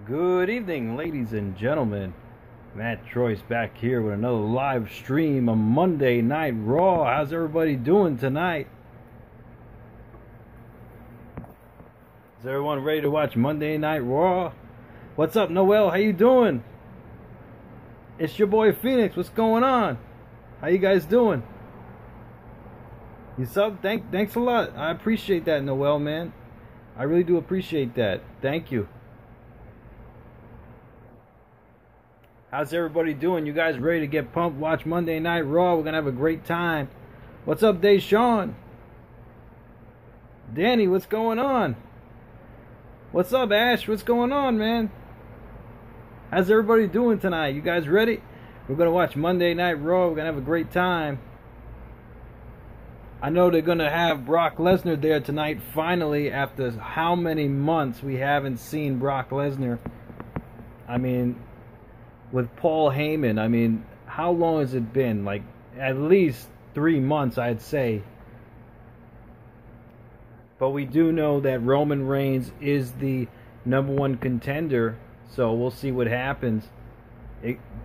Good evening, ladies and gentlemen. Matt Troy's back here with another live stream on Monday Night Raw. How's everybody doing tonight? Is everyone ready to watch Monday Night Raw? What's up, Noel? How you doing? It's your boy Phoenix. What's going on? How you guys doing? You sub? Thanks a lot. I appreciate that, Noel, man. I really do appreciate that. Thank you. How's everybody doing? You guys ready to get pumped? Watch Monday Night Raw. We're going to have a great time. What's up, Deshaun? Danny, what's going on? What's up, Ash? What's going on, man? How's everybody doing tonight? You guys ready? We're going to watch Monday Night Raw. We're going to have a great time. I know they're going to have Brock Lesnar there tonight, finally, after how many months we haven't seen Brock Lesnar. I mean, with Paul Heyman, I mean, how long has it been? Like, at least 3 months, I'd say. But we do know that Roman Reigns is the #1 contender, so we'll see what happens.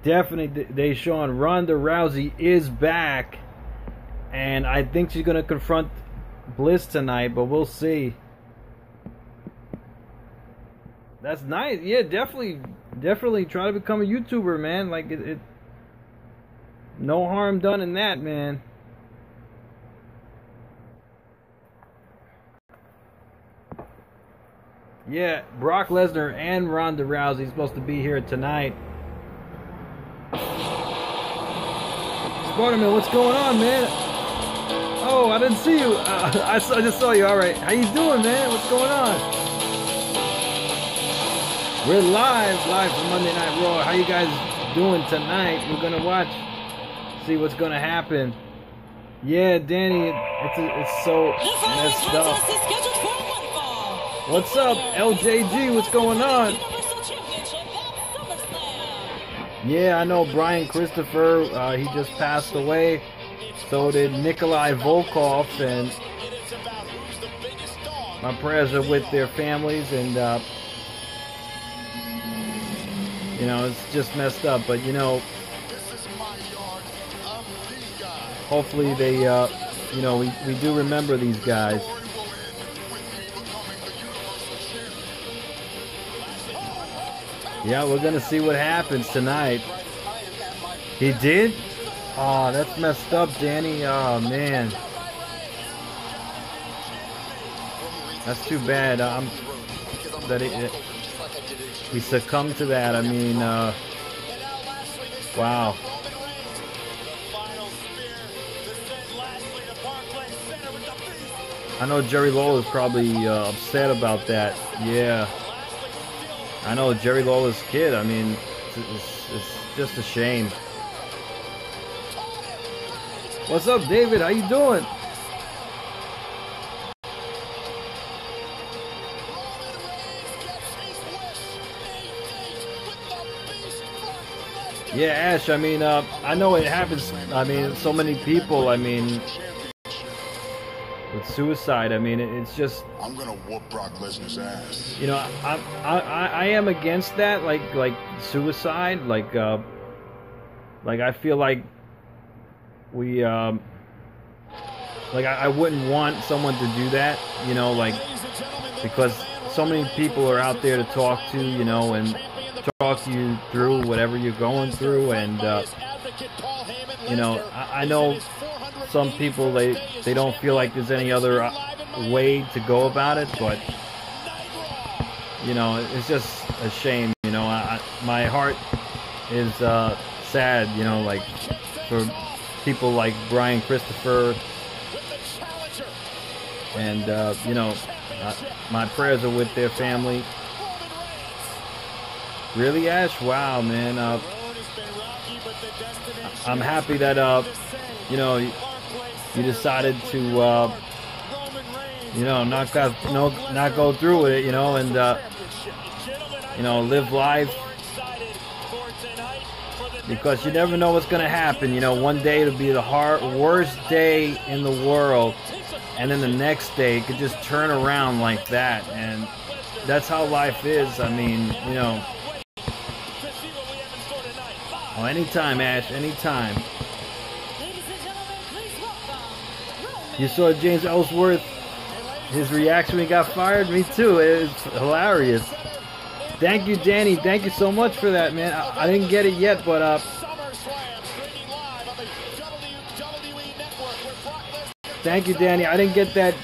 Definitely, Deshaun, Ronda Rousey is back, and I think she's going to confront Bliss tonight, but we'll see. That's nice. Yeah, definitely try to become a YouTuber, man. Like, no harm done in that, man. Yeah, Brock Lesnar and Ronda Rousey supposed to be here tonight. Spider-Man, what's going on, man? Oh, I didn't see you. I just saw you. All right, how you doing, man? What's going on? We're live from Monday Night Raw. How you guys doing tonight? We're gonna watch, see what's gonna happen. Yeah, Danny, it's so messed up. What's up, LJG? What's going on? Yeah, I know Brian Christopher. He just passed away. So did Nikolai Volkov, and my prayers are with their families. And you know, it's just messed up, but you know, hopefully they, you know, we do remember these guys. Yeah, we're gonna see what happens tonight. He did? Oh, that's messed up, Danny. Oh, man. That's too bad. That he succumbed to that. I mean, wow. I know Jerry Lawler's probably upset about that. Yeah. I know Jerry Lawler's kid. I mean, it's just a shame. What's up, David? How you doing? Yeah, Ash, I mean, I know it happens. I mean, so many people, I mean, with suicide, I mean, it's just, I'm gonna whoop Brock Lesnar's ass. You know, I am against that, like suicide, like I feel like we, like I wouldn't want someone to do that, you know, like, because so many people are out there to talk to, you know, and talk you through whatever you're going through, and you know, I know some people, they don't feel like there's any other way to go about it, but you know, it's just a shame, you know. My heart is sad, you know, like for people like Brian Christopher, and you know, my prayers are with their family. Really, Ash? Wow, man. I'm happy that you know, you decided to you know, not go through with it, you know, and you know, live life, because you never know what's gonna happen. You know, one day it'll be the worst day in the world, and then the next day it could just turn around like that, and that's how life is. I mean, you know. Oh, anytime, Ash, anytime. You saw James Ellsworth, his reaction when he got fired? Me too. It's hilarious. Thank you, Danny. Thank you so much for that, man. I didn't get it yet, but thank you, Danny. I didn't get that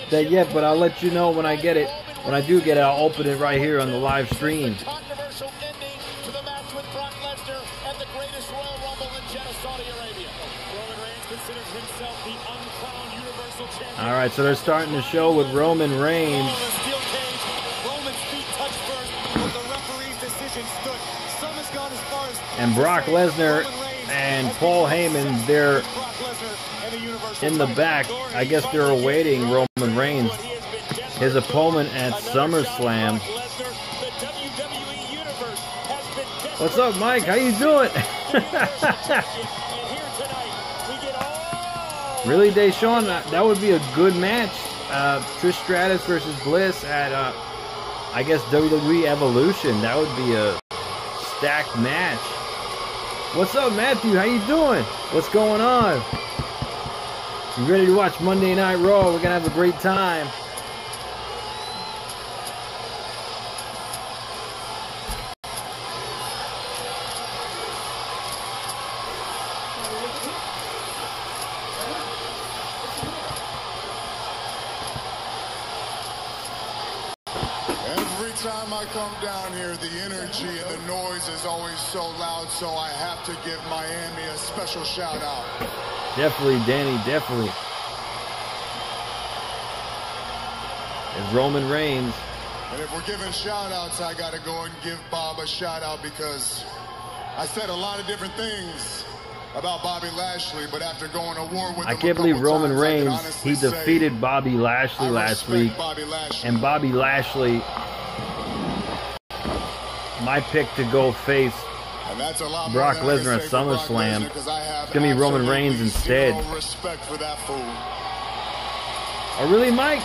that yet, but I'll let you know when I get it. When I do get it, I'll open it right here on the live stream. All right, so they're starting the show with Roman Reigns. And Brock Lesnar and Paul Heyman, they're in the back. I guess they're awaiting Roman Reigns, his opponent at SummerSlam. What's up, Mike? How you doing? Really, Deshaun? That would be a good match. Trish Stratus versus Bliss at, I guess, WWE Evolution. That would be a stacked match. What's up, Matthew? How you doing? What's going on? You ready to watch Monday Night Raw? We're going to have a great time. Time I come down here, the energy and the noise is always so loud, so I have to give Miami a special shout out. Definitely, Danny, definitely. It's Roman Reigns. And if we're giving shout outs, I gotta go and give Bob a shout out because I said a lot of different things about Bobby Lashley, but after going to war with him, I can't believe Roman Reigns, he defeated Bobby Lashley last week. And Bobby Lashley, my pick to go face Brock Lesnar at SummerSlam. It's going to be Roman Reigns instead. Oh, really, Mike?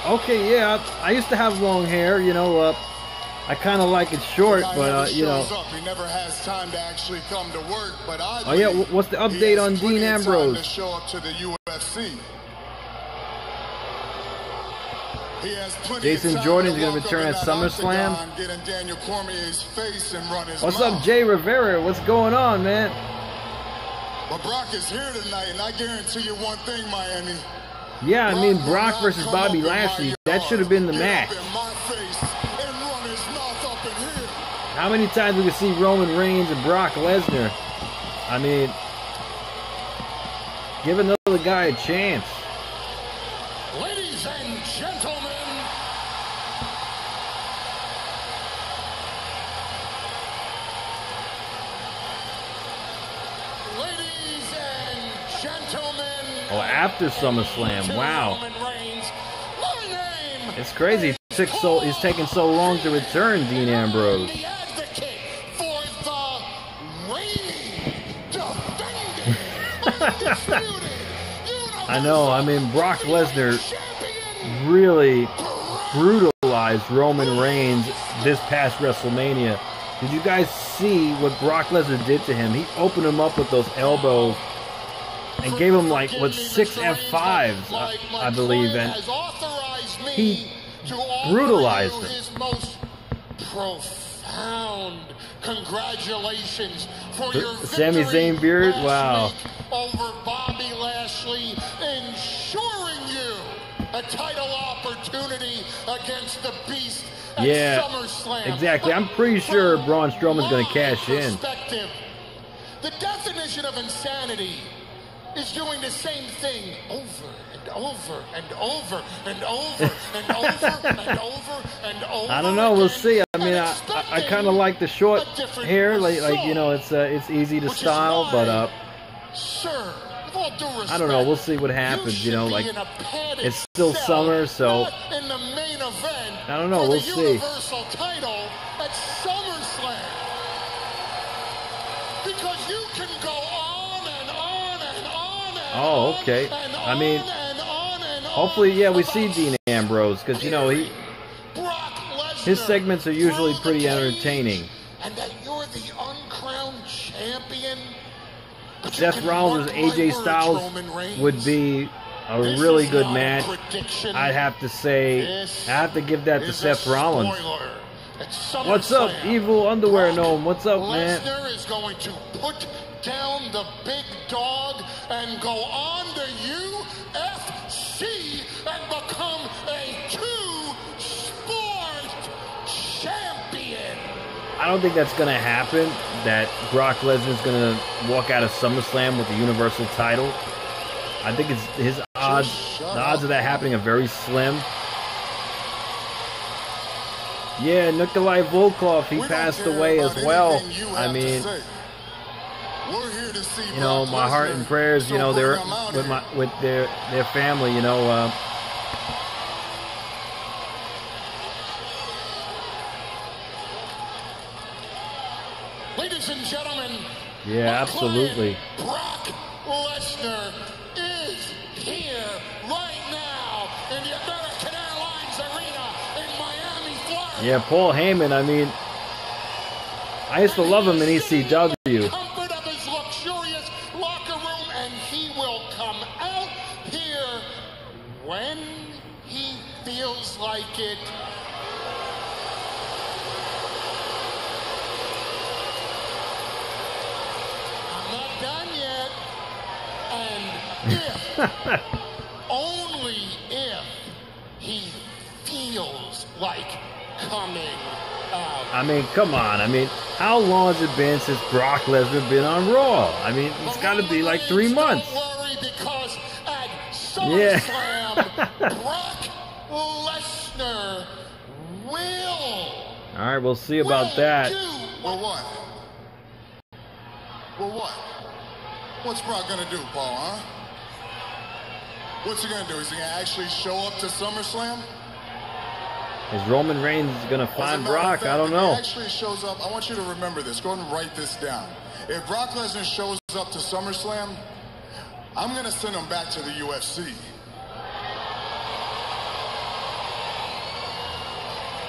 Okay, yeah. I used to have long hair, you know. I kind of like it short, but, you know. He never has time to actually come to work, but oh, yeah. What's the update on Dean Ambrose? To show up to the UFC. Jason Jordan's going to return at SummerSlam. What's up, Jay Rivera? What's going on, man? But Brock is here tonight, and I guarantee you one thing, Miami. Yeah, I mean, Brock versus Bobby Lashley, that should have been the match. How many times we can see Roman Reigns and Brock Lesnar? I mean, give another guy a chance. Ladies and gentlemen, oh, after SummerSlam, wow. It's crazy. He's taking so long to return, Dean Ambrose. I know. I mean, Brock Lesnar really brutalized Roman Reigns this past WrestleMania. Did you guys see what Brock Lesnar did to him? He opened him up with those elbows and gave him like, what, 6 F5s, I believe, and he brutalized him. Profound congratulations for your Sami Zayn beard, wow. Over Bobby Lashley, ensuring you a title opportunity against the Beast at SummerSlam. Exactly. I'm pretty sure Braun Strowman's going to cash in. The definition of insanity is doing the same thing over and over and over and over and over and over and over. I don't know. We'll see. I mean, I kind of like the short hair, like you know, it's easy to style, but sir, with all due respect, I don't know. We'll see what happens. You know, like it's still summer, so in the main event, I don't know. We'll see. Universal title at SummerSlam, because you can go on and on and on. Oh, okay. I mean, Hopefully, yeah, we see Dean Ambrose, because, you know, his segments are usually pretty entertaining. And that you're the uncrowned champion. Seth Rollins versus AJ Styles would be a really good match. I'd have to say, I have to give that to Seth Rollins. What's up, Evil Underwear Gnome? What's up, man? Lesnar is going to put down the big dog and go on to UFC and become a two-sport champion. I don't think that's going to happen, that Brock Lesnar's going to walk out of SummerSlam with the Universal title. I think it's his odds, the odds of that happening are very slim. Yeah, Nikolai Volkov, he passed away as well. I mean, you know, my heart and prayers, you know, they're with their family, you know. Ladies and gentlemen, yeah, absolutely. Brock Lesnar is here right now in the American Airlines Arena in Miami, Florida. Yeah, Paul Heyman, I mean, I used to love him in ECW. Comfort of his luxurious locker room, and he will come out here when he feels like it. Done yet, and if, only if, he feels like coming out. I mean, come on. I mean, how long has it been since Brock Lesnar been on Raw? I mean, it's got to be like 3 months. Don't worry, because at SummerSlam, Brock Lesnar will. All right, we'll see about that. Well, what? Well, what? What's Brock gonna do, Paul, huh? What's he gonna do? Is he gonna actually show up to SummerSlam? Is Roman Reigns gonna find Brock? I don't know. If he actually shows up, I want you to remember this. Go ahead and write this down. If Brock Lesnar shows up to SummerSlam, I'm gonna send him back to the UFC.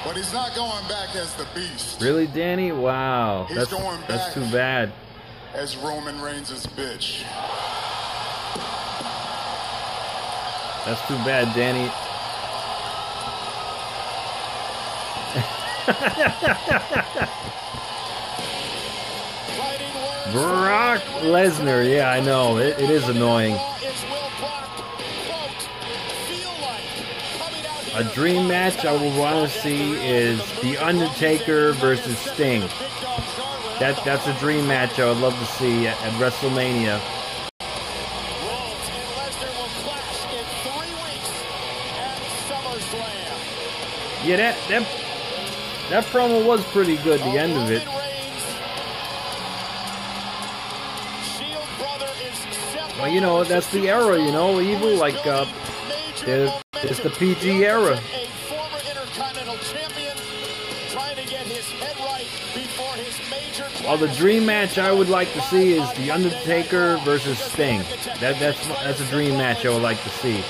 But he's not going back as the Beast. Really, Danny? Wow, He's going back that's too bad. As Roman Reigns' bitch. That's too bad, Danny. Brock Lesnar, yeah, I know. It is annoying. A dream match I would want to see is The Undertaker versus Sting. That's a dream match I would love to see at WrestleMania. Yeah, that promo was pretty good, the end of it. Well, you know, that's the era, you know, Evil, like, it's the PG era. Well, the dream match I would like to see is The Undertaker versus Sting. That's a dream match I would like to see.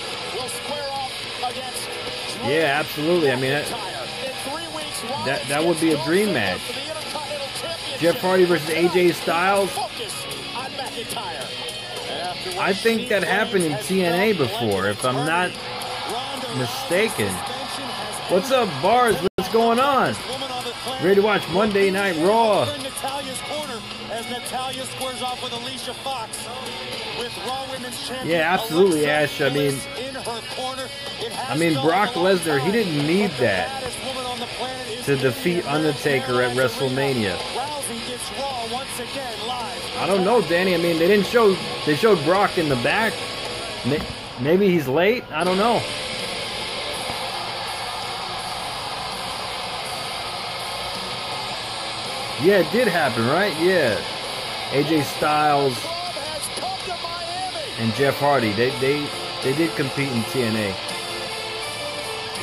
Yeah, absolutely. I mean, that would be a dream match. Jeff Hardy versus AJ Styles. I think that happened in TNA before, if I'm not mistaken. What's up, Bars? What's going on? Ready to watch Monday Night Raw. Yeah, absolutely, Ash. I mean, Brock Lesnar, he didn't need that to defeat Undertaker at WrestleMania. I don't know, Danny. I mean, they showed Brock in the back. Maybe he's late. I don't know. Yeah, it did happen, right? Yeah. AJ Styles and Jeff Hardy, they did compete in TNA.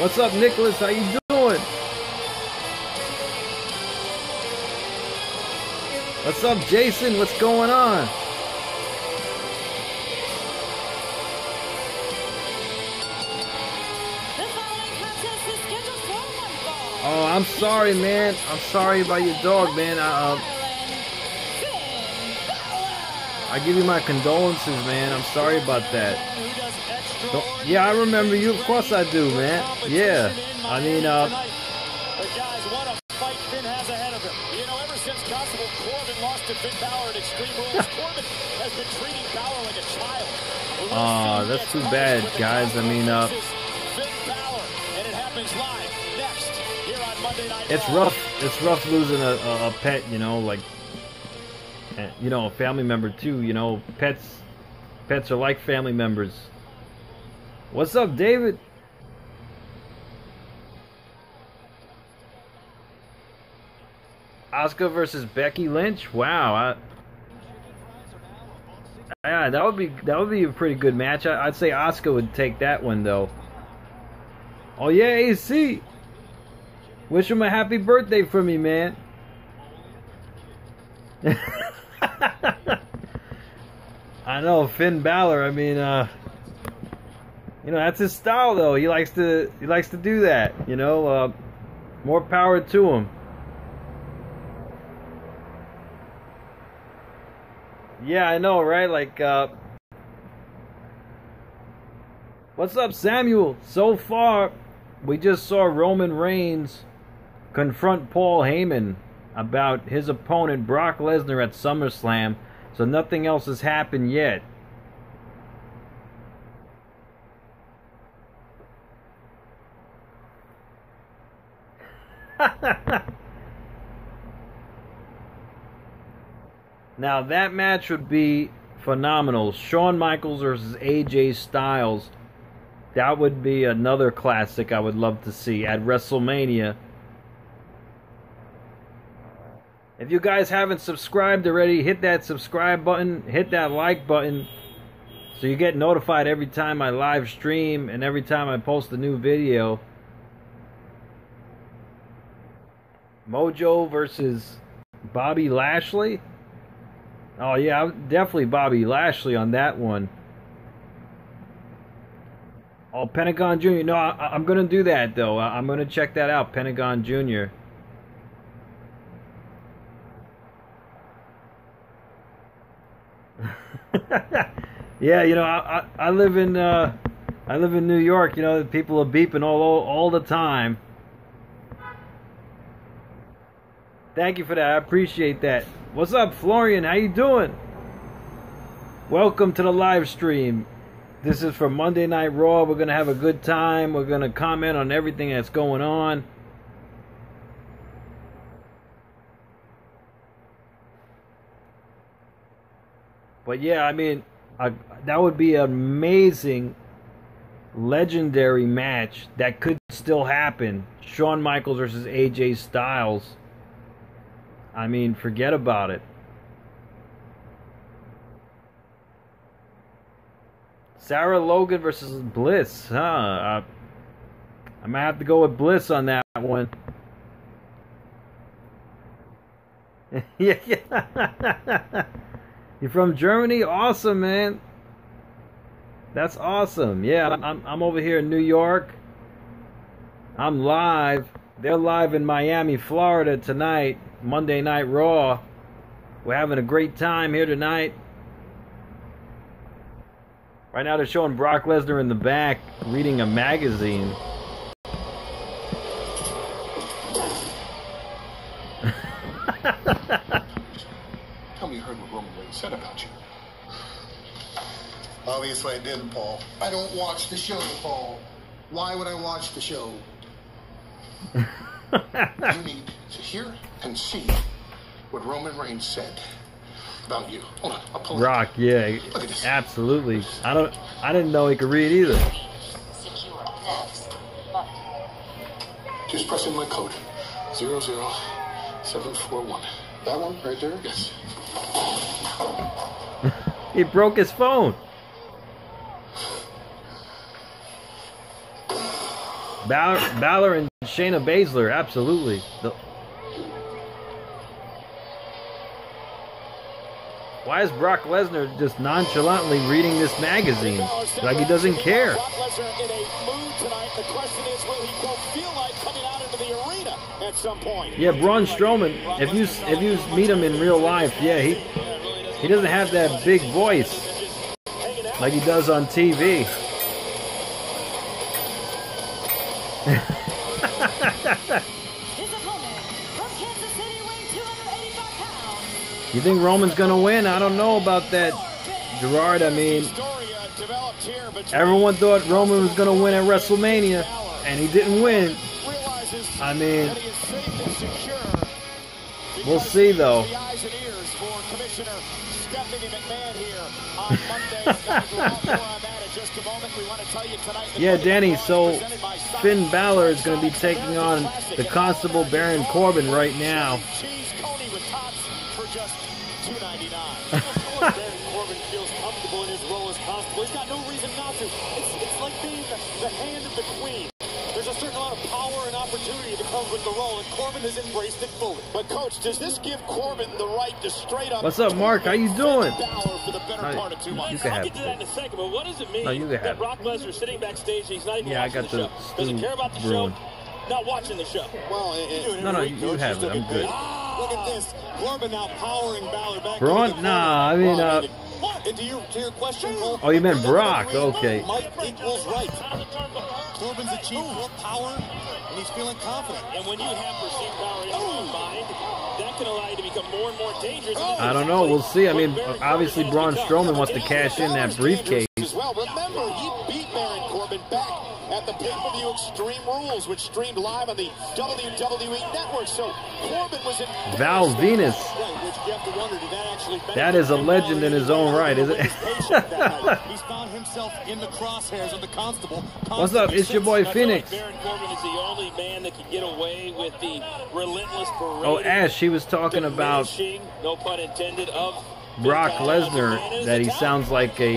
What's up, Nicholas? How you doing? What's up, Jason? What's going on? Oh, I'm sorry, man. I'm sorry about your dog, man. I give you my condolences, man. I'm sorry about that. Yeah, I remember you. Of course I do, man. Yeah. I mean, But guys, what a fight Finn has ahead of him. You know, ever since Constable Corbin lost to Finn Balor at Extreme Rules, Corbin has been treating Balor like a child. oh, that's too bad, guys. I mean, Finn Balor, and it happens live next here on Monday Night it's Raw. rough. It's rough losing a pet, you know, like, you know, a family member too. You know, pets are like family members. What's up, David? Asuka versus Becky Lynch. Wow. Yeah, that would be a pretty good match. I'd say Asuka would take that one though. Oh yeah, AC. Wish him a happy birthday for me, man. I know, Finn Balor. I mean, you know, that's his style though. He likes to do that. You know, more power to him. Yeah, I know, right? Like, what's up, Samuel? So far, we just saw Roman Reigns confront Paul Heyman about his opponent Brock Lesnar at SummerSlam, so nothing else has happened yet. Now that match would be phenomenal. Shawn Michaels versus AJ Styles. That would be another classic I would love to see at WrestleMania. If you guys haven't subscribed already, hit that subscribe button, hit that like button, so you get notified every time I live stream and every time I post a new video. Mojo versus Bobby Lashley. Oh yeah, definitely Bobby Lashley on that one. Oh, Pentagon Jr. No, I'm going to do that though. I'm going to check that out, Pentagon Jr. Yeah, you know, I live in New York. You know, people are beeping all the time. Thank you for that. I appreciate that. What's up, Florian? How you doing? Welcome to the live stream. This is for Monday Night Raw. We're going to have a good time. We're going to comment on everything that's going on. But yeah, I mean, that would be an amazing, legendary match that could still happen. Shawn Michaels versus AJ Styles. I mean, forget about it. Sarah Logan versus Bliss, huh? I might have to go with Bliss on that one. Yeah. You from Germany? Awesome, man. That's awesome. Yeah, I'm over here in New York. I'm live. They're live in Miami, Florida tonight. Monday Night Raw. We're having a great time here tonight. Right now they're showing Brock Lesnar in the back reading a magazine. Tell me you heard what Roman Reigns said about you. Obviously I didn't, Paul. I don't watch the show, Paul. Why would I watch the show? You need to hear and see what Roman Reigns said about you. Hold on, I'll pull Brock, yeah, Look at this. absolutely. I didn't know he could read either. Just press in my code. 00741. That one right there? Yes. He broke his phone. Balor and Shayna Baszler, absolutely. Why is Brock Lesnar just nonchalantly reading this magazine? Like he doesn't care. Brock Lesnar in a mood tonight. The question is, will he feel like coming out into the arena? at some point. Yeah, Braun Strowman. If you meet him in real life, yeah, he doesn't have that big voice like he does on TV. His opponent from Kansas City, weighing 285 pounds. You think Roman's gonna win? I don't know about that, Gerard. I mean, everyone thought Roman was gonna win at WrestleMania, and he didn't win. I mean, we'll see though. Yeah, Danny, so Finn Balor is going to be taking on the Constable Baron Corbin right now. Baron Corbin feels comfortable in his role as Constable. He's got no reason not to. It's like being the hand of the queen. There's a certain amount of power and opportunity that comes with the role, and Corbin has embraced it fully. But, Coach, does this give Corbin the right to straight up... What's up, Mark? How you doing? For the better part of 2 months? You can I'll have get to that in a second, but what does it mean you can that have Brock Lesnar's sitting backstage and he's not even Yeah, I watching got the the show? Does he care about the brewing. show? Not watching the show. Well, No, you have it. I'm good. Look at this. Corbin now powering Balor back. Braun? Nah, I mean, to your question, Cole, oh, you meant Brock. Okay. might equals right. Corbin's achieved more power, and he's feeling confident. And when you have perceived power in your own mind, that can allow you to become more and more dangerous. I don't know. We'll see. I mean, obviously, Braun Strowman wants to cash in that briefcase. As well. Remember, he beat Baron Corbin back at the pay-per-view Extreme Rules, which streamed live on the WWE Network. So Corbin was in Val Venus. which you have to wonder, did that actually That is a legend in his own right, isn't it? He's found himself in the crosshairs of the Constable. What's up? It's your boy Phoenix. Baron Corbin is the only man that can get away with the relentless parade. Oh, Ash, he was talking about no pun intended, of Brock Lesnar, that he sounds like a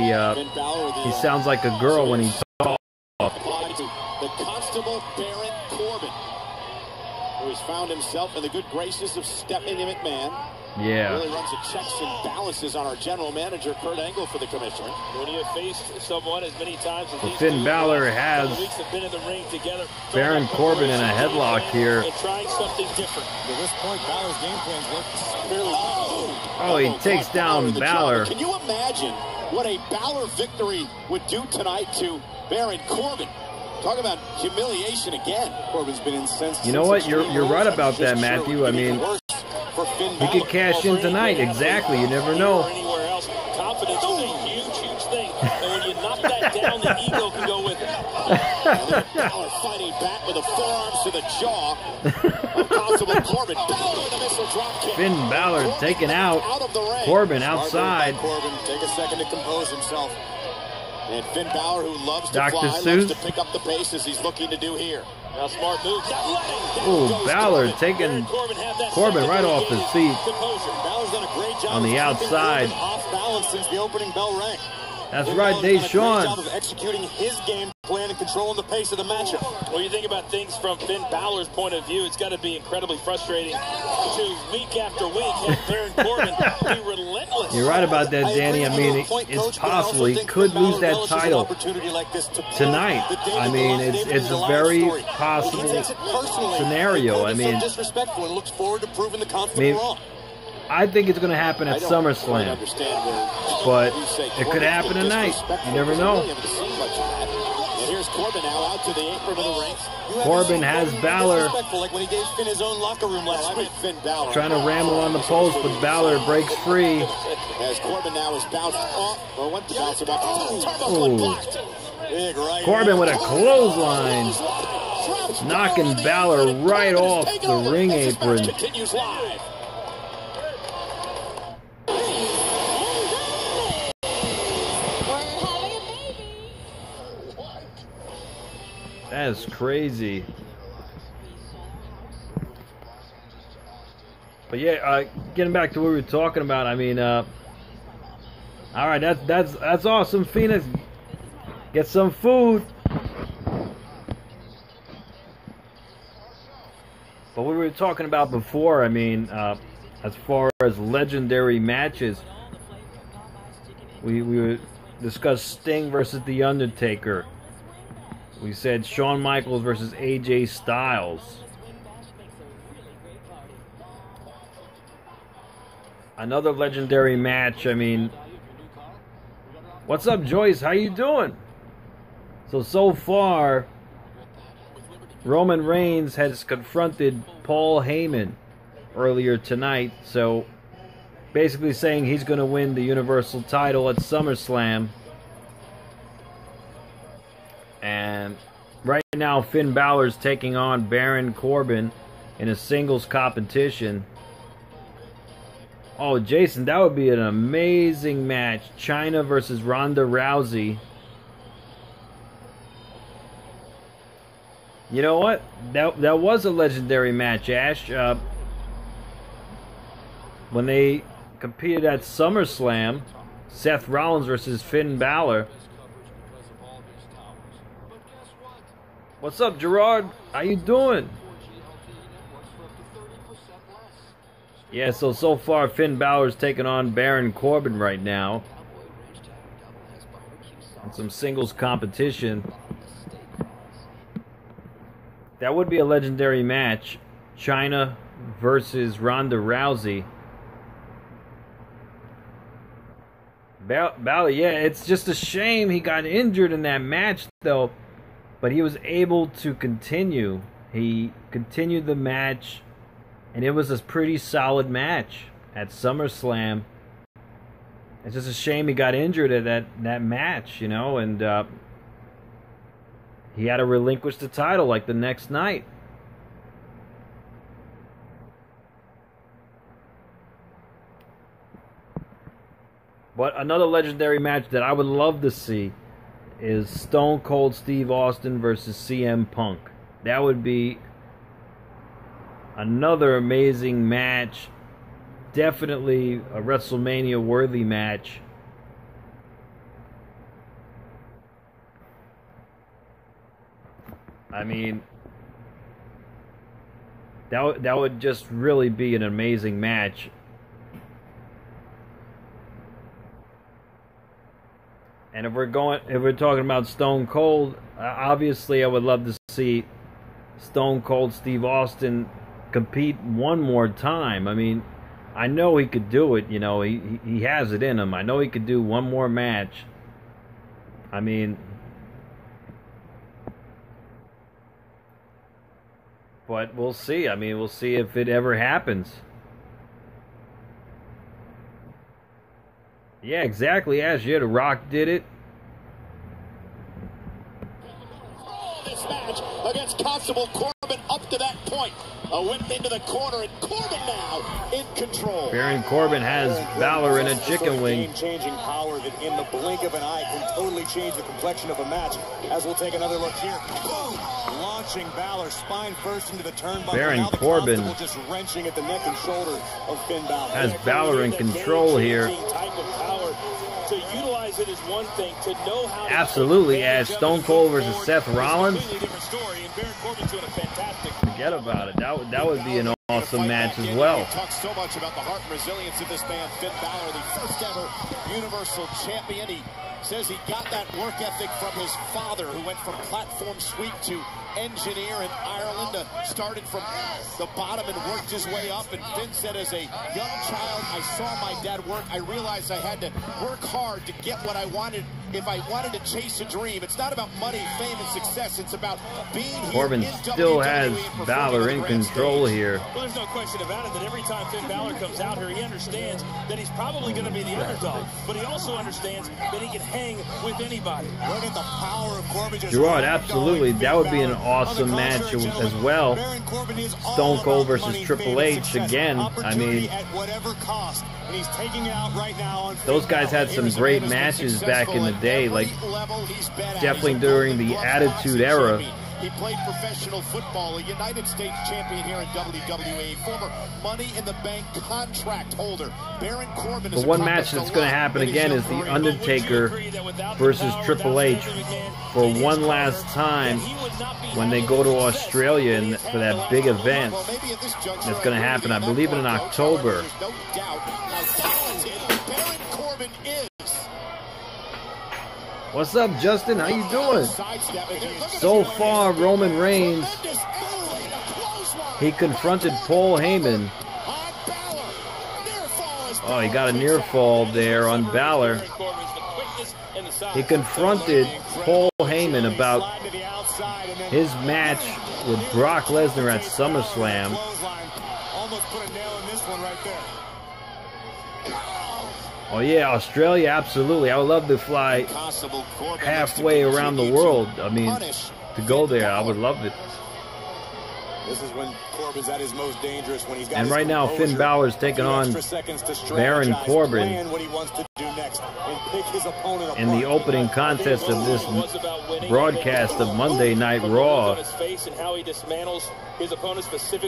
girl when he talks. The Constable Baron Corbin, who has found himself in the good graces of Stephanie McMahon. Yeah. Really runs the checks and balances on our general manager, Kurt Angle, for the commissioner. When you have faced someone as many times as these Finn Balor has Baron Corbin in a headlock here. Trying something different. At this point, Balor's game plans look fairly Oh, he takes down Balor. Can you imagine what a Balor victory would do tonight to Baron Corbin? Talk about humiliation again. Corbin's been incensed. You know what? You're right about that, Matthew. I mean, he could cash in tonight. Exactly. You never know. Confidence is a huge thing. And when you knock that down, the ego can go with it. Balor fighting back with the forearms to the jaw of Constable Corbin. Balor with a missile drop kick. Finn Balor taken out. Out of the ring. Corbin outside. Corbin, take a second to compose himself. And Finn Balor, who loves to Dr. fly, Seuss. loves to pick up the pace as he's looking to do here. Now, smart move. Oh, Balor taking Corbin right off his feet Balor's done a great job on the outside. off balance since the opening bell rang. That's right, Deshaun. Job of executing his game plan and controlling the pace of the matchup. When you think about things from Finn Balor's point of view, it's got to be incredibly frustrating to week after week have Baron Corbin be relentless. You're right about that, Danny. I mean, it's possible he could lose that title tonight. I mean, it's a very possible scenario. I mean, I think it's going to happen at SummerSlam, but it could happen tonight. You never know. Here's Corbin now out to the apron of the ring. Corbin has Balor like when he gave Finn his own locker room last week. trying to ramble on the post, but Balor breaks free. As Corbin now is bounced off, or went to bounce him off. Ooh. Corbin with a clothesline, knocking Balor right off the ring apron. Continues live. That's crazy. But yeah, getting back to what we were talking about. I mean, all right, that's awesome, Phoenix. Get some food. But what we were talking about before, I mean, as far as legendary matches, we discussed Sting versus The Undertaker. We said Shawn Michaels versus AJ Styles. Another legendary match. I mean, what's up, Joyce? How you doing? So far, Roman Reigns has confronted Paul Heyman earlier tonight. So basically saying he's going to win the Universal title at SummerSlam. And right now, Finn Balor's taking on Baron Corbin in a singles competition. Oh, Jason, that would be an amazing match. China versus Ronda Rousey. You know what? That was a legendary match, Ash. When they competed at SummerSlam, Seth Rollins versus Finn Balor. What's up, Gerard? How you doing? Yeah, so far Finn Balor's taking on Baron Corbin right now in some singles competition. That would be a legendary match. China versus Ronda Rousey. Balor, yeah, it's just a shame he got injured in that match, though. But he was able to continue. He continued the match, and it was a pretty solid match at SummerSlam. It's just a shame he got injured at that match, you know, and he had to relinquish the title like the next night. But another legendary match that I would love to see is Stone Cold Steve Austin versus CM Punk. That would be another amazing match. Definitely a WrestleMania worthy match. I mean, that would just really be an amazing match. And if we're talking about Stone Cold, obviously I would love to see Stone Cold Steve Austin compete one more time. I mean, I know he could do it, you know, he has it in him. I know he could do one more match. I mean, but we'll see. I mean, we'll see if it ever happens. Yeah, exactly. As yeah, The Rock did it. This match against Constable Corbin up to that point. A whip into the corner, and Corbin now in control. Baron Corbin has Balor in a chicken wing. Game-changing power that in the blink of an eye can totally change the complexion of a match. As we'll take another look here. Boom! Launching Balor spine first into the turnbuckle. Baron Corbin just wrenching at the neck and shoulder of Finn Balor. Has Balor in control here. To utilize it is one thing. To know how absolutely, as Stone Cold versus Seth Rollins. Forget about it. That would be an awesome match as well. Talks so much about the heart and resilience of this man, Finn Balor, the first ever Universal Champion. He says he got that work ethic from his father, who went from platform sweep to engineer in Ireland, started from the bottom and worked his way up. And Finn said, as a young child, I saw my dad work. I realized I had to work hard to get what I wanted. If I wanted to chase a dream, it's not about money, fame, and success. It's about being here. Corbin still has Balor in control here. Well, there's no question about it that every time Finn Balor comes out here, he understands that he's probably going to be the underdog, but he also understands that he can hang with anybody. Look at the power of Corbin. Gerard, absolutely. That would be an awesome match as well. Stone Cold versus Triple H again. I mean, those guys had some great matches back in the day, like definitely during the Attitude Era. He played professional football, a United States champion here in WWE, former Money in the Bank contract holder. Baron Corbin is the one match that's going to happen again is The Undertaker versus Triple H for one last time when they go to Australia for that big event that's going to happen, I believe, in October. What's up, Justin? How you doing? So far, Roman Reigns, he confronted Paul Heyman Oh, he got a near fall there on Balor. He confronted Paul Heyman about his match with Brock Lesnar at SummerSlam. Oh yeah, Australia, absolutely. I would love to fly halfway around the world. I mean, to go there, I would love it. This is when Corbin's at his most dangerous, when he's got and right now, Finn Balor's taking on Baron Corbin in the opening contest of this broadcast of Monday Night Raw.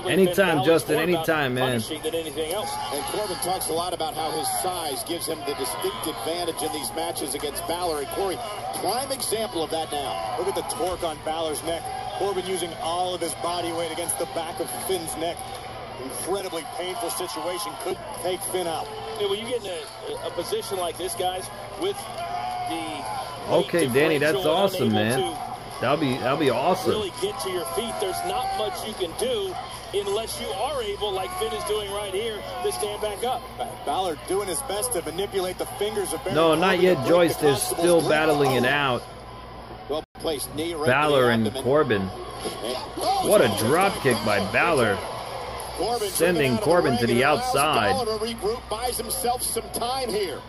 Anytime, Justin, anytime, man. And Corbin talks a lot about how his size gives him the distinct advantage in these matches against Balor. And Corey, prime example of that now. Look at the torque on Balor's neck. Corbin using all of his body weight against the back of Finn's neck. Incredibly painful situation. Could take Finn out. Yeah, when you get in a position like this, guys, with the okay, Danny, that's awesome, man. That'll be awesome. Really get to your feet. There's not much you can do unless you are able, like Finn is doing right here, to stand back up. Balor doing his best to manipulate the fingers of Baron No, Corbin not yet, Joyce. They're still battling it out. Well placed knee right Balor and Corbin. What a drop kick by Balor, sending Corbin to the outside. Balor to regroup, buys himself some time here.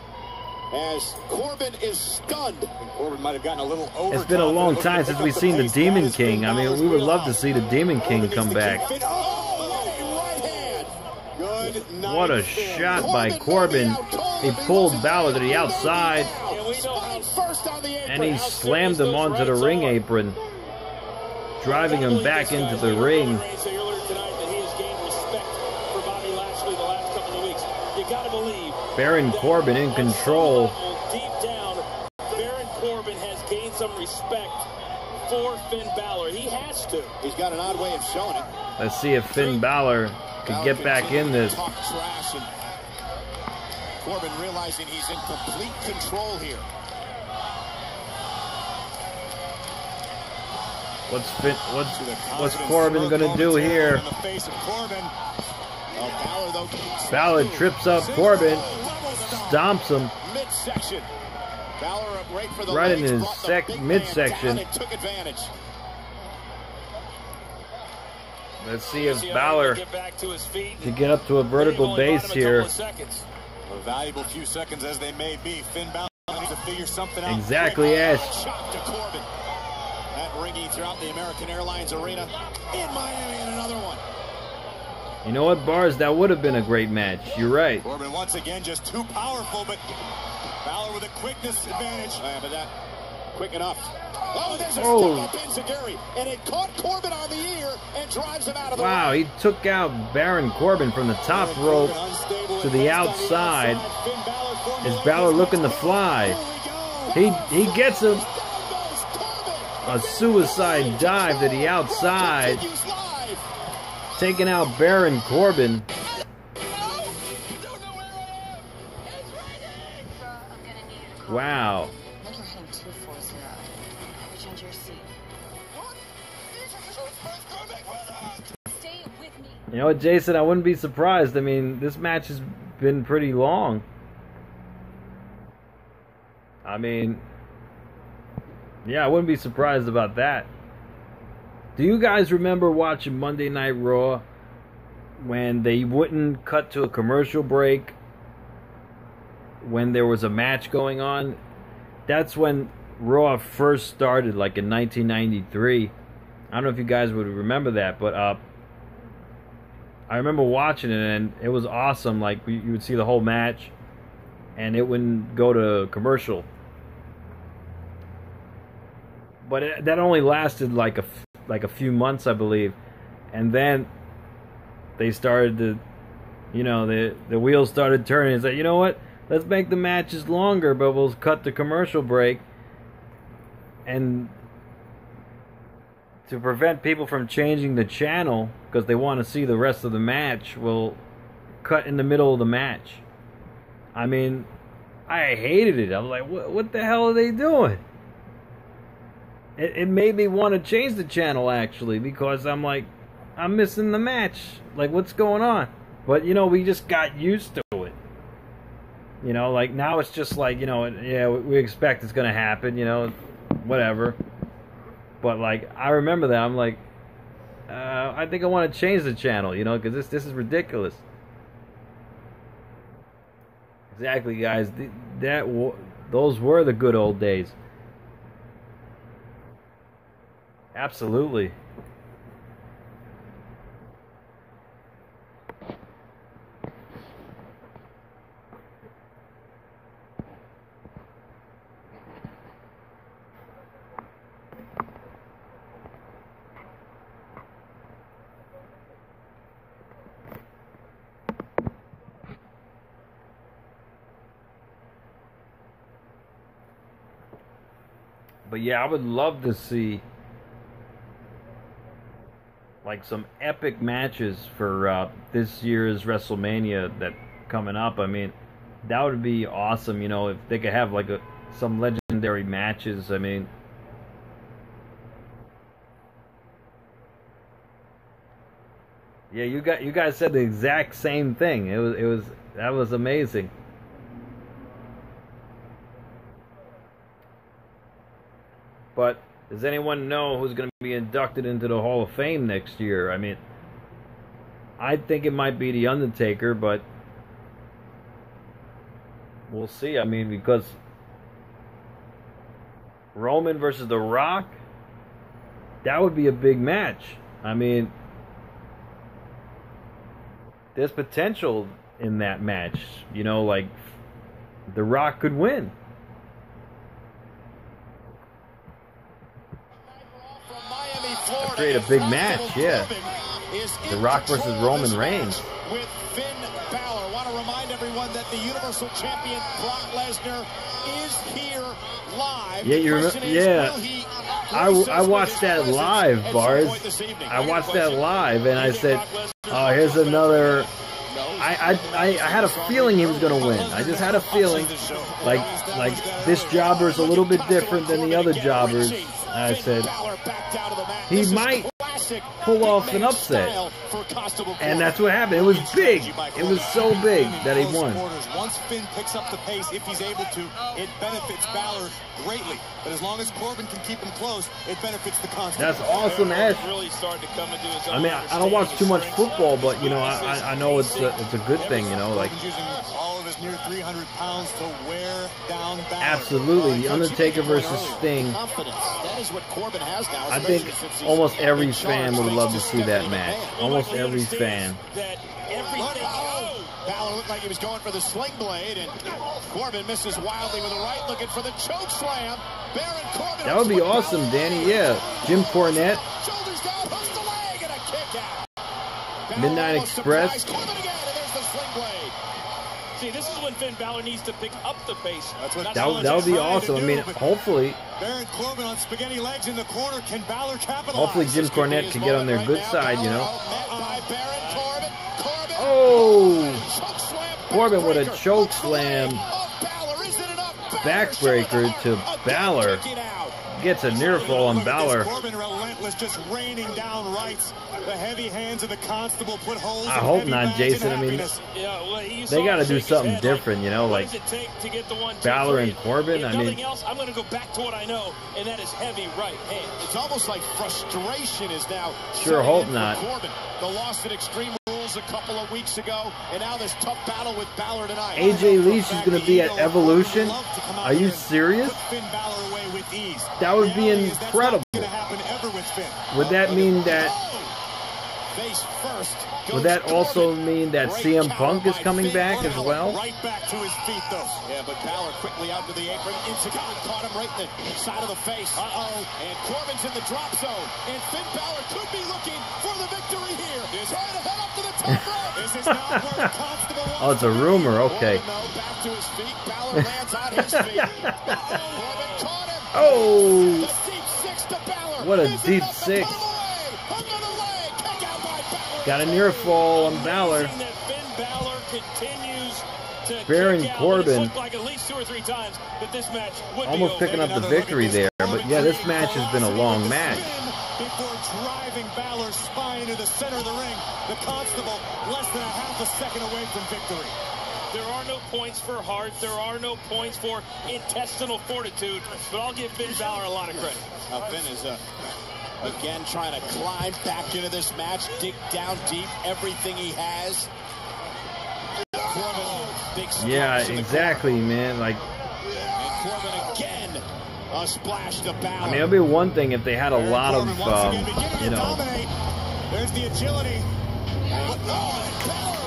As Corbin is stunned. Corbin might have gotten a little overconfident. It's been a long time since we've seen the Demon King. I mean, we would love to see the Demon King come back. What a shot by Corbin. He pulled Balor to the outside, and he slammed him onto the ring apron, driving him back into the ring. Baron Corbin in control. Deep down, Baron Corbin has gained some respect for Finn Balor. He has to. He's got an odd way of showing it. Let's see if Finn Balor can get back in this. Talk trash, and Corbin realizing he's in complete control here. What's Corbin gonna do here? Balor trips up Corbin, stomps him right in his midsection. Let's see if Balor can get up to a vertical base here. A valuable few seconds as they may be, Finn Balor needs to figure something out. Exactly, Ash. Chop to Corbin. That ringing throughout the American Airlines Arena in Miami, and another one. You know what, Bars? That would have been a great match. You're right. Corbin once again just too powerful, but Balor with a quickness advantage. But that quick enough. Oh, there's a step up enziguri, and it caught Corbin on the ear and drives him out of the Wow, way. he took out Baron Corbin from the top rope to the outside. Is Balor looking to fly? He gets him. A suicide dive to the outside, taking out Baron Corbin. Wow. You know what, Jason? I wouldn't be surprised. I mean, this match has been pretty long. I mean, yeah, I wouldn't be surprised about that. Do you guys remember watching Monday Night Raw when they wouldn't cut to a commercial break when there was a match going on? That's when Raw first started, like in 1993. I don't know if you guys would remember that, but I remember watching it, and it was awesome. Like, you would see the whole match, and it wouldn't go to commercial. But that only lasted like a few months, I believe, and then they started to, you know, the wheels started turning. It's like, you know what? Let's make the matches longer, but we'll cut the commercial break, and to prevent people from changing the channel because they want to see the rest of the match, we'll cut in the middle of the match. I mean, I hated it. I was like, what the hell are they doing? It made me want to change the channel, actually, because I'm like, I'm missing the match. Like, what's going on? But, you know, we just got used to it. You know, like now it's just like, you know, yeah, we expect it's gonna happen, you know, whatever. But like I remember that, I'm like, I think I want to change the channel, you know, because this is ridiculous. Exactly, guys. Those were the good old days. Absolutely. But yeah, I would love to see like some epic matches for this year's WrestleMania that coming up. I mean, that would be awesome, you know, if they could have like some legendary matches. I mean, yeah, you guys said the exact same thing. That was amazing. But does anyone know who's going to be inducted into the Hall of Fame next year? I mean, I think it might be The Undertaker, but we'll see. I mean, because Roman versus The Rock, that would be a big match. I mean, there's potential in that match. You know, like, The Rock could win. Create a big match, yeah. The Rock versus Roman Reigns. With Finn Balor. Want to remind everyone that the Universal Champion Brock Lesnar is here live. Yeah, you remember? Yeah, I watched that live, Bars. I watched that live, and I said, "Oh, here's another." I had a feeling he was going to win. I just had a feeling, like this jobber is a little bit different than the other jobbers. I said he might pull off an upset, and that's what happened. It was big. It was so big that he won. Once Finn picks up the pace, if he's able to, it benefits Balor greatly. But as long as Corbin can keep him close, it benefits the Constable. That's awesome, Ash. I mean, I don't watch too much football, but you know, I know it's a good thing. You know, like all of his near 300 pounds to wear down Balor. Absolutely, The Undertaker versus Sting. I think almost every fan would love to see that match. Almost every fan. Balor looked like he was going for the sling blade, and Corbin misses wildly with a right, looking for the choke slam. Baron Corbin. That would be awesome, Danny. Yeah, Jim Cornette. Shoulders down, hooks the leg, and a kick out. Midnight Express. Corbin again, and there's the sling blade. See, this is when Finn Balor needs to pick up the pace. That would be awesome. I mean, hopefully. Baron Corbin on spaghetti legs in the corner. Can Balor capitalize? Hopefully Jim Cornette can get on their good side, you know. By Baron Corbin. Oh! Corbin with a choke slam. Backbreaker to Balor. Gets a near fall on Balor. Corbin relentless, just raining down rights. The heavy hands of the Constable put holes. I hope not, Jason. I mean, they got to do something different, you know, like Balor and Corbin. I mean, I'm going to go back to what I know, and that is heavy right hand. It's almost like frustration is now. Sure hope not. Corbin, the loss at Extreme Rules a couple of weeks ago, and now this tough battle with Balor tonight. AJ Leach is going to be at Evolution. Are you serious? That would be incredible. Would that mean that? Would that also mean that CM Punk is coming back as well? Right back to his feet, though. Yeah, but Balor quickly out to the apron. Insecure caught him right in the side of the face. And Corbin's in the drop zone. And Finn Balor could be looking for the victory here. Trying to head up to the top rope. This is not where the Constable wants. Oh, it's a rumor. Okay. Back to his feet. Balor lands on his feet. Corbin caught him. Oh! The deep six to Balor. What a deep six. Got a near fall on Balor. Baron Corbin almost picking up the victory there. But yeah, this match has been a long match. Before driving Balor's spine into the center of the ring, the Constable less than a half a second away from victory. There are no points for heart. There are no points for intestinal fortitude. But I'll give Finn Balor a lot of credit. Finn is again trying to climb back into this match, dig down deep, everything he has. Corbin, big Yeah, exactly, man. Like, and Corbin again, a splash to Balor. I mean, it'd be one thing if they had a lot of, you know. There's the agility. And Balor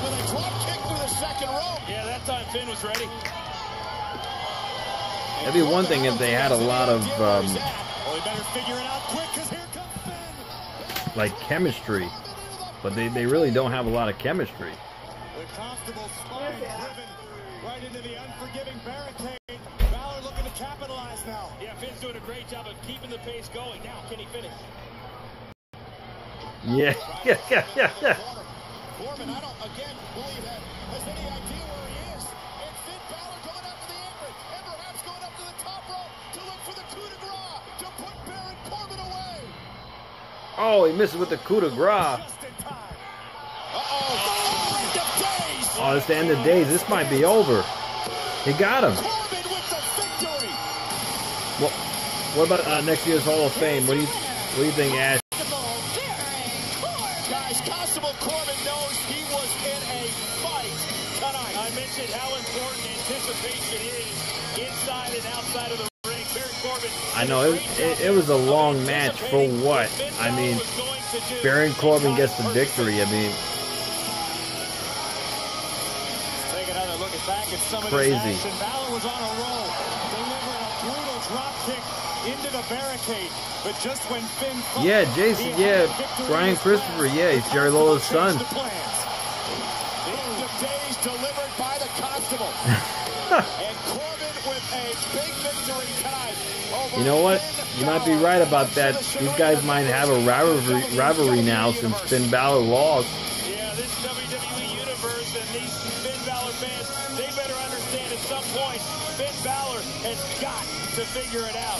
with a drop kick through the second rope. Yeah, that time Finn was ready. It'd be one thing if they had a lot of, Well, we better figure it out quick, 'cause here comes Finn. like, chemistry. But they really don't have a lot of chemistry. The Constable spine driven right into the unforgiving barricade. Balor looking to capitalize now. Yeah, Finn's doing a great job of keeping the pace going. Now, can he finish? Yeah. Corbin, I don't, again, believe that has any idea where he is. And Finn Balor going up to the apron, and perhaps going up to the top rope to look for the coup de grace to put Baron Corbin away. Oh, he misses with the coup de grace. Just in time. Oh, it's the end of days. This might be over. He got him. Corbin with the victory. Well, what about next year's Hall of Fame? What do you think, Ash? Guys, Constable Corbin knows he was in a fight tonight. I mentioned how important anticipation is inside and outside of the ring. Baron Corbin. I know it was a long match for what? I mean, Baron Corbin gets the victory. I mean, Take another look back at some of crazy. this action. Balor was on a roll, delivering a brutal drop kick into the barricade. But just when Finn thought yeah, Jason, he yeah, had victory Brian in his Christopher, grasp, yeah, he's Jerry Lawler's son. The end of days delivered by the Constable. And Corbin with a big victory tonight over You know what? Finn You might be Balor. right about that. These guys might have a rivalry now since Finn Balor lost. Yeah, this WWE Universe and these Finn Balor fans, they better understand at some point Finn Balor has got to figure it out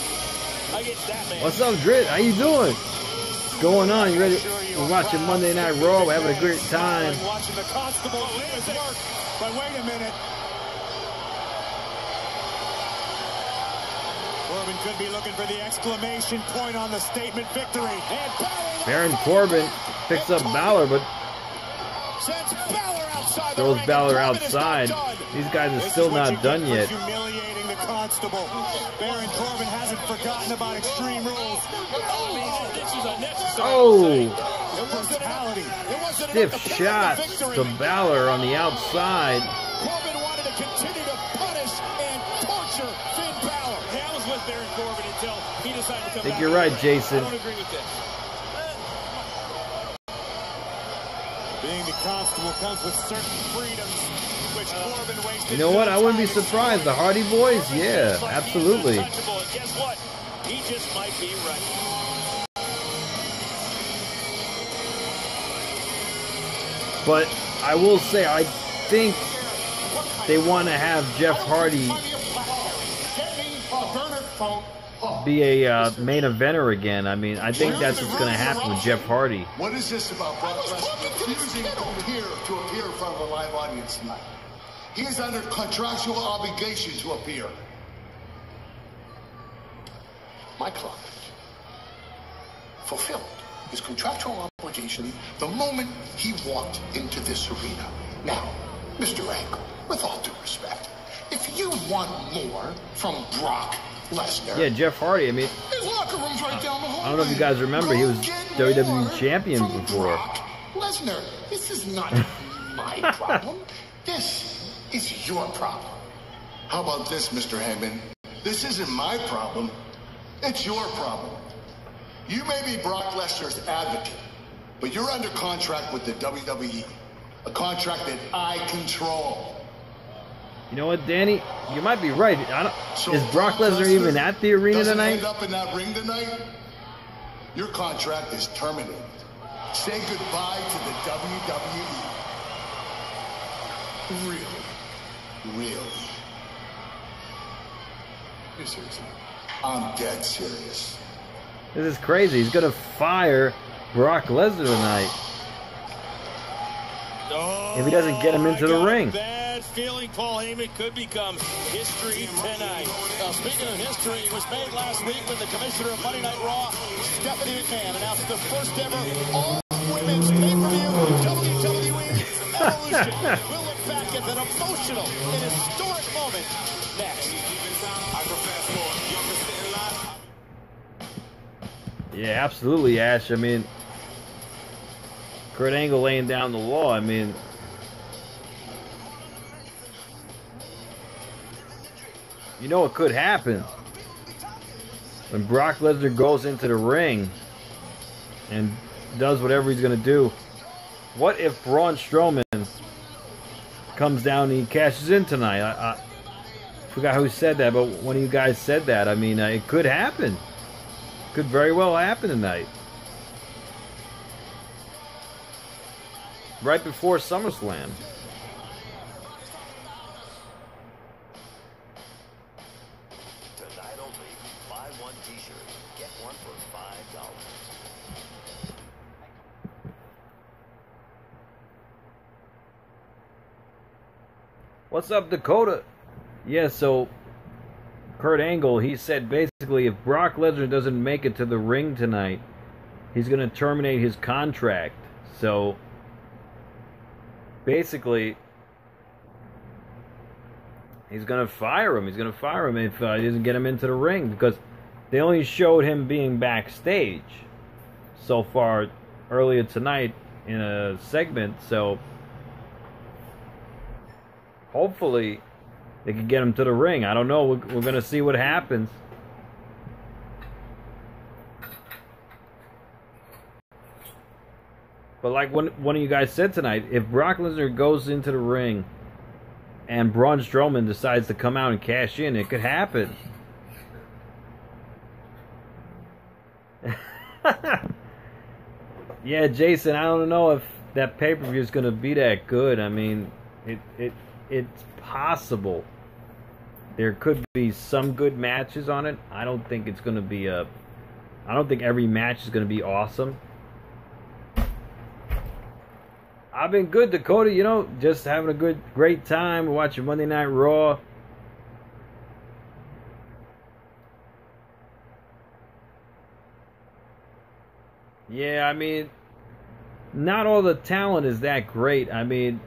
against that man. What's up, Drit? How you doing? What's going on? You ready? We're watching Monday Night Raw. We're having a great time. Watching the Constable do his work. But wait a minute. Corbin could be looking for the exclamation point on the statement victory. And Baron Corbin picks up Balor, but sends Balor outside the throws ring. Balor Corbin is outside. not done. These guys are This still is what not you done get for yet. humiliating the Constable. Baron Corbin hasn't forgotten about Extreme Rules. This is unnecessary. Oh, It wasn't enough. It wasn't stiff enough to pick shot up the victory. to Balor on the outside. Corbin wanted to continue to punish and torture Finn Balor. I was with Baron Corbin until he decided to come I think back. you're right, I Jason. don't agree with this. Being the Constable comes with certain freedoms, which Corbin wasted. You know what? I wouldn't be no time surprised. The Hardy Boys? Yeah, absolutely. Untouchable, and guess what? He just might be right. But I will say, I think they want to have Jeff Hardy be a main eventer again. I mean, I think that's what's going to happen with Jeff Hardy. What is this about Brock Lesnar refusing to appear in front of a live audience tonight? He is under contractual obligation to appear. My client fulfilled his contractual obligation the moment he walked into this arena. Now, Mr. Angle, with all due respect, if you want more from Brock Lesnar, Yeah, Jeff Hardy, I mean, his locker room's right down the hallway. I don't know if you guys remember, he was Go get WWE more champion from before. Brock Lesnar. This is not my problem. This is your problem. How about this, Mr. Heyman? This isn't my problem. It's your problem. You may be Brock Lesnar's advocate, but you're under contract with the WWE. A contract that I control. You know what, Danny? You might be right. So Is Brock Lesnar even at the arena doesn't tonight? end up in that ring tonight? Your contract is terminated. Say goodbye to the WWE. Really? You're serious? I'm dead serious. This is crazy. He's going to fire Brock Lesnar tonight if he doesn't get him into the ring. Bad bad feeling Paul Heyman could become history tonight. Speaking of history, it was made last week when the commissioner of Monday Night Raw, Stephanie McMahon, announced the first ever all-women's pay-per-view WWE Evolution. We'll look back at that emotional and historic moment next. Yeah, absolutely, Ash. I mean, Kurt Angle laying down the law. I mean, you know what could happen when Brock Lesnar goes into the ring and does whatever he's going to do. What if Braun Strowman comes down and he cashes in tonight? I forgot who said that, but one of you guys said that. I mean, it could happen. Could very well happen tonight. Right before SummerSlam. Tonight only, buy one t-shirt, get one for $5. What's up, Dakota? Yeah, so Kurt Angle, he said basically if Brock Lesnar doesn't make it to the ring tonight, he's going to terminate his contract. So basically, he's going to fire him. He's going to fire him if he doesn't get him into the ring, because they only showed him being backstage so far earlier tonight in a segment. So hopefully they can get him to the ring. I don't know. We're going to see what happens. But like one of you guys said tonight, if Brock Lesnar goes into the ring and Braun Strowman decides to come out and cash in, it could happen. Yeah, Jason, I don't know if that pay-per-view is going to be that good. I mean, it's possible. There could be some good matches on it. I don't think it's going to be I don't think every match is going to be awesome. I've been good, Dakota. You know, just having a great time watching Monday Night Raw. Yeah, I mean, not all the talent is that great. I mean,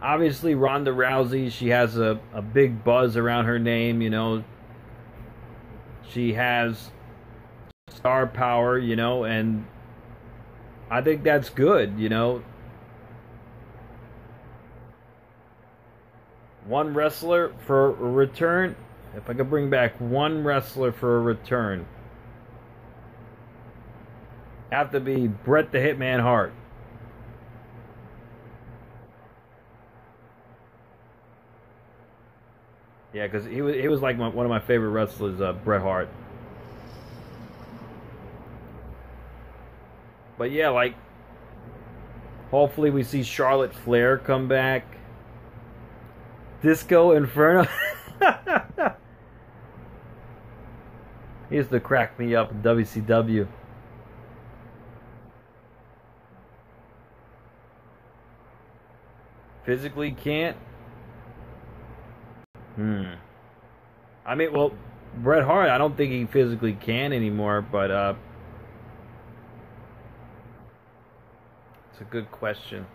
obviously Ronda Rousey, she has a big buzz around her name, you know. She has star power, you know, and I think that's good, you know. One wrestler for a return. If I could bring back one wrestler for a return, have to be Bret the Hitman Hart. Yeah, because he was like one of my favorite wrestlers, Bret Hart. But yeah, like, hopefully we see Charlotte Flair come back. Disco Inferno. He used to crack me up in WCW. Physically can't? I mean, well, Bret Hart, I don't think he physically can anymore, but it's a good question.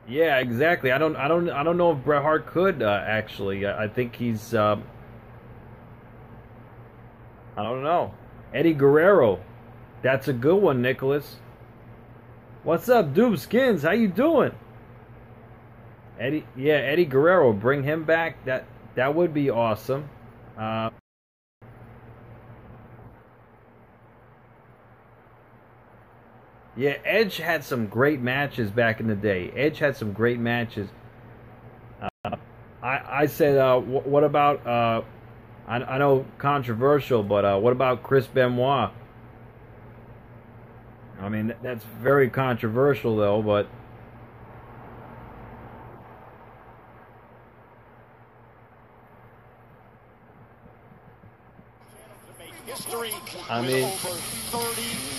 Yeah, exactly. I don't know if Bret Hart could actually. I think he's I don't know. Eddie Guerrero. That's a good one, Nicholas. What's up, Doob Skins? How you doing? Eddie Guerrero, bring him back. That would be awesome. Yeah, Edge had some great matches back in the day. Edge had some great matches. I said, what about, I know controversial, but what about Chris Benoit? I mean, that's very controversial, though, but History I mean,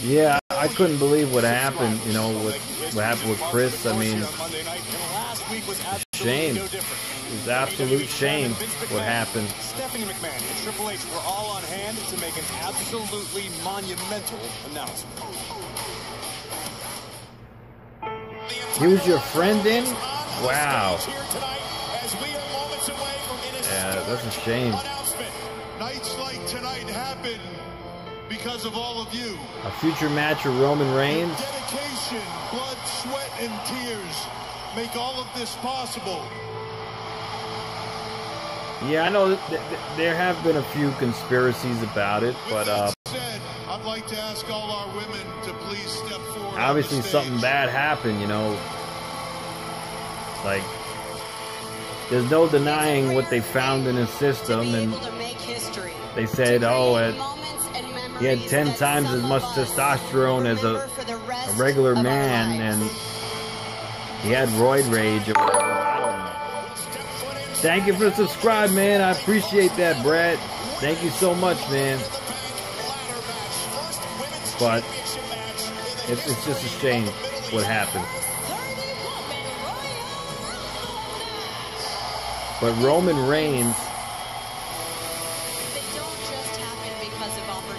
yeah, I couldn't believe what happened. You know what happened with Chris. I mean, shame. It was absolute shame what happened. Stephanie McMahon and Triple H were all on hand to make an absolutely monumental announcement. He was your friend in? Wow. Yeah, that's a shame. Nights like tonight happen because of all of you. A future match with Roman Reigns. Dedication, blood, sweat, and tears make all of this possible. Yeah, I know there have been a few conspiracies about it, but I'd like to ask all our women to please step forward. Obviously something bad happened, you know. Like, there's no denying what they found in his system, and they said, oh, he had 10 times as much testosterone as a regular man, and he had roid rage or whatever. I don't know. Thank you for subscribing, man. I appreciate that, Brad. Thank you so much, man. But it's just a shame what happened. But Roman Reigns,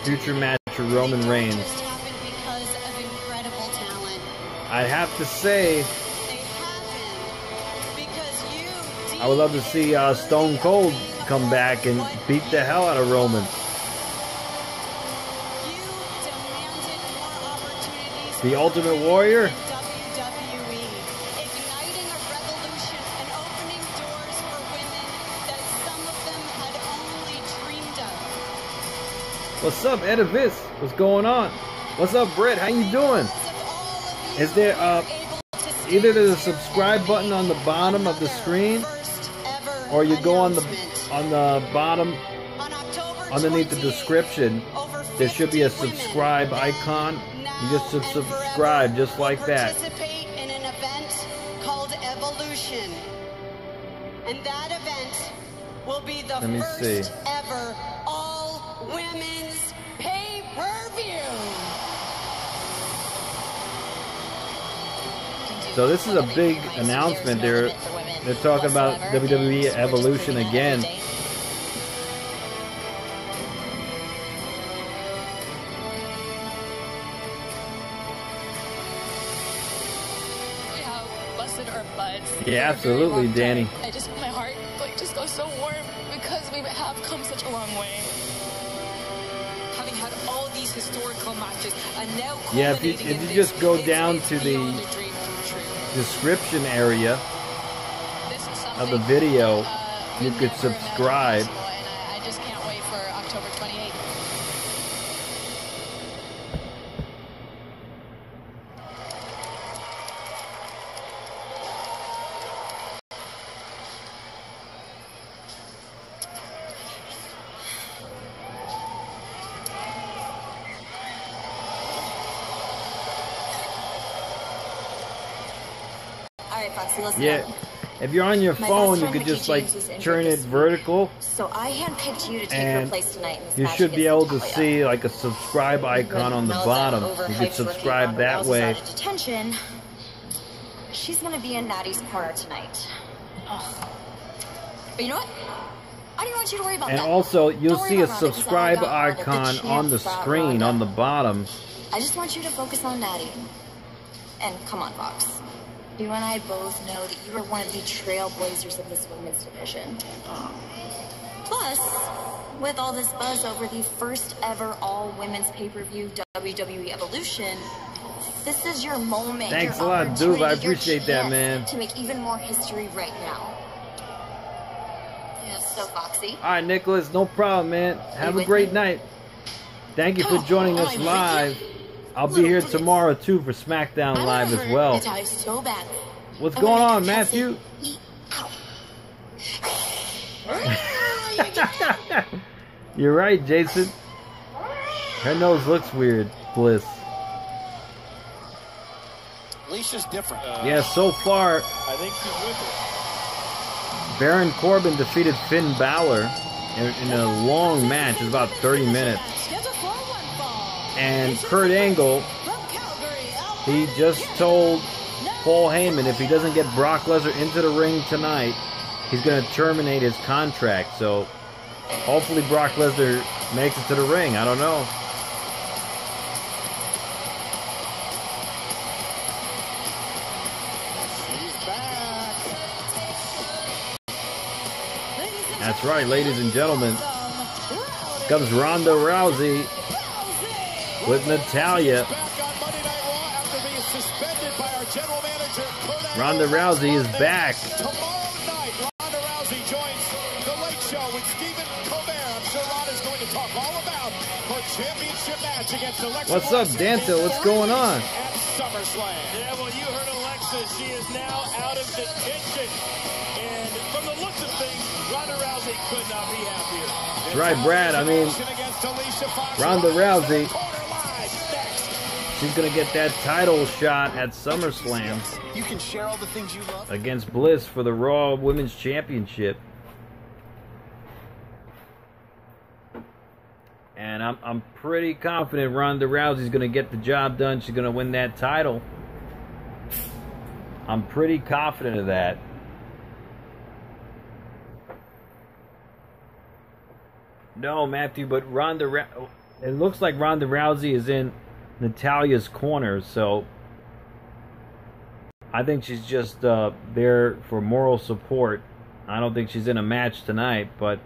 future match with Roman Reigns, I have to say, I would love to see Stone Cold come back and beat the hell out of Roman. The Ultimate Warrior? What's up, Edivis? What's going on? What's up, Brett? How you doing? Is there either there's a subscribe button on the bottom of the screen, or you go on the bottom underneath the description. There should be a subscribe icon. You just subscribe just like that. Participate in an event called Evolution, and that event will be the first ever all women's pay-per-view. So this is a big announcement. They're talking about WWE Evolution again. Yeah, absolutely, Danny. I just, my heart just goes so warm because we have come such a long way. Having had all these historical matches and now yeah, if you just go down to the description area of the video, you could subscribe. And I just can't wait for October 28th. Yeah, if you're on your phone, you could just like turn it vertical. So I handpicked you to take her place tonight. You should be able to see like a subscribe icon on the bottom. You could subscribe that way. Detention. She's gonna be in Natty's corner tonight. But you know what? I don't want you to worry about that. And also, you'll see a subscribe icon on the screen on the bottom. I just want you to focus on Natty. And come on, Fox. You and I both know that you are one of the trailblazers of this women's division. Plus, with all this buzz over the first ever all-women's pay-per-view WWE Evolution, this is your moment. Thanks a lot, dude. I appreciate that, man. To make even more history right now. Yeah, so Foxy. All right, Nicholas, no problem, man. Have a great night. Thank you for joining us live. I'll be here tomorrow too for SmackDown Live as well. What's going on, Matthew? You're right, Jason. Her nose looks weird, Bliss. Alicia's different. Yeah, so far, I think she's with it. Baron Corbin defeated Finn Balor in a long match. It's about 30 minutes. And Kurt Angle, he just told Paul Heyman if he doesn't get Brock Lesnar into the ring tonight, he's going to terminate his contract. So hopefully Brock Lesnar makes it to the ring. I don't know. That's right, ladies and gentlemen. Comes Ronda Rousey with Natalya. Ronda Rousey is back. Tomorrow night, Ronda Rousey joins the Late Show with Stephen Colbert. I'm sure Ronda's going to talk all about her championship match against Alexa. What's up, Danto? What's going on? At SummerSlam. Yeah, well, you heard Alexa. She is now out of detention. And from the looks of things, Ronda Rousey could not be happier. That's right, Brad. I mean, Ronda Rousey, she's going to get that title shot at SummerSlam. You can share all the things you love against Bliss for the Raw Women's Championship. And I'm pretty confident Ronda Rousey's going to get the job done. She's going to win that title. I'm pretty confident of that. No, Matthew, but it looks like Ronda Rousey is in Natalya's corner, so I think she's just there for moral support. I don't think she's in a match tonight, but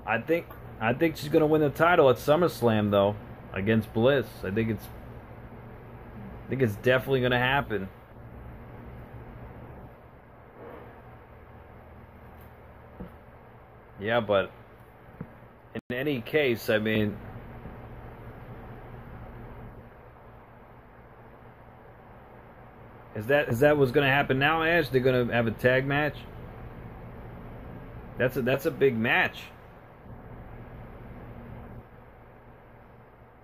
I think she's going to win the title at SummerSlam, though, against Bliss. I think it's definitely going to happen. Yeah, but in any case, I mean, is that what's going to happen now, Ash? They're going to have a tag match? That's a big match.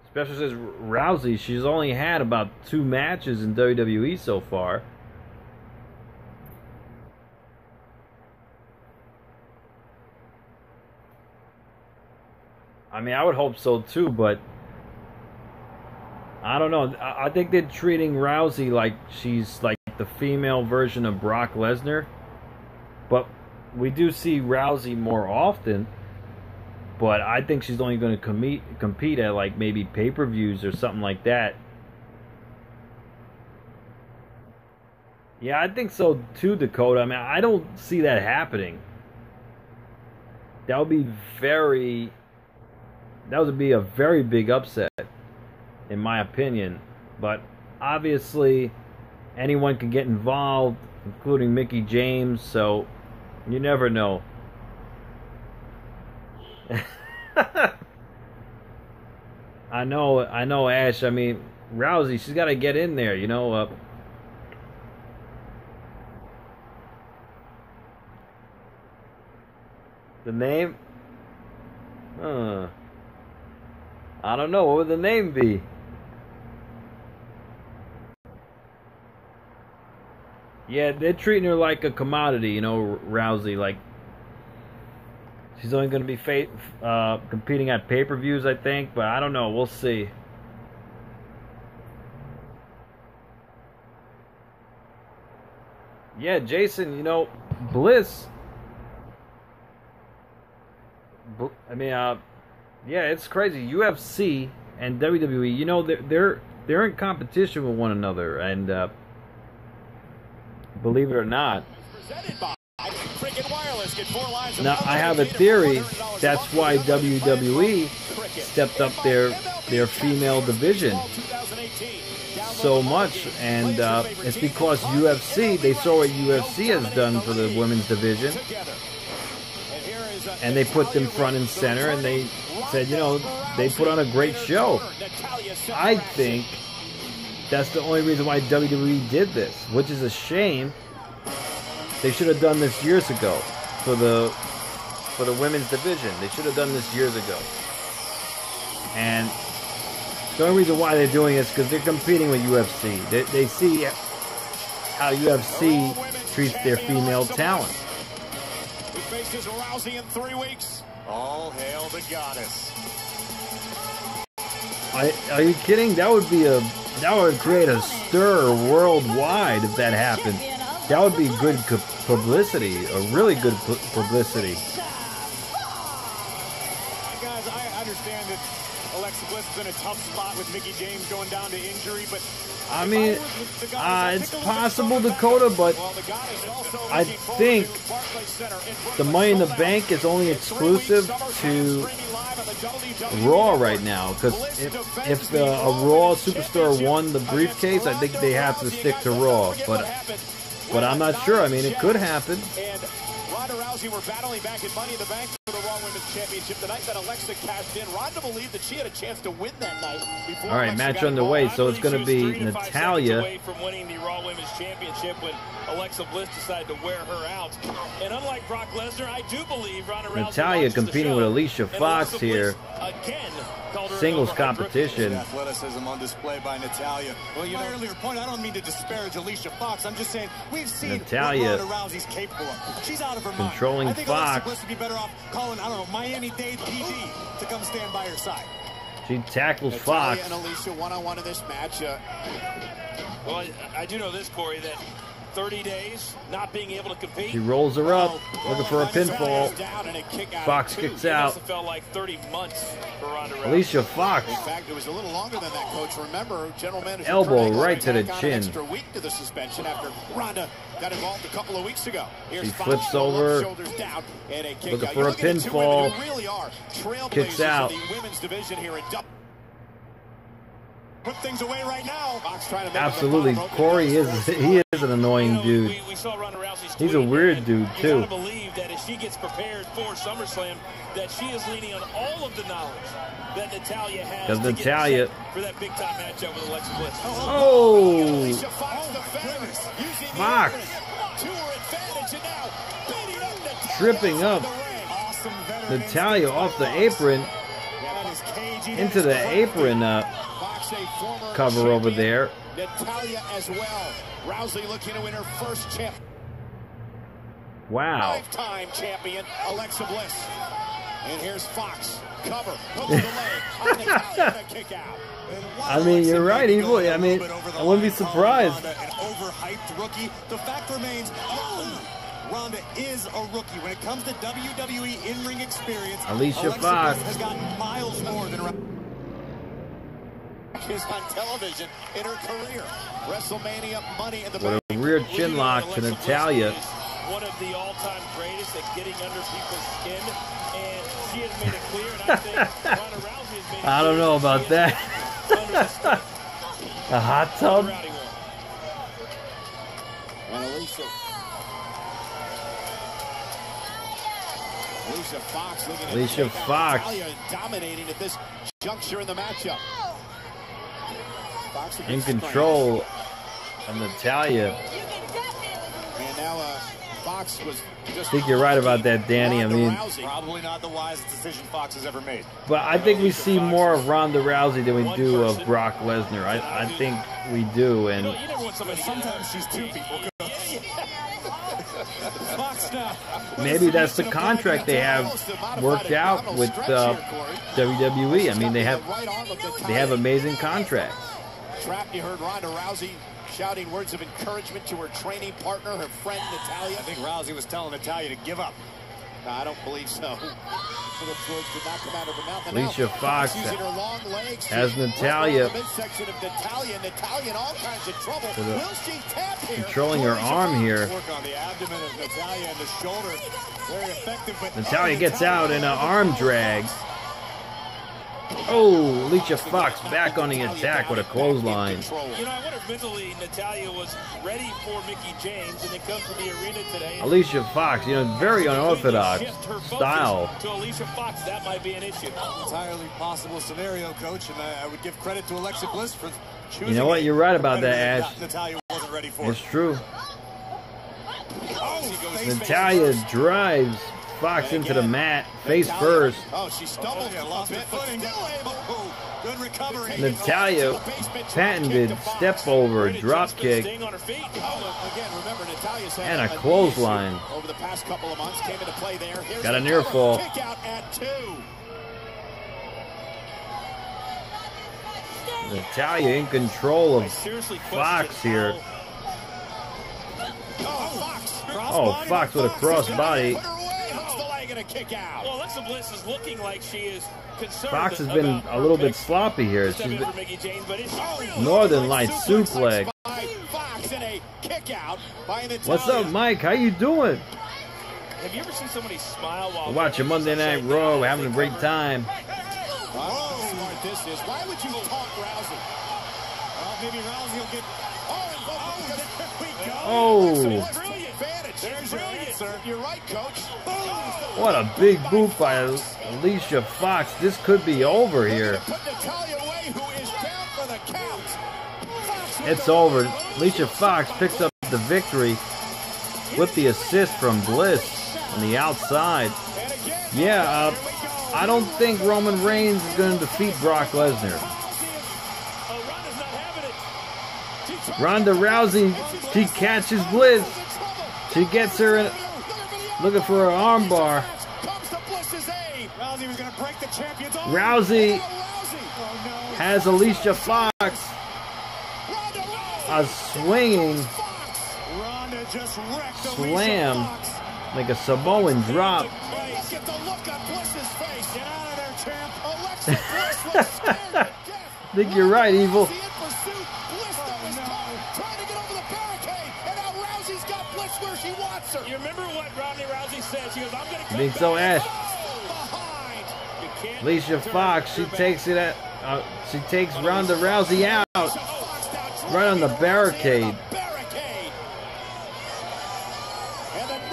Especially since Rousey, she's only had about 2 matches in WWE so far. I mean, I would hope so too, but I don't know. I think they're treating Rousey like she's like the female version of Brock Lesnar. But we do see Rousey more often. But I think she's only going to compete at like maybe pay-per-views or something like that. Yeah, I think so too, Dakota. I mean, I don't see that happening. That would be a very big upset, in my opinion. But obviously, anyone can get involved, including Mickie James. So you never know. I know, Ash. I mean, Rousey, she's got to get in there, you know. The name? I don't know. What would the name be? Yeah, they're treating her like a commodity, you know, Rousey. Like, she's only going to be competing at pay-per-views, I think. But I don't know. We'll see. Yeah, Jason, you know, Bliss. I mean, yeah, it's crazy. UFC and WWE, you know, they're in competition with one another, and believe it or not. Now, I have a theory. That's why WWE stepped up their female division so much, and it's because UFC. They saw what UFC has done for the women's division. And they put them front and center, and they said, you know, they put on a great show. I think that's the only reason why WWE did this, which is a shame. They should have done this years ago for the women's division. They should have done this years ago. And the only reason why they're doing this is because they're competing with UFC. They see how UFC treats their female talent. Faces Rousey in 3 weeks. All hail the goddess. Are you kidding? That would create a stir worldwide if that happened. That would be good publicity, a really good publicity. Guys, I understand that Alexa Bliss is in a tough spot with Mickie James going down to injury, but I mean, it's possible, Dakota, but I think the Money in the Bank is only exclusive to Raw right now, because if a Raw superstar won the briefcase, I think they have to stick to Raw, but I'm not sure. I mean, it could happen. And Ronda Rousey were battling back in Money in the Bank for the Raw Women's Championship the night that Alexa cashed in. Ronda believed that she had a chance to win that night. All right, match underway. So it's going to be Natalya. Away from winning the Raw Women's Championship when Alexa Bliss decided to wear her out. And unlike Brock Lesnar, I do believe Ronda Rousey Natalya competing with Alicia Fox here. Again, singles competition. Athleticism on display by Natalya. Well, you know, earlier point, I don't mean to disparage Alicia Fox. I'm just saying we've seen Natalya what Ronda Rousey's capable of. She's out of her mind. Controlling I think Fox. Alexa Bliss would be better off calling, I don't know, Miami-Dade PD to come stand by her side. She tackles Natalya Fox. and Alicia one-on-one in this match. Well, I do know this, Corey, that 30 days not being able to compete. She rolls her up, looking for a pinfall. Fox kicks out. Felt like 30 months for Ronda Rousey. Alicia Fox. In fact, it was a little longer than that, Coach. Remember, General Manager Elbow Craig right to the got chin. An extra week to the suspension after Ronda got involved a couple of weeks ago. Here's She Fox, flips over, shoulders down, and a kick looking out. for a pinfall. Really are Kicks out. in the women's division here in double. Put things away right now. Fox trying to make Absolutely, Corey is an annoying dude. We saw Ronda Rousey's He's a weird dude You too. gotta believe that as she gets prepared for SummerSlam, that she is leaning on all of the knowledge that Natalya has Because to Natalya, get for that big time matchup with Alexa Bliss. oh, Fox tripping up Natalya off the apron into the apron cover over there. Natalya as well. Rousey looking to win her first champ. Wow. Five-time champion Alexa Bliss. And here's Fox. Cover. Hooks the leg. On Natalya, and a kick out. I mean, you're right, Evil. I mean, I wouldn't be surprised. An overhyped rookie. The fact remains, Ronda is a rookie. When it comes to WWE in-ring experience, Alicia Alexa Fox Bliss has gotten miles more than is on television in her career. WrestleMania Money in the What a rear chin lock to Natalya. One of the all-time greatest at getting under people's skin, and she has made it clear, and I think Ronda Rousey has made it I don't know about that. A hot tub? And Alicia Fox looking at Alicia Fox. Natalya dominating at this juncture in the matchup. Fox In control of Natalya. And now Fox was just I think you're right about that, Danny. I mean, probably not the wisest decision Fox has ever made. but I think we see more of Ronda Rousey than we do of Brock Lesnar. I think we do, and Sometimes she's two people. Fox now. maybe that's the contract they have worked out with WWE. I mean, they have amazing contracts. Trapped, you heard Ronda Rousey shouting words of encouragement to her training partner, her friend Natalya. I think Rousey was telling Natalya to give up. No, I don't believe so. Those words did not come out of her mouth. Alicia Fox using her long legs has Natalya the midsection of Natalya. Natalya in all kinds of trouble. Will she tap here? controlling her arm here. Work on the abdomen of Natalya and the shoulder. Very effective, but Natalya gets out in an arm drag. Oh, Alicia Fox back on the attack with a clothesline. You know, I wonder if mentally Natalya was ready for Mickie James, and it comes to the arena today. Alicia Fox, you know, very unorthodox style. To Alicia Fox, that might be an issue. entirely possible scenario, Coach, and I would give credit to Alexa Bliss for choosing. You know what? You're right about that, Ash. Natalya wasn't ready for. It's true. Oh, Natalya drives Fox into the mat, face first. Oh, she stumbled lost a her bit, but footing. still Good recovery. Natalya patented step over, drop kick, again, remember, Natalya's had and a clothesline. over the past couple of months came into play there. Here's Got a the near cover. fall. Kick out at 2. Natalia in control of Fox here. Oh, Fox with a crossbody. Well, Alexa Bliss is looking like she is concerned. Fox has been a little bit sloppy here. She's been Northern Lights suplex. What's up, Mike? How you doing? Have you ever seen somebody smile while We're watching Monday Night Raw? We're having a great time. Oh, smart this is. Why would you taunt Rousey? Well, maybe Rousey will get... Oh! There's your answer. You're right, Coach. What a big boot by Alicia Fox. This could be over here. It's over. Alicia Fox picks up the victory with the assist from Bliss on the outside. Yeah, I don't think Roman Reigns is going to defeat Brock Lesnar. Ronda Rousey, she catches Bliss. She gets her in, looking for an armbar. Rousey has Alicia Fox. A swinging slam, like a Samoan drop. I think you're right, Evil. You remember what Rodney Rousey said? She goes, I'm going to I think so, Ash. Alicia Fox, she takes it at, she takes Ronda Rousey out, right on the barricade.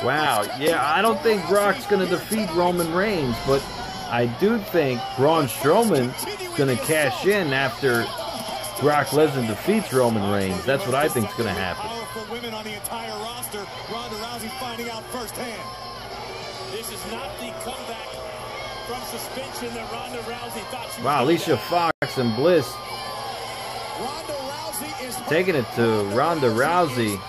Wow, yeah, I don't think Brock's going to defeat Roman Reigns, but I do think Braun Strowman is going to cash in after Brock Lesnar defeats Roman Reigns. That's what I think is going to happen. Women on the entire roster, Ronda Rousey finding out firsthand. This is not the comeback from suspension that Ronda Rousey thought she was. Wow, Alicia Fox and Bliss taking it to Ronda Rousey.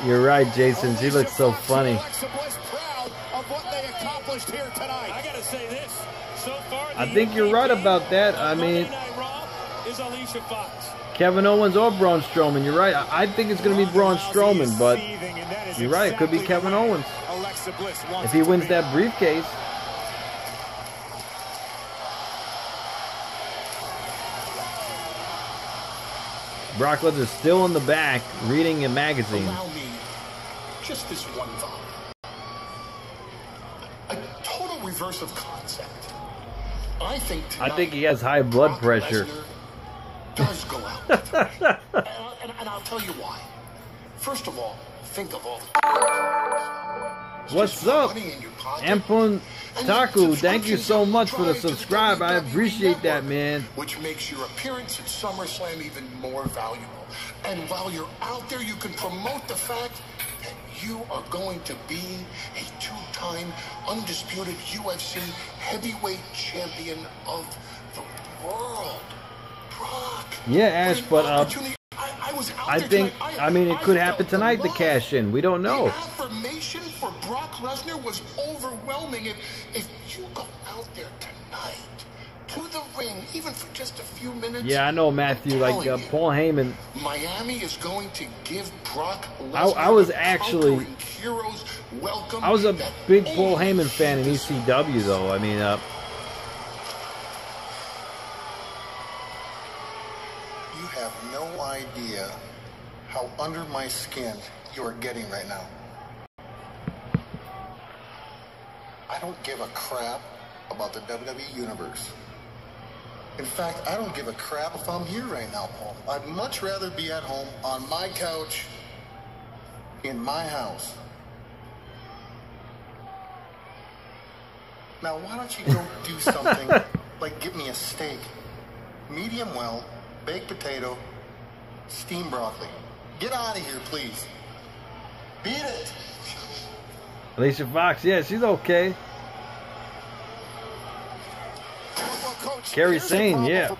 You're right, Jason. She looks so funny. I think you're right about that. I mean, Kevin Owens or Braun Strowman. You're right. I think it's going to be Braun Strowman, but you're right. It could be Kevin Owens if he wins that briefcase. Brock Lesnar still in the back, reading a magazine. Allow me just this one thought. A total reverse of concept. I think he has high blood Brock pressure. Lesnar does go out with her. and I'll tell you why. First of all, think of all the... What's up? Ampun Taku, thank you so much for the subscribe. I appreciate that, man. Which makes your appearance at SummerSlam even more valuable. And while you're out there, you can promote the fact that you are going to be a two-time undisputed UFC heavyweight champion of the world. Brock. Yeah, Ash, but I mean, it could happen tonight to cash in. We don't know. The affirmation for Brock Lesnar was overwhelming. If you go out there tonight to the ring, even for just a few minutes. Yeah, I know, Matthew. Like Paul Heyman. Miami is going to give Brock Lesnar. I was actually. Heroes welcome. I was a big Paul Heyman fan in ECW, though. I mean, You have no idea how under my skin you are getting right now. I don't give a crap about the WWE Universe. In fact, I don't give a crap if I'm here right now, Paul. I'd much rather be at home on my couch in my house. Now, why don't you go do something like get me a steak, medium well, baked potato, steamed broccoli. Get out of here, please. Beat it. Alicia Fox, yeah, she's okay. Well, Coach, Kerry Sane, yeah.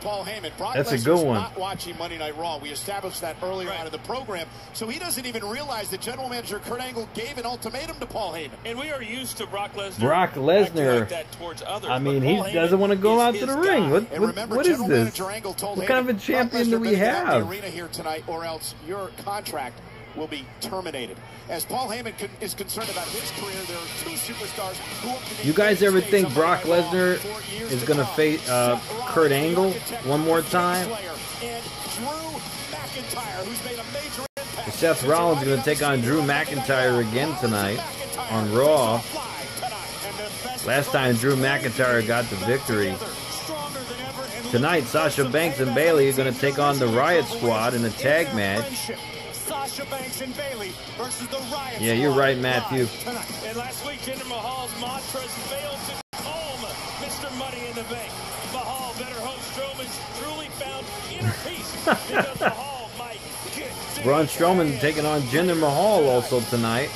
That's a good one. Not watching Monday Night Raw. We established that earlier on in the program, so he doesn't even realize that General Manager Kurt Angle gave an ultimatum to Paul Heyman. And we are used to Brock Lesnar. Brock Lesnar. I mean, he doesn't want to go out to the ring. What is this? What kind of a champion do we have? The arena here tonight, or else your contract will be terminated. As Paul Heyman is concerned about his career, there are two superstars who... You guys ever think Brock Lesnar is going to face Kurt Angle one more time? Seth Rollins is going to take on Drew McIntyre again tonight on Raw. Last time Drew McIntyre got the victory. Tonight, Sasha Banks and Bailey are going to take on the Riot Squad in a tag match. Sasha Banks and Bailey versus the Riot Yeah, you're right, Matthew. And last week, Jinder Mahal's mantras failed to calm Mr. Money in the Bank. Mahal better hope Strowman's truly found inner peace because Mahal might get... Braun Strowman taking on Jinder Mahal also tonight.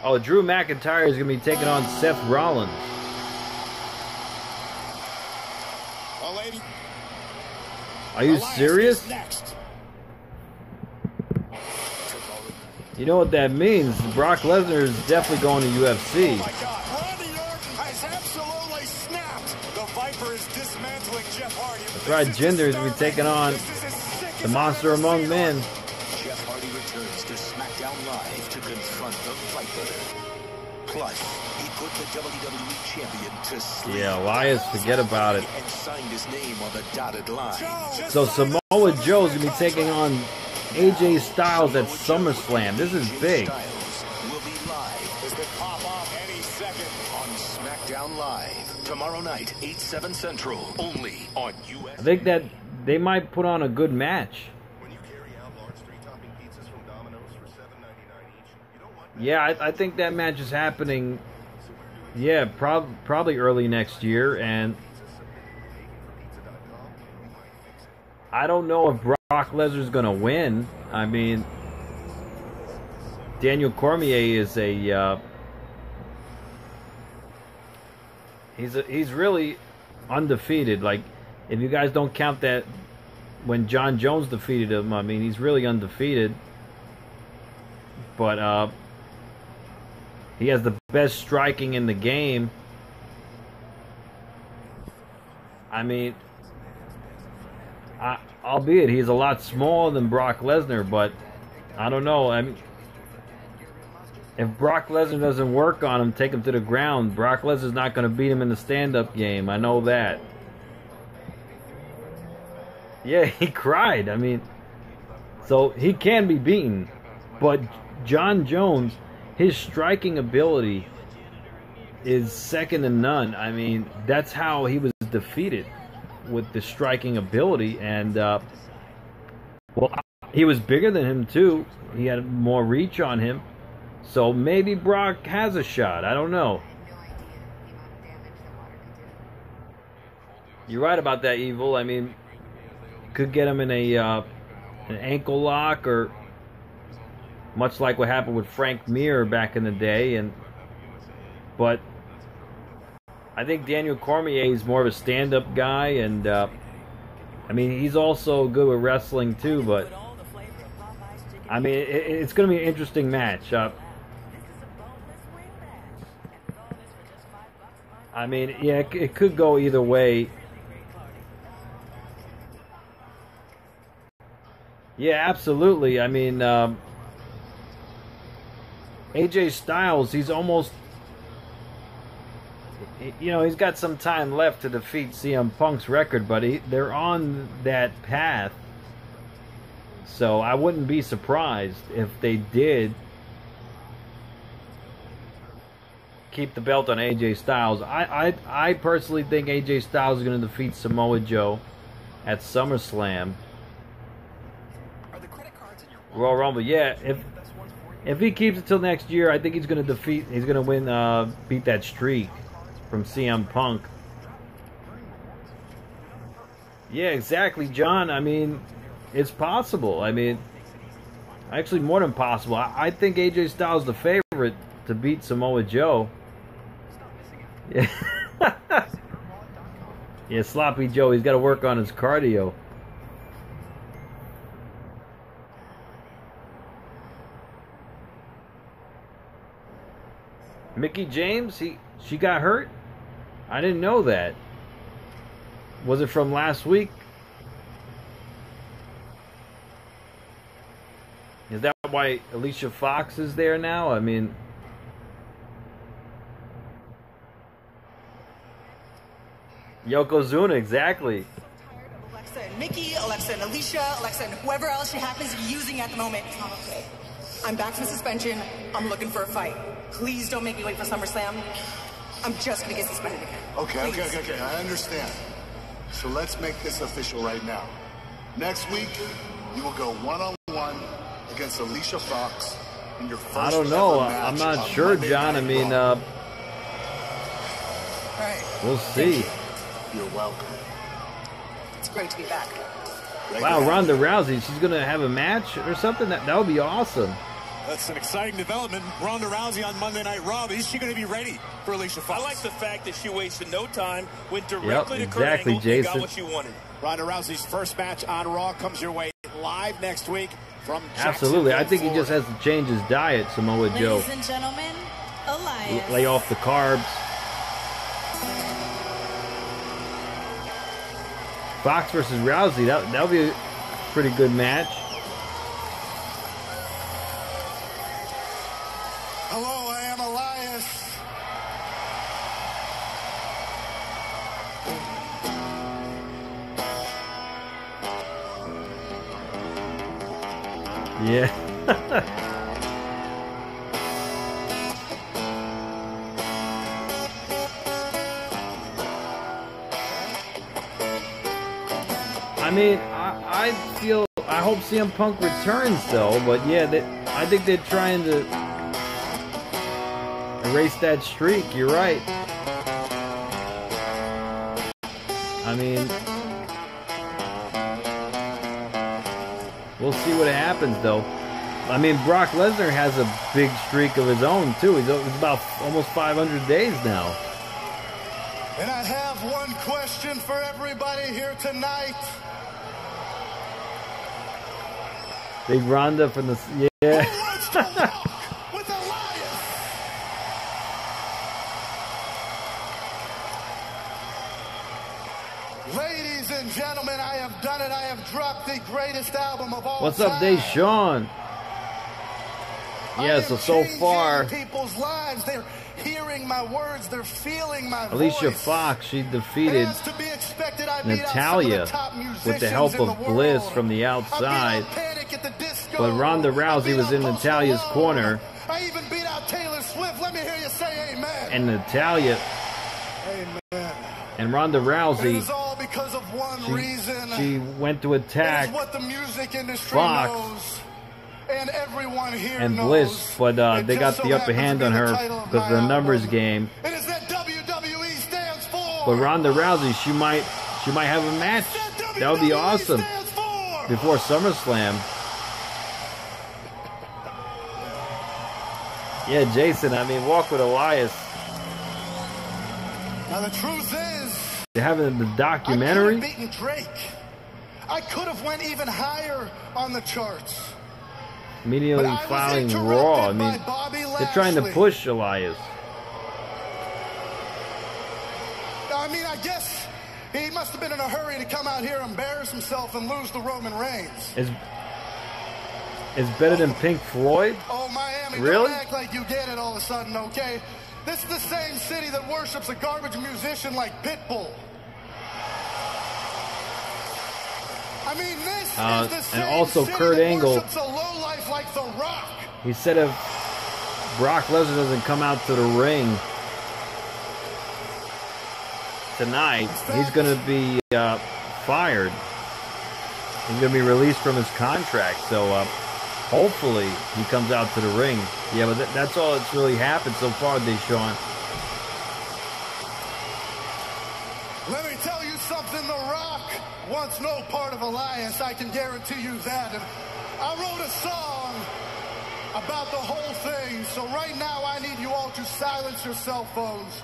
Oh, Drew McIntyre is going to be taking on Seth Rollins. Are you serious? You know what that means? Brock Lesnar is definitely going to UFC. Oh my God, Randy Orton has absolutely snapped. The Viper is dismantling Jeff Hardy. That's right, Jinder is going to be taking on the monster among men. Jeff Hardy returns to SmackDown Live to confront the Viper. Plus, he put the WWE champion to sleep. Yeah, Elias, forget about it. And signed his name on the dotted line. So Samoa Joe's going to be taking on AJ Styles at SummerSlam. This is big. Styles will be live. This could pop off any second. On SmackDown Live. Tomorrow night, 8/7 Central. Only on US. I think that they might put on a good match. Yeah, I think that match is happening, yeah, probably early next year, and I don't know if Brock Lesnar's going to win. I mean, Daniel Cormier is he's really undefeated. Like, if you guys don't count that when John Jones defeated him, I mean, he's really undefeated. But he has the best striking in the game. I mean, albeit he's a lot smaller than Brock Lesnar, but I don't know. I mean, if Brock Lesnar doesn't work on him, take him to the ground, Brock Lesnar's not going to beat him in the stand-up game. I know that. Yeah, he cried. I mean, so he can be beaten. But John Jones, his striking ability is second to none. I mean, that's how he was defeated, with the striking ability. And, well, he was bigger than him, too. He had more reach on him. So maybe Brock has a shot. I don't know. You're right about that, Evil. I mean, could get him in an ankle lock, or much like what happened with Frank Mir back in the day. But I think Daniel Cormier is more of a stand-up guy, and I mean, he's also good with wrestling too. But I mean, it's going to be an interesting match. I mean, yeah, it could go either way. Yeah, absolutely. I mean, AJ Styles, he's almost, you know, he's got some time left to defeat CM Punk's record, but they're on that path. So I wouldn't be surprised if they did keep the belt on AJ Styles. I personally think AJ Styles is going to defeat Samoa Joe at SummerSlam. Royal Rumble, yeah. If he keeps it till next year, I think he's going to win, beat that streak from CM Punk. Yeah, exactly, John. I mean, it's possible. I mean, actually more than possible. I think AJ Styles is the favorite to beat Samoa Joe. Yeah. Yeah, Sloppy Joe, he's got to work on his cardio. Mickie James, she got hurt? I didn't know that. Was it from last week? Is that why Alicia Fox is there now? I mean... Yokozuna, exactly. Alexa and Mickie, Alexa and Alicia, Alexa and whoever else she happens to be using at the moment. It's not okay. I'm back from suspension. I'm looking for a fight. Please don't make me wait for SummerSlam. I'm just gonna get suspended again. Okay, okay. I understand. So let's make this official right now. Next week, you will go one-on-one against Alicia Fox in your first I don't know. ever match I'm not on sure, Monday John. I Night mean, Raw. Right. we'll see. You're welcome. It's great to be back. Wow, Ronda Rousey, she's going to have a match or something? That would be awesome. That's an exciting development. Ronda Rousey on Monday Night Raw. Is she going to be ready for Alicia Fox? I like the fact that she wasted no time, went directly to Kurt exactly, Angle, Jason. and got what she wanted. Ronda Rousey's first match on Raw comes your way live next week from Absolutely. I think he Jacksonville, just has to change his diet, Samoa Joe. Ladies and gentlemen, Elias. Lay off the carbs. Fox versus Rousey, that'll be a pretty good match. Hello, I am Elias. Yeah. I mean, I hope CM Punk returns though, but yeah, I think they're trying to erase that streak. You're right. I mean, we'll see what happens though. I mean, Brock Lesnar has a big streak of his own too. He's about almost 500 days now. And I have one question for everybody here tonight. Big Ronda from the Who wants to walk with Elias? Ladies and gentlemen, I have done it. I have dropped the greatest album of all What's time. up, Deshaun? Yeah, so far, people's lives. They're hearing my words. They're feeling my Alicia voice. Fox, she defeated As to be expected, I beat out Natalia some of the top with the musicians help in of the Bliss world. from the I outside. beat out Panic at the Disco. But Ronda Rousey I beat was out in Post Natalia's Malone. corner. I even beat out Taylor Swift. Let me hear you say amen. And Natalia Amen. and Ronda It Rousey, is all because of one reason. she went to It attack is what the music industry Fox knows. And everyone here and knows. Bliss, but It they got just the so upper happens hand to on be the her title of because of my the numbers album. game. It is that WWE stands for. But Ronda Rousey, she might have a match. That would be WWE awesome stands for. before SummerSlam. Yeah, Jason, I mean, walk with Elias. Now the truth is, They're having the I could documentary. have beaten Drake. I could have went even higher on the charts. Immediately But I was filing interrupted Raw. I by mean, Bobby they're trying to Lashley. push Elias. I mean, I guess he must have been in a hurry to come out here, embarrass himself, and lose to Roman Reigns. It's better than Pink Floyd? Oh, Miami, Really? don't act like you get it all of a sudden, okay? This is the same city that worships a garbage musician like Pitbull. I mean, this is the same and also city Kurt that Angle. worships a lowlife like The Rock. He said if Brock Lesnar doesn't come out to the ring tonight, he's going to be fired. He's going to be released from his contract. So hopefully he comes out to the ring. Yeah, but that's all that's really happened so far, Deshaun. Let me tell you something, The Rock wants no part of Elias. I can guarantee you that. And I wrote a song about the whole thing. So right now, I need you all to silence your cell phones,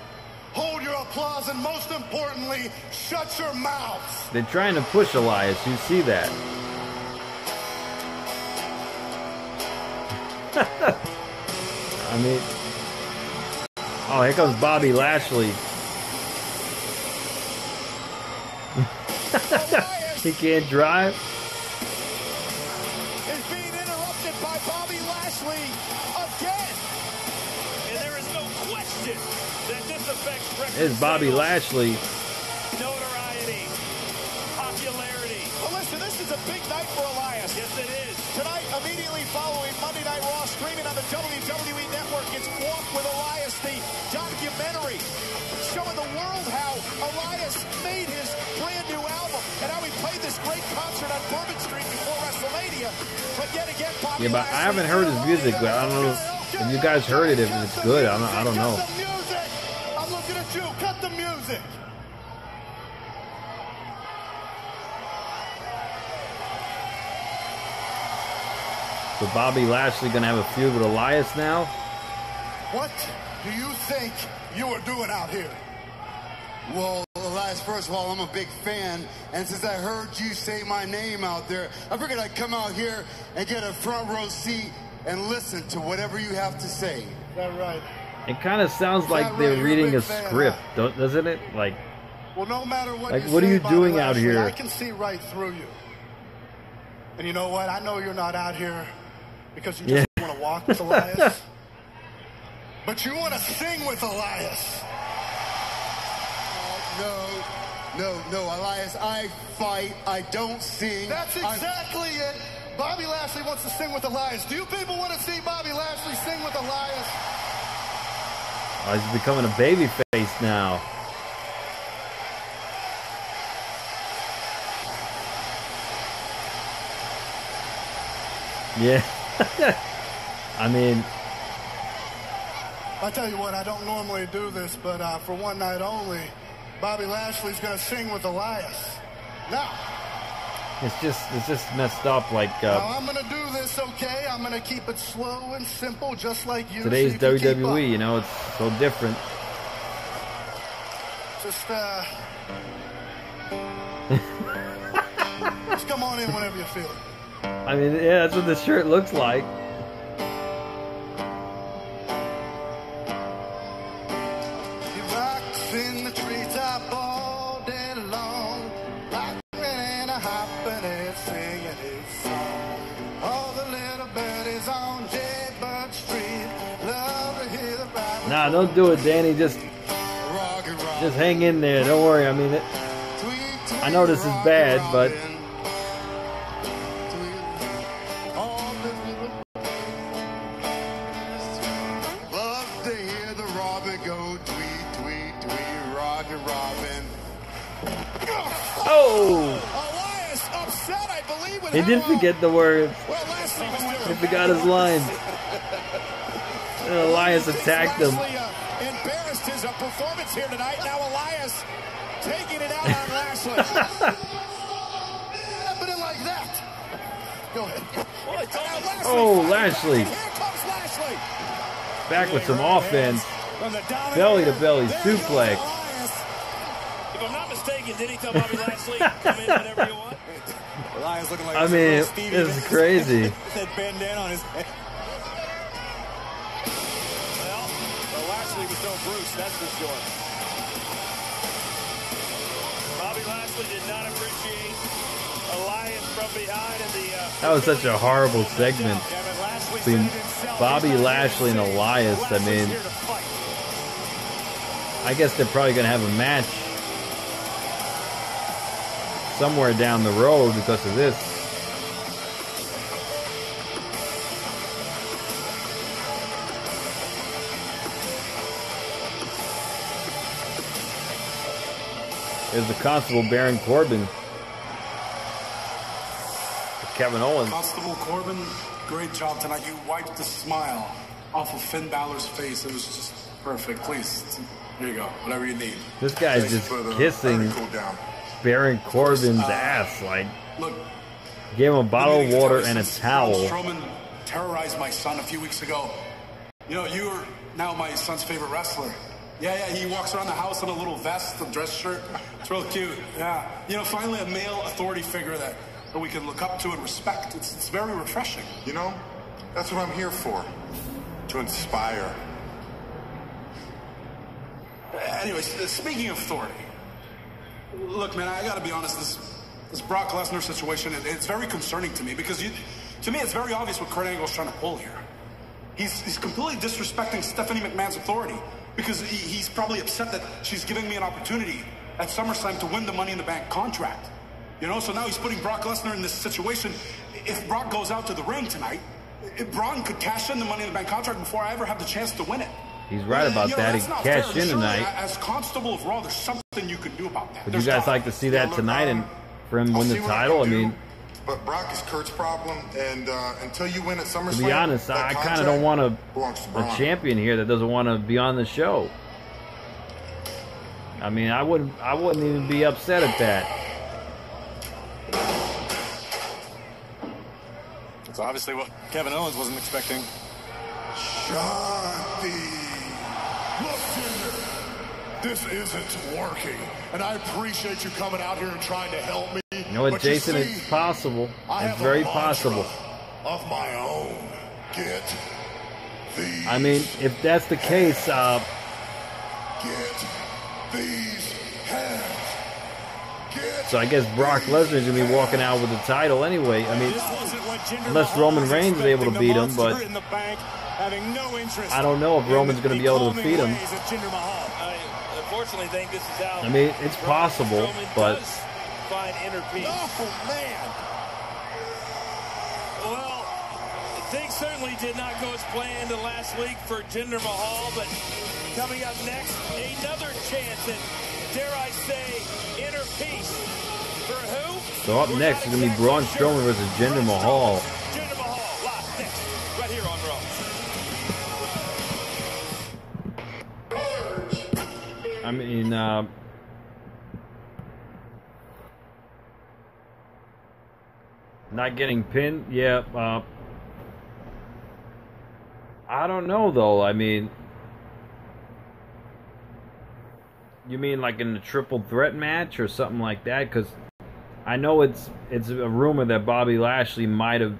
hold your applause, and most importantly, shut your mouths. They're trying to push Elias. You see that? I mean, oh, here comes Bobby Lashley. He can't drive. Is being interrupted by Bobby Lashley again. And there is no question that this affects record There's Bobby Lashley. notoriety, popularity. Well, listen, this is a big night for Elias. Yes, it is. Tonight, immediately following Monday Night Raw, streaming on the WWE Network, it's Walk with Elias, the documentary showing the world how Elias made his brand new album and how he played this great concert on Bourbon Street before WrestleMania. But yet again, Bobby Yeah, but Lashley, I haven't heard his music, but I don't know if you guys heard it, if it's good. I don't know. Cut the music. I'm looking at you. Cut the music. So Bobby Lashley gonna have a feud with Elias now? What do you think you are doing out here? Well, Elias, first of all, I'm a big fan, and since I heard you say my name out there, I figured I'd come out here and get a front row seat and listen to whatever you have to say. Is that right? It kind of sounds like Not they're really, reading you're a a big fan, script, doesn't it? Like, Well, no matter what Like, you what are say, you Bobby doing out Lashley, here? I can see right through you. And you know what? I know you're not out here because you just want to walk with Elias. But you want to sing with Elias. No, Elias, I fight, I don't sing. That's exactly it. Bobby Lashley wants to sing with Elias. Do you people want to see Bobby Lashley sing with Elias? oh, he's becoming a baby face now. Yeah. I mean, I tell you what, I don't normally do this, but for one night only, Bobby Lashley's going to sing with Elias. Now, it's just messed up. Like now I'm going to do this, okay? I'm going to keep it slow and simple, just like you. today's so you can keep WWE, up. you know, it's so different. Just just come on in whenever you feel it. I mean, yeah, that's what the shirt looks like. He rocks in the treetop all day long, rocking and hopping and singing his song. All the little birdies on Jaybird Street love to hear the rabbit. Nah, don't do it, Danny. Just hang in there. Don't worry. I mean, I know this is bad, but Love to hear the robin go tweet, tweet, tweet, rockin' robin. oh, Elias upset, I believe, with he did how, forget the words. well, Lashley was doing. He forgot his lines. And Elias attacked him. Lashley, embarrassed his performance here tonight. Now Elias taking it out on Lashley. Happening like that. Go ahead. Oh, Lashley. Here comes Lashley. Back with some offense. From the dominant Belly to belly there suplex. goes Elias. If I'm not mistaken, did he tell Bobby Lashley, come in whenever you want? Elias looking like I mean, this is crazy. that bandana on his head. Well, Lashley was no Bruce, that's for sure. Bobby Lashley did not appreciate Elias from behind in the... That was such a horrible segment between Bobby Lashley and Elias. I mean, I guess they're probably going to have a match somewhere down the road because of this. There's the Constable Baron Corbin. Kevin Owens. Constable Corbin, great job tonight. You wiped the smile off of Finn Balor's face. It was just perfect. Please, here you go. Whatever you need. This guy's just kissing Baron Corbin's ass. Like, Look, gave him a bottle of water and a since towel. Braun Strowman terrorized my son a few weeks ago. You know, you are now my son's favorite wrestler. Yeah, he walks around the house in a little vest, a dress shirt. It's real cute, yeah. You know, finally a male authority figure that we can look up to and respect. It's very refreshing. You know, that's what I'm here for. To inspire. Anyways, speaking of authority, look, man, I gotta be honest, this Brock Lesnar situation, it's very concerning to me because to me it's very obvious what Kurt Angle's trying to pull here. He's completely disrespecting Stephanie McMahon's authority because he's probably upset that she's giving me an opportunity at SummerSlam to win the Money in the Bank contract. You know, so now he's putting Brock Lesnar in this situation. If Brock goes out to the ring tonight, Braun could cash in the Money in the Bank contract before I ever have the chance to win it. He's right about that. He cashed in tonight. As Constable of Raw, there's something you can do about that. Would you guys like to see that tonight and for him win the title? I mean, but Brock is Kurt's problem, and until you win at SummerSlam, to be honest, I kind of don't want a champion here that doesn't want to be on the show. I mean, I wouldn't even be upset at that. It's obviously what Kevin Owens wasn't expecting. Shanti. Look, Jinder, this isn't working, and I appreciate you coming out here and trying to help me. You know what, Jason? It's possible. It's very possible. Of my own. Get these. I mean, if that's the case, get these hands. So I guess Brock Lesnar's gonna be walking out with the title anyway. I mean, unless Roman Reigns is able to beat him, but I don't know if Roman's gonna be able to defeat him. Unfortunately, think this is how. I mean, it's possible, but. Find inner peace. Oh, man. Well, things certainly did not go as planned last week for Jinder Mahal, but coming up next, another chance at, dare I say, inner peace. For who? So up next is going to be Braun Strowman versus Jinder Mahal. Jinder Mahal, live next, right here on Raw. I mean, not getting pinned? Yeah, I don't know, though. I mean, you mean like in a triple threat match or something like that? Because I know it's a rumor that Bobby Lashley might have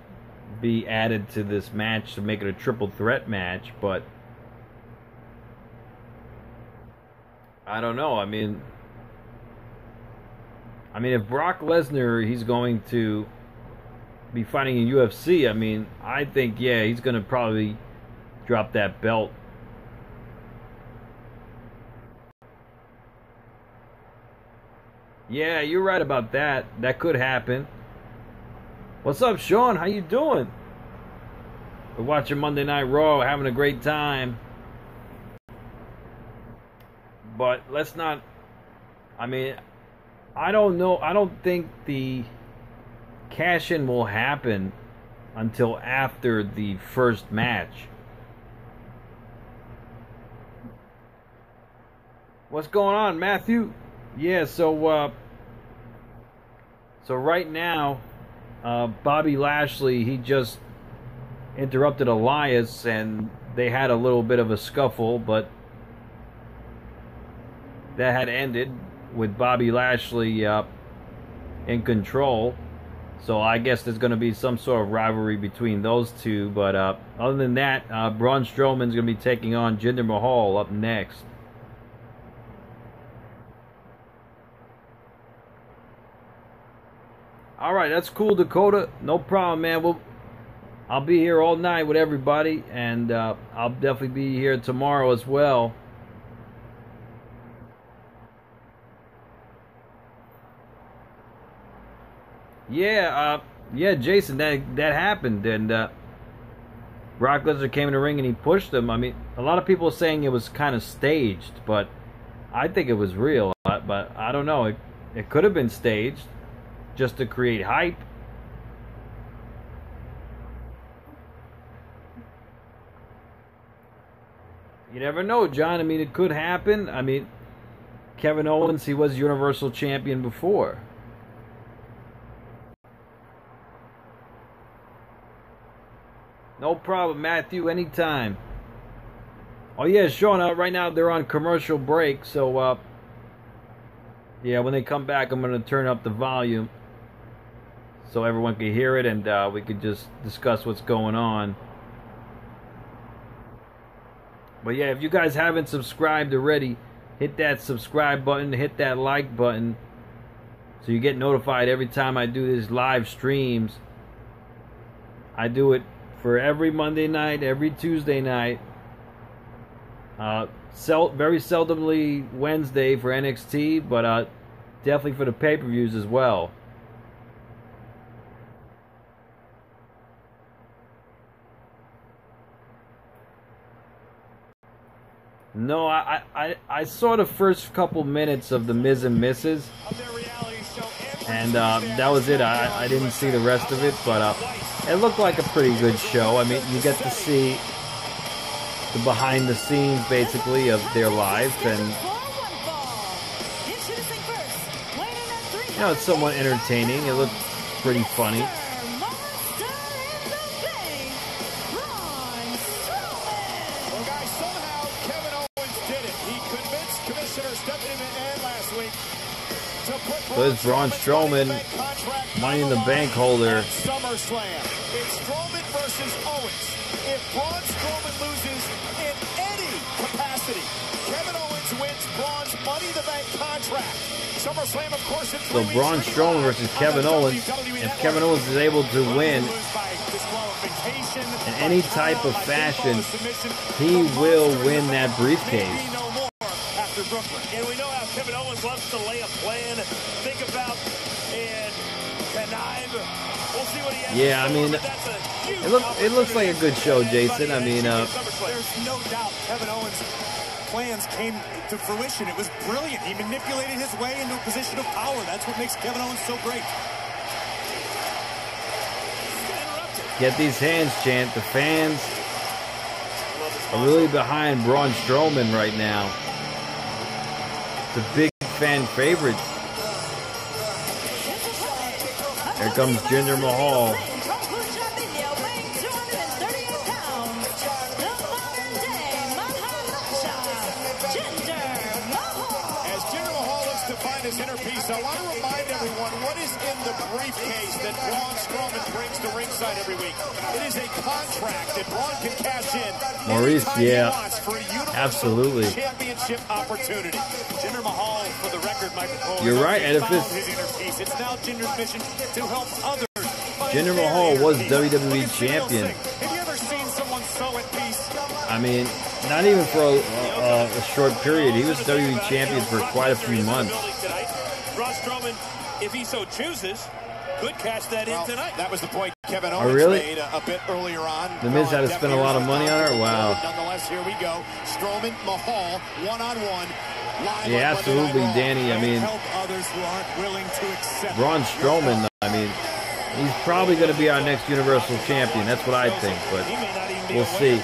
be added to this match to make it a triple threat match, but I don't know. I mean, if Brock Lesnar, he's going to be fighting in UFC, I mean, I think, yeah, he's going to probably drop that belt. Yeah, you're right about that. That could happen. What's up, Sean? How you doing? We're watching Monday Night Raw, having a great time. But let's not... I mean, I don't know. I don't think the cash-in will happen until after the first match. What's going on, Matthew? Yeah, so right now, Bobby Lashley, he just interrupted Elias, and they had a little bit of a scuffle, but that had ended with Bobby Lashley in control. So I guess there's going to be some sort of rivalry between those two. But other than that, Braun Strowman's going to be taking on Jinder Mahal up next. All right, that's cool, Dakota. No problem, man. I'll be here all night with everybody, and I'll definitely be here tomorrow as well. Yeah, Jason, that happened, and Brock Lesnar came in the ring and he pushed him. I mean, a lot of people are saying it was kind of staged, but I think it was real. But I don't know. It could have been staged just to create hype. You never know, John. I mean, it could happen. I mean, Kevin Owens, he was Universal Champion before. No problem, Matthew. Anytime. Oh yeah, Sean. Right now they're on commercial break, so yeah, when they come back, I'm gonna turn up the volume so everyone can hear it, and we could just discuss what's going on. But yeah, if you guys haven't subscribed already, hit that subscribe button, hit that like button, so you get notified every time I do these live streams. I do it for every Monday night, every Tuesday night. Very seldomly Wednesday for NXT, but definitely for the pay-per-views as well. No, I saw the first couple minutes of the Miz and Mrs. And that was it. I didn't see the rest of it, but it looked like a pretty good show. I mean, you get to see the behind the scenes, basically, of their life, and you know, it's somewhat entertaining. It looked pretty funny. So it's Braun Strowman, Money in the Bank holder. SummerSlam. It's Strowman versus Owens. If Braun Strowman loses in any capacity, Kevin Owens wins Braun's Money in the Bank contract. SummerSlam, of course, in 3 So Braun Strowman versus Kevin Owens. If Kevin Owens is able to win in any type of fashion, he will win that briefcase. And we know how Kevin Owens loves to lay a plan, think about, and connive. We'll see what he has. Yeah, I mean, it looks like a good show, Jason. I mean, there's no doubt Kevin Owens' plans came to fruition. It was brilliant. He manipulated his way into a position of power. That's what makes Kevin Owens so great. Get these hands, chant. The fans are really behind Braun Strowman right now. It's a big fan favorite. Here comes Jinder Mahal. As Jinder Mahal looks to find his inner peace, I want to remind everyone what is in the briefcase that Braun Strowman brings to ringside every week. It is a contract that Braun can cash in. Maurice, yeah, absolutely. Championship opportunity. Jinder Mahal, for the record, Michael. You're right, Edifice. It's now Jinder's mission to help others. Jinder Mahal was WWE champion. Have you ever seen someone so at peace? I mean, not even for a short period. He was WWE champion for quite a few months. Braun Strowman, if he so chooses, could cash that in tonight. That was the point Kevin Owens made a bit earlier on. The Miz had to spend a lot of money on her? Wow. Nonetheless, here we go. Strowman, Mahal, one-on-one. Yeah, absolutely, Danny. I mean, Braun Strowman, I mean, he's probably going to be our next Universal Champion. That's what I think, but we'll see.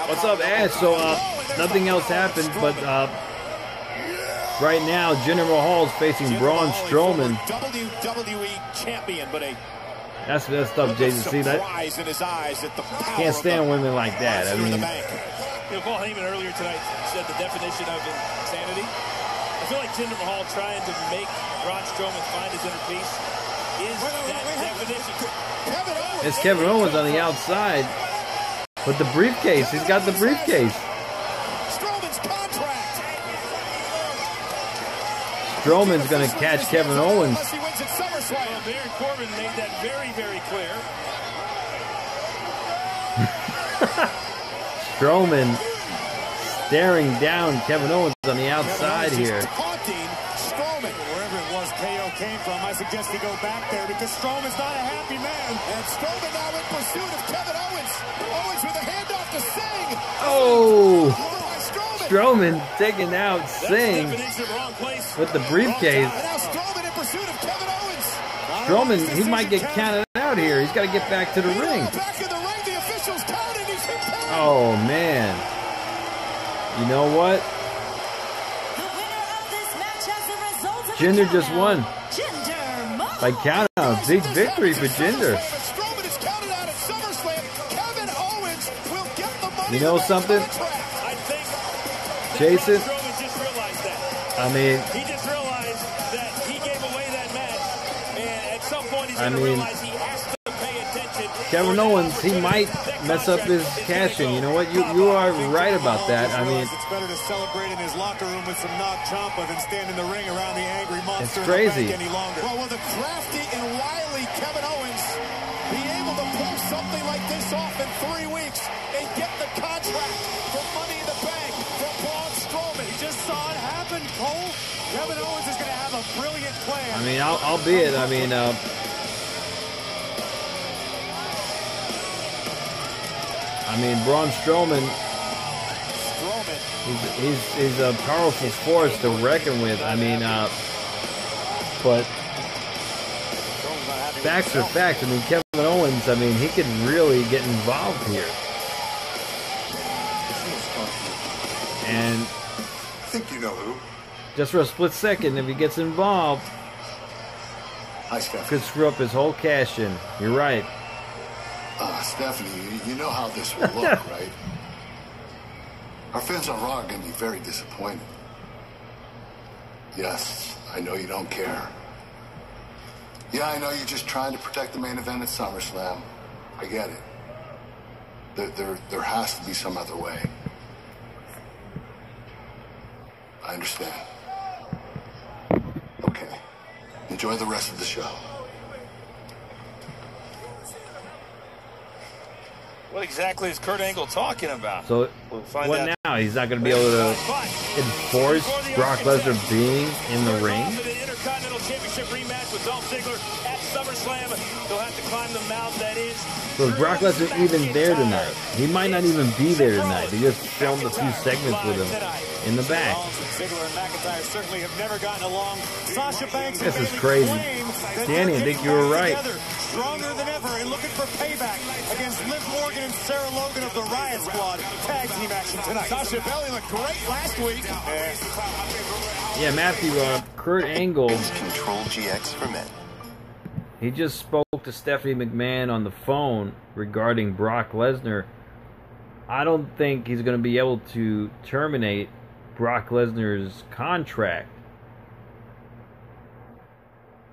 What's up, Ash? So, nothing else happened, but right now, Jinder Mahal is facing Braun Strowman. WWE champion, but that's messed up, Jason. See that? Can't stand women like that. I mean, Paul Heyman earlier tonight said the definition of insanity. I feel like Jinder Mahal trying to make Braun Strowman find his inner peace is that definition. It's Kevin Owens on the outside with the briefcase. He's got the briefcase. Strowman's going to catch Kevin Owens. Baron Corbin made that very, very clear. Strowman staring down Kevin Owens on the outside here. Strowman, wherever it was KO came from, I suggest he go back there because Strowman's not a happy man. And Strowman now in pursuit of Kevin Owens. Owens with a handoff to Singh. Oh! Strowman taking out Singh with the briefcase. Strowman, he might get counted out here. He's got to get back to the ring. Oh, man. You know what? Jinder just won. Like count out, big victory for Jinder. Strowman is counted out at SummerSlam. Kevin Owens will get the money. You know something, I think Jason? Strowman just realized that. I mean, He just realized that he gave away that match, and at some point he's I going to mean, realize he has to pay attention. Kevin Owens, he might mess up his cash-in. You know what? You are right about that. I mean, it's better to celebrate in his locker room with some knock champa than stand in the ring around the angry monster. It's crazy. Any longer. Well, will the crafty and wily Kevin Owens be able to pull something like this off in 3 weeks and get the contract for Money in the Bank from Braun Strowman? He just saw it happen, Cole. Kevin Owens is going to have a brilliant plan. I mean, albeit, I mean, Braun Strowman, he's a powerful force to reckon with. I mean, but facts are facts. I mean, Kevin Owens, I mean, he could really get involved here. And I think you know who. just for a split second, if he gets involved, Hi, Stephanie. could screw up his whole cash-in. You're right. Stephanie, you know how this will look, right? Our fans on Raw are going to be very disappointed. Yes, I know you don't care. Yeah, I know you're just trying to protect the main event at SummerSlam. I get it. There has to be some other way. I understand. Okay. Enjoy the rest of the show. What exactly is Kurt Angle talking about? So, We'll find what out. now? He's not going to be able to enforce Brock Lesnar being in the ring? For the Intercontinental Championship rematch with Dolph Ziggler at SummerSlam. They'll have to climb the mountain that is. So is Brock Lesnar even there tonight? He might not even be there tonight. They just filmed a few segments with him in the back. Ziggler and McIntyre certainly have never gotten along. Sasha Banks and This is Bailey crazy. claim that Danny, I they're think you were right. together, stronger than ever and looking for payback against Liv Morgan and Sarah Logan of the Riot Squad. Tag team action tonight. Sasha Banks looked great last week. Yeah, Matthew, Kurt Angle, Control GX for men. he just spoke to Stephanie McMahon on the phone regarding Brock Lesnar. I don't think he's going to be able to terminate Brock Lesnar's contract,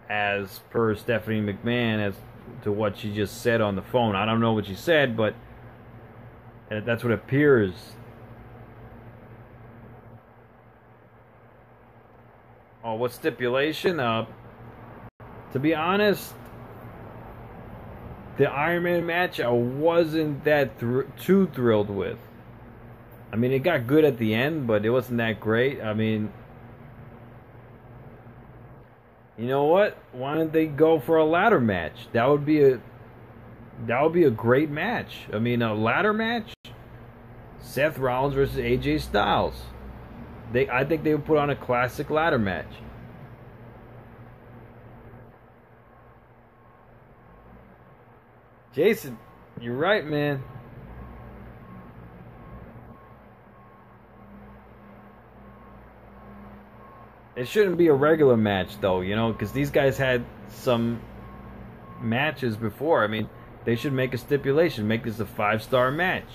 as per Stephanie McMahon, as to what she just said on the phone. I don't know what she said, but that's what appears. Oh, what stipulation? To be honest, the Iron Man match I wasn't that too thrilled with. I mean, it got good at the end, but it wasn't that great. I mean, you know what? Why don't they go for a ladder match? That would be a great match. I mean, a ladder match. Seth Rollins versus AJ Styles. I think they would put on a classic ladder match. Jason, you're right, man. It shouldn't be a regular match, though, you know, because these guys had some matches before. I mean, they should make a stipulation, make this a 5-star match.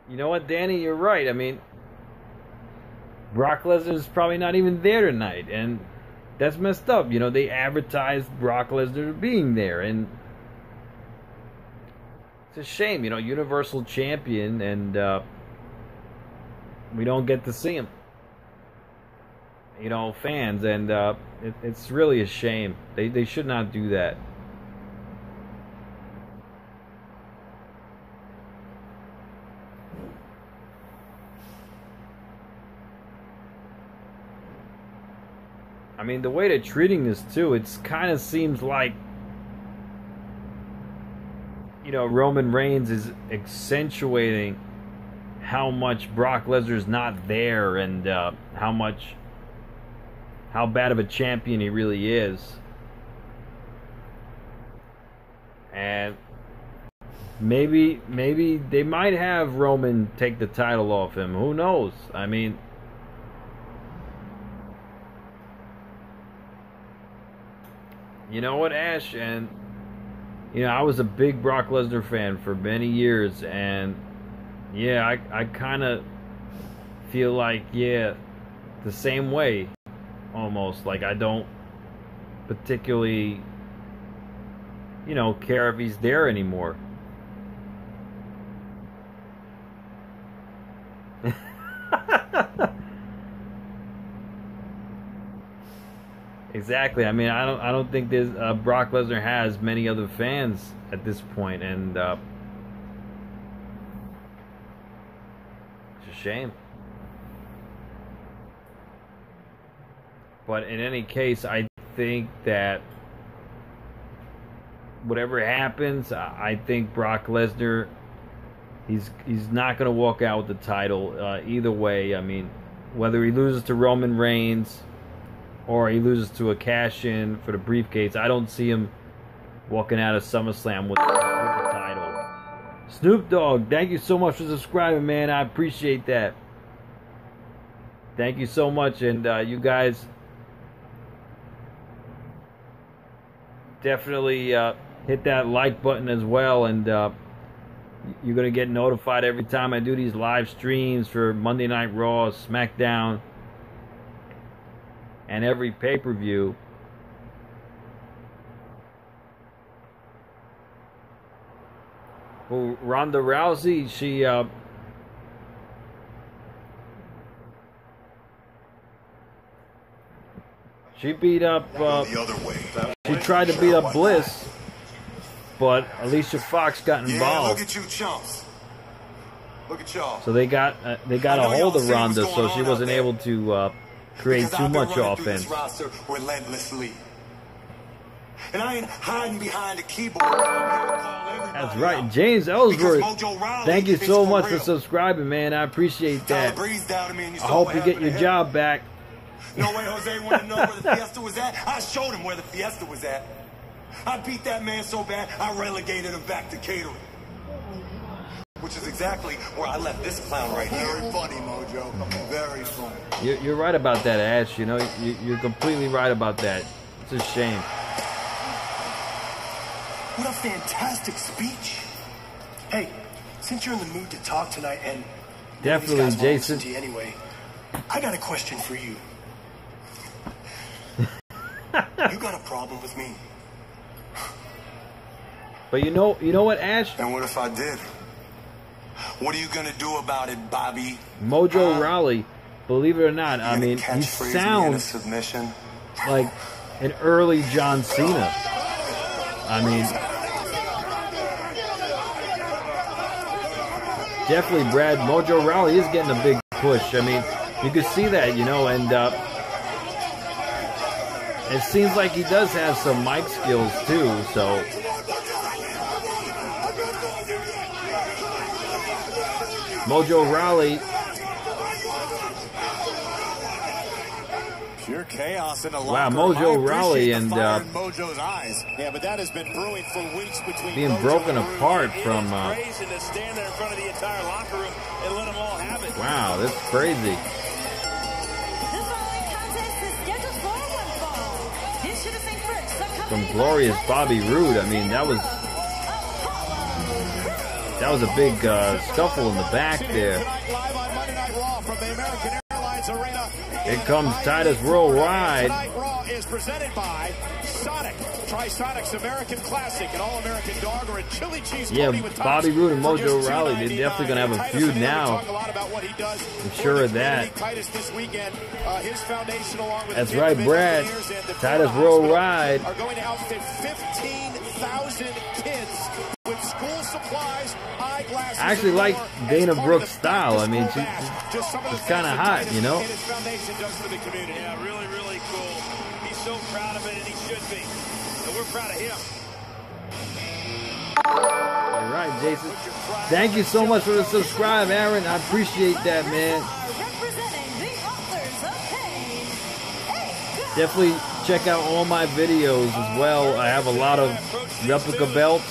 You know what, Danny, you're right. I mean, Brock Lesnar's probably not even there tonight, and that's messed up. You know, they advertised Brock Lesnar being there, and it's a shame, you know, Universal Champion, and we don't get to see him. You know, fans, and it's really a shame. They should not do that. I mean, the way they're treating this, too, it kind of seems like, you know, Roman Reigns is accentuating how much Brock Lesnar's not there, and how bad of a champion he really is. And maybe they might have Roman take the title off him. Who knows? I mean, you know what, Ash? And, you know, I was a big Brock Lesnar fan for many years. And, yeah, I kind of feel like, yeah, the same way, almost. Like, I don't particularly, you know, care if he's there anymore. Exactly. I mean, I don't think there's Brock Lesnar has many other fans at this point, and it's a shame. But in any case, I think that whatever happens, I think Brock Lesnar, he's not going to walk out with the title either way. I mean, whether he loses to Roman Reigns or he loses to a cash-in for the briefcase, I don't see him walking out of SummerSlam with the title. Snoop Dogg, thank you so much for subscribing, man. I appreciate that. Thank you so much, and you guys definitely hit that like button as well, and you're going to get notified every time I do these live streams for Monday Night Raw, SmackDown, and every pay-per-view. Well, Ronda Rousey, she beat up, she tried to beat up Bliss, but Alicia Fox got involved. Look at you, chumps. Look at y'all. So they got a hold of Ronda, so she wasn't able to create too much offense. Relentlessly. And I ain't hiding behind a keyboard. That's right, James Ellsworth. Thank you so much for subscribing, man. I appreciate that. I hope you get your job back. No way Jose wanted to know where the fiesta was at. I showed him where the fiesta was at. I beat that man so bad, I relegated him back to catering. Which is exactly where I left this clown right here. Very funny, Mojo. Very funny. You're right about that, Ash. You know, you're completely right about that. It's a shame. What a fantastic speech. Hey, since you're in the mood to talk tonight, and definitely, Jason. To you anyway, I got a question for you. You got a problem with me? But you know what, Ash? And what if I did? What are you gonna do about it, Bobby? Mojo Rawley, believe it or not, I mean, he sounds like an early John Cena. I mean, definitely, Brad, Mojo Rawley is getting a big push. I mean, you could see that, you know, and it seems like he does have some mic skills too, so. Mojo Rawley. Pure chaos in the wow, Mojo Rawley and Mojo's eyes. Yeah, but that has been brewing for weeks between being Mojo broken and apart from crazy to stand there in front of the entire locker room and let them all have it. Wow, that's crazy. Some glorious Bobby Roode. I mean, that was a big scuffle in the back there. Here comes Titus Worldwide. Raw is presented by Sonic. Try Sonic's American Classic, an all-American dog or a chili cheese. Yeah, Bobby Roode and Mojo Rawley, they're definitely going to have a feud now. I'm sure of that. That's right, Brad. Titus Worldwide. Are going to outfit 15,000 kids with school supplies, eyeglasses. I actually like Dana Brooke's style. I mean, she's kind of hot, you know? Yeah, really, really cool. He's so proud of it, and he should be. And we're proud of him. All right, Jason. Thank you so much for the subscribe, Aaron. I appreciate that, man. Definitely check out all my videos as well. I have a lot of replica belts,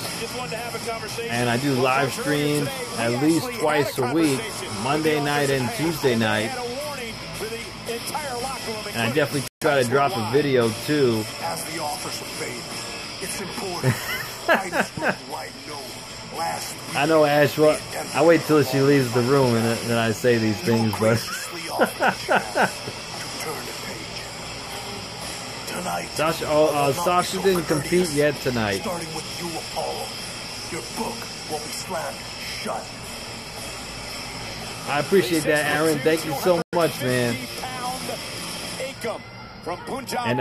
and I do live streams at least twice a week, Monday night and Tuesday night. And I definitely try to drop a video too. As the officer fade, I know Ash. Well, I wait till she leaves the room and then I say these things, but Sasha, Sasha didn't compete yet tonight. Starting with you, Apollo. Your book will be slammed shut. I appreciate that, Aaron. Thank you so much, man. And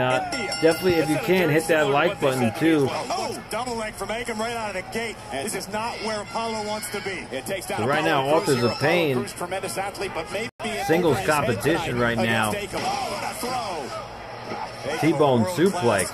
definitely, if you can, hit that like button too. Oh, double leg from Akam right out of the gate. This is not where Apollo wants to be. It takes down so right now, Authors of Pain, singles competition right now. T-bone suplex.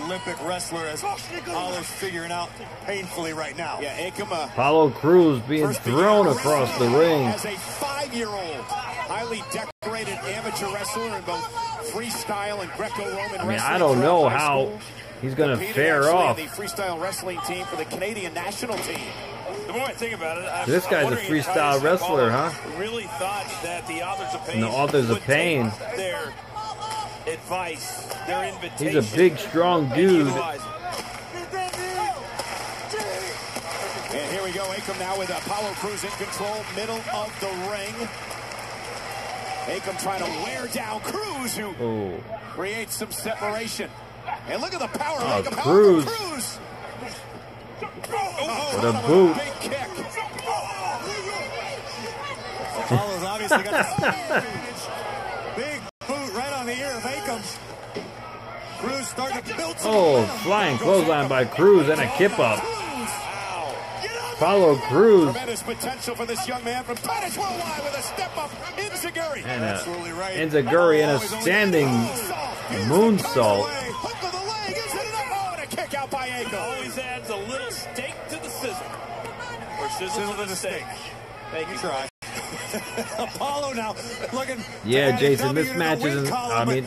Olympic wrestler, as Apollo's figuring out painfully right now. Yeah, Akam. Apollo Crews being thrown across the ring. As a 5-year-old, highly decorated amateur wrestler in both freestyle and Greco-Roman. I mean, I don't know how he's going to fare off. The freestyle wrestling team for the Canadian national team. The more I think about it, this guy's a freestyle wrestler, huh? Really thought that the Authors of Pain. And the Authors of Pain. Their advice, their invitation. He's a big, strong dude. And here we go, Akam now with Apollo Crews in control, middle of the ring. Akam trying to wear down Crews, who creates some separation. And look at the power of Akam. Crews. With a boot. Big kick. Apollo's obviously got the big boot right on the ear of Akam. Crews starting to build some flying clothesline by Crews and a kip up. Apollo Crews. Tremendous potential for this young man from Spanish Worldwide with a step up Xīngqí. And Xīngqí and a standing moonsault. Hook of the leg, is it enough? Oh, and a kick out by Akam. Always adds a little steak to the sizzle. Or sizzle to the steak. Thank you, try. Apollo now looking. Yeah, Jason, this match isn't. I mean,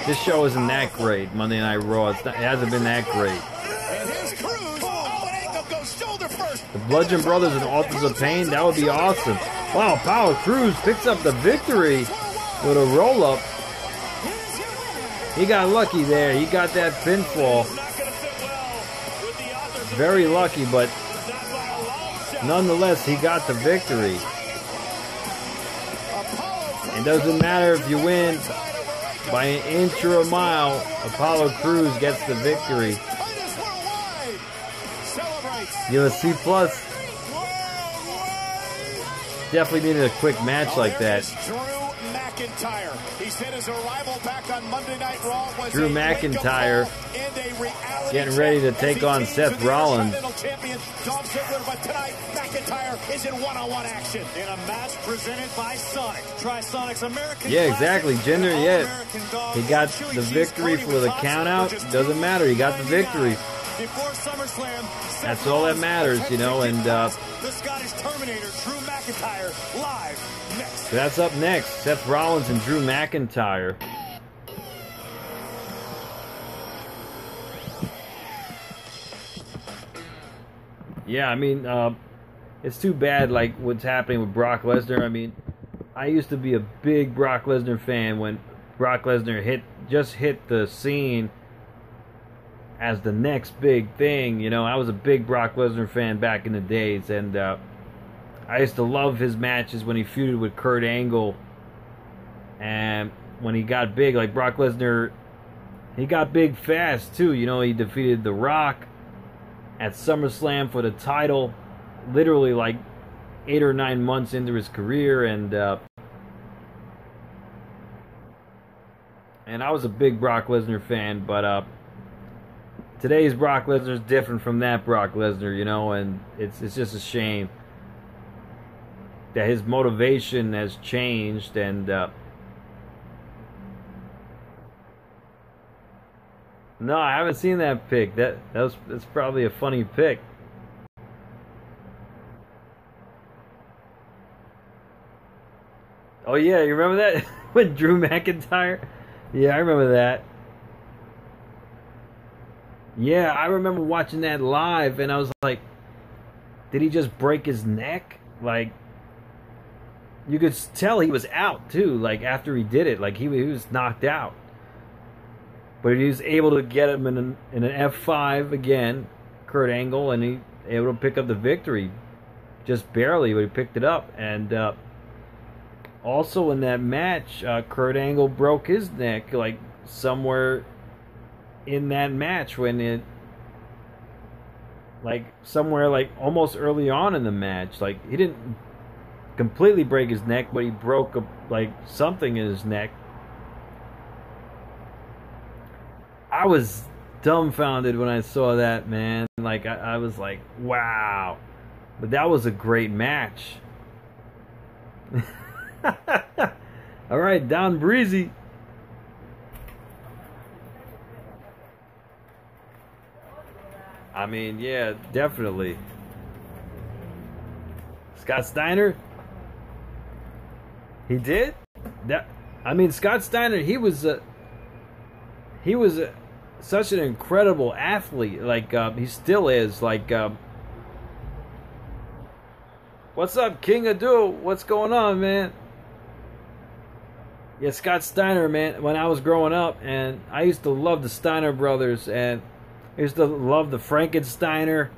this show isn't that great. Monday Night Raw. It hasn't been that great. And here's Crews. Oh, and Akam goes shoulder first. The Bludgeon Brothers and Authors of Pain. That would be awesome. Wow, Apollo Crews picks up the victory with a roll up. He got lucky there. He got that pinfall. Very lucky, but nonetheless, he got the victory. It doesn't matter if you win by an inch or a mile. Apollo Crews gets the victory. Give a C+. Definitely needed a quick match like that. He said his arrival back on Monday Night Raw was Drew McIntyre getting ready to take on Seth Rollins. But tonight, McIntyre is in one-on-one action in a match presented by Sonic. Try Sonic's American. Yeah, exactly. Jinder, yeah. He got the victory for the countout. Doesn't matter. He got the victory. Before SummerSlam, that's all that matters, you know. And the Scottish Terminator, Drew McIntyre, live next. So that's up next. Seth Rollins and Drew McIntyre. Yeah, I mean, it's too bad, like, what's happening with Brock Lesnar. I mean, I used to be a big Brock Lesnar fan when Brock Lesnar just hit the scene as the next big thing. You know, I was a big Brock Lesnar fan back in the days, and I used to love his matches when he feuded with Kurt Angle. And when he got big, like Brock Lesnar, he got big fast, too. You know, he defeated The Rock at SummerSlam for the title, literally like 8 or 9 months into his career, and I was a big Brock Lesnar fan, but today's Brock Lesnar is different from that Brock Lesnar, you know, and it's just a shame that his motivation has changed, and no, I haven't seen that pick. That's probably a funny pick. Oh yeah, you remember that with Drew McIntyre? Yeah, I remember that. Yeah, I remember watching that live, and I was like, did he just break his neck? Like, you could tell he was out too. Like after he did it, like he was knocked out. But he was able to get him in an F5 again, Kurt Angle, and he able to pick up the victory. Just barely, but he picked it up. And also in that match, Kurt Angle broke his neck, like somewhere in that match when it, like somewhere like almost early on in the match. Like he didn't completely break his neck, but he broke like something in his neck. I was dumbfounded when I saw that, man. Like I was like, wow. But that was a great match. All right, Don Breezy. I mean, yeah, definitely. Scott Steiner. He did that. I mean, Scott Steiner. He was such an incredible athlete. Like he still is. Like, what's up, King Adu? What's going on, man? Yeah, Scott Steiner, man. When I was growing up, and I used to love the Steiner brothers, and I used to love the Frankensteiner.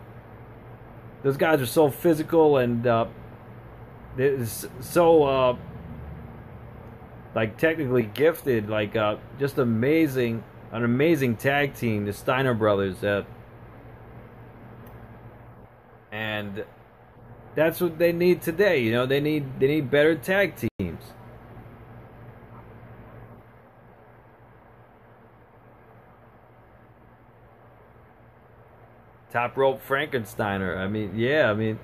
Those guys are so physical and they're so like technically gifted. Like just amazing, an amazing tag team, the Steiner brothers. And that's what they need today. You know, they need better tag teams. Top Rope Frankensteiner. I mean, yeah, I mean.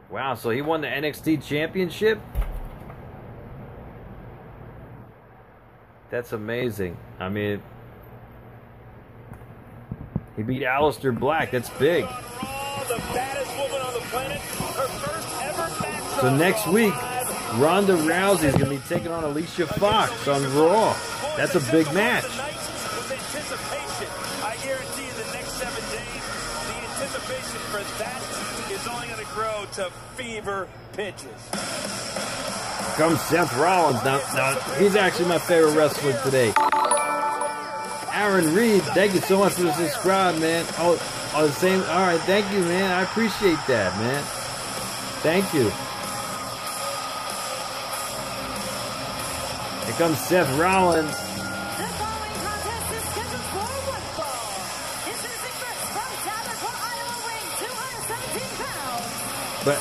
Wow, so he won the NXT Championship? That's amazing. I mean, he beat Aleister Black. That's big. So next week, Ronda Rousey's going to be taking on Alicia Fox on Raw. That's a big match. I guarantee you the next 7 days, the anticipation for that is only going to grow to fever pitches. Comes Seth Rollins. Now, he's actually my favorite wrestler today. Aaron Reed, thank you so much for the subscribe, man. Oh, the same. All right, thank you, man. I appreciate that, man. Thank you. Here comes Seth Rollins. The following contest is scheduled for one fall. Introducing first from Davenport, Iowa, weighing 217 pounds. But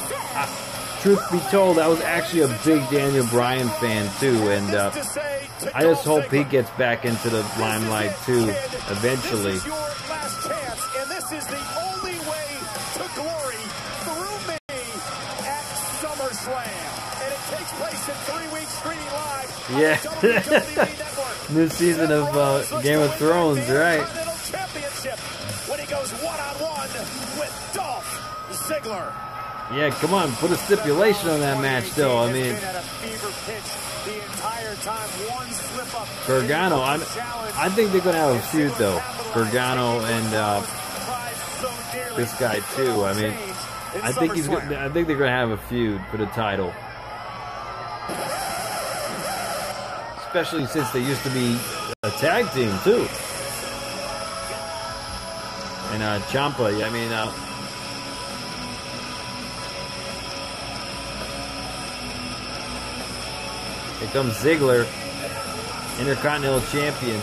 truth be told, I was actually a big Daniel Bryan fan too, and I just hope he gets back into the limelight too eventually. This is your last chance, and this is the only way to glory through me at SummerSlam. And it takes place in 3 weeks, streaming live. Yeah. New season of Game of Thrones, right? Championship when he goes one-on-one with Dolph Ziggler. Yeah, come on, put a stipulation on that match, though. I mean, Gargano. I think they're gonna have a feud, though. Gargano and this guy too. I mean, I think they're gonna have a feud for the title. Especially since they used to be a tag team too. And Ciampa, I mean, here comes Ziggler, Intercontinental Champion.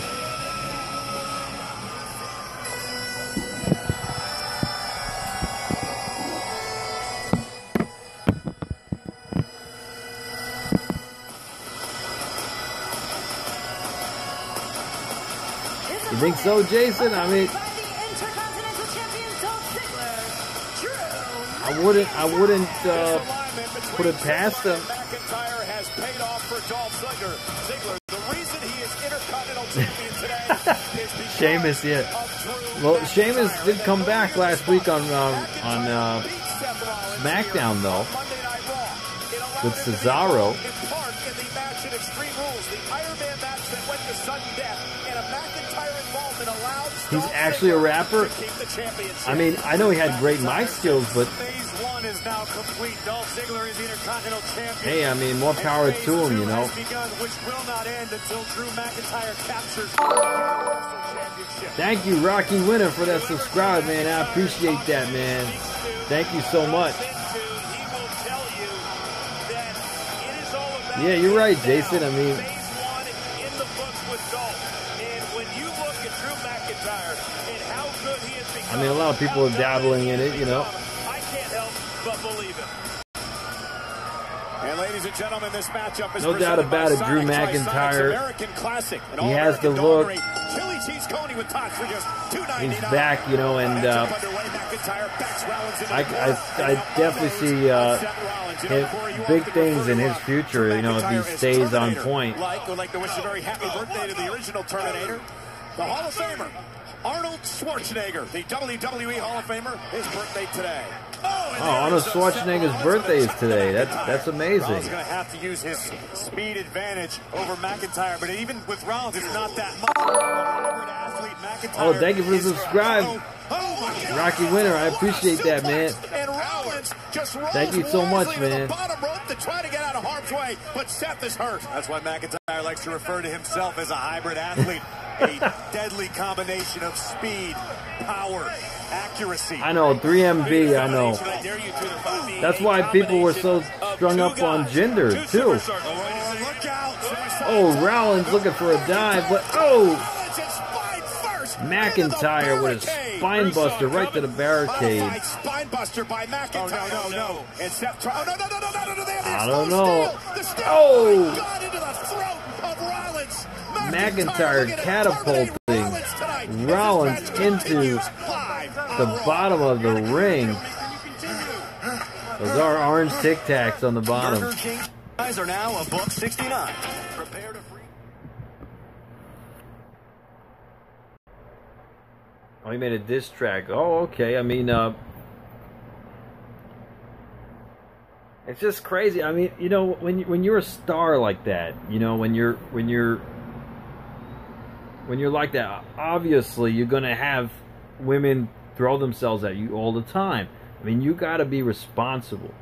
You think so, Jason? I mean, I wouldn't put it past them. McIntyre has paid off for Dolph Ziggler. The reason he is Intercontinental Champion today is because Sheamus, yeah. Well, Sheamus did come back last week on SmackDown though with Cesaro. He's actually a rapper. I mean, I know he had great mic skills, but run is now complete. Dolph Ziggler is the Intercontinental Champion. Hey, I mean, more power to him, you know. Begun, which will not end until Drew McIntyre captures the Universal Championship. Thank you, Rocky Winner, for that subscribe, man. I appreciate that, man. Thank you so much. Yeah, you're right, Jason. I mean, a lot of people are dabbling in it, you know. I can't help but believe it. And ladies and gentlemen, this matchup is no doubt about it. Drew McIntyre, he has the look. He's back, you know, and I definitely see big things in his future, you know, if he stays on point. Would like to wish a very happy birthday to the original Terminator, the Hall of Famer, Arnold Schwarzenegger, the WWE Hall of Famer, his birthday today. Oh, Arnold Schwarzenegger's birthday is today. That's amazing. Rollins is going to have to use his speed advantage over McIntyre, but even with Rollins, it's not that much. Oh, thank you for the subscribe, Rocky Winner. I appreciate that, man. Thank you so much, man. To try to get out of harm's way, but Seth is hurt. That's why McIntyre likes to refer to himself as a hybrid athlete. A deadly combination of speed, power, accuracy. I know, 3MB, I know. That's why people were so strung up on gender, too. Oh, Rollins looking for a dive, but oh! McIntyre with a spine buster right to the barricade. Spine buster by McIntyre. Oh, no. And Seth, I don't know. Oh! McIntyre catapulting Rollins into the bottom of the ring. Those are orange Tic Tacs on the bottom. Burger King guys are now $1.69. Prepare to free. Oh, he made a diss track. Oh, okay. I mean, it's just crazy. I mean, you know, when you're a star like that, you know, when you're like that, obviously you're gonna have women throw themselves at you all the time. I mean, you got to be responsible,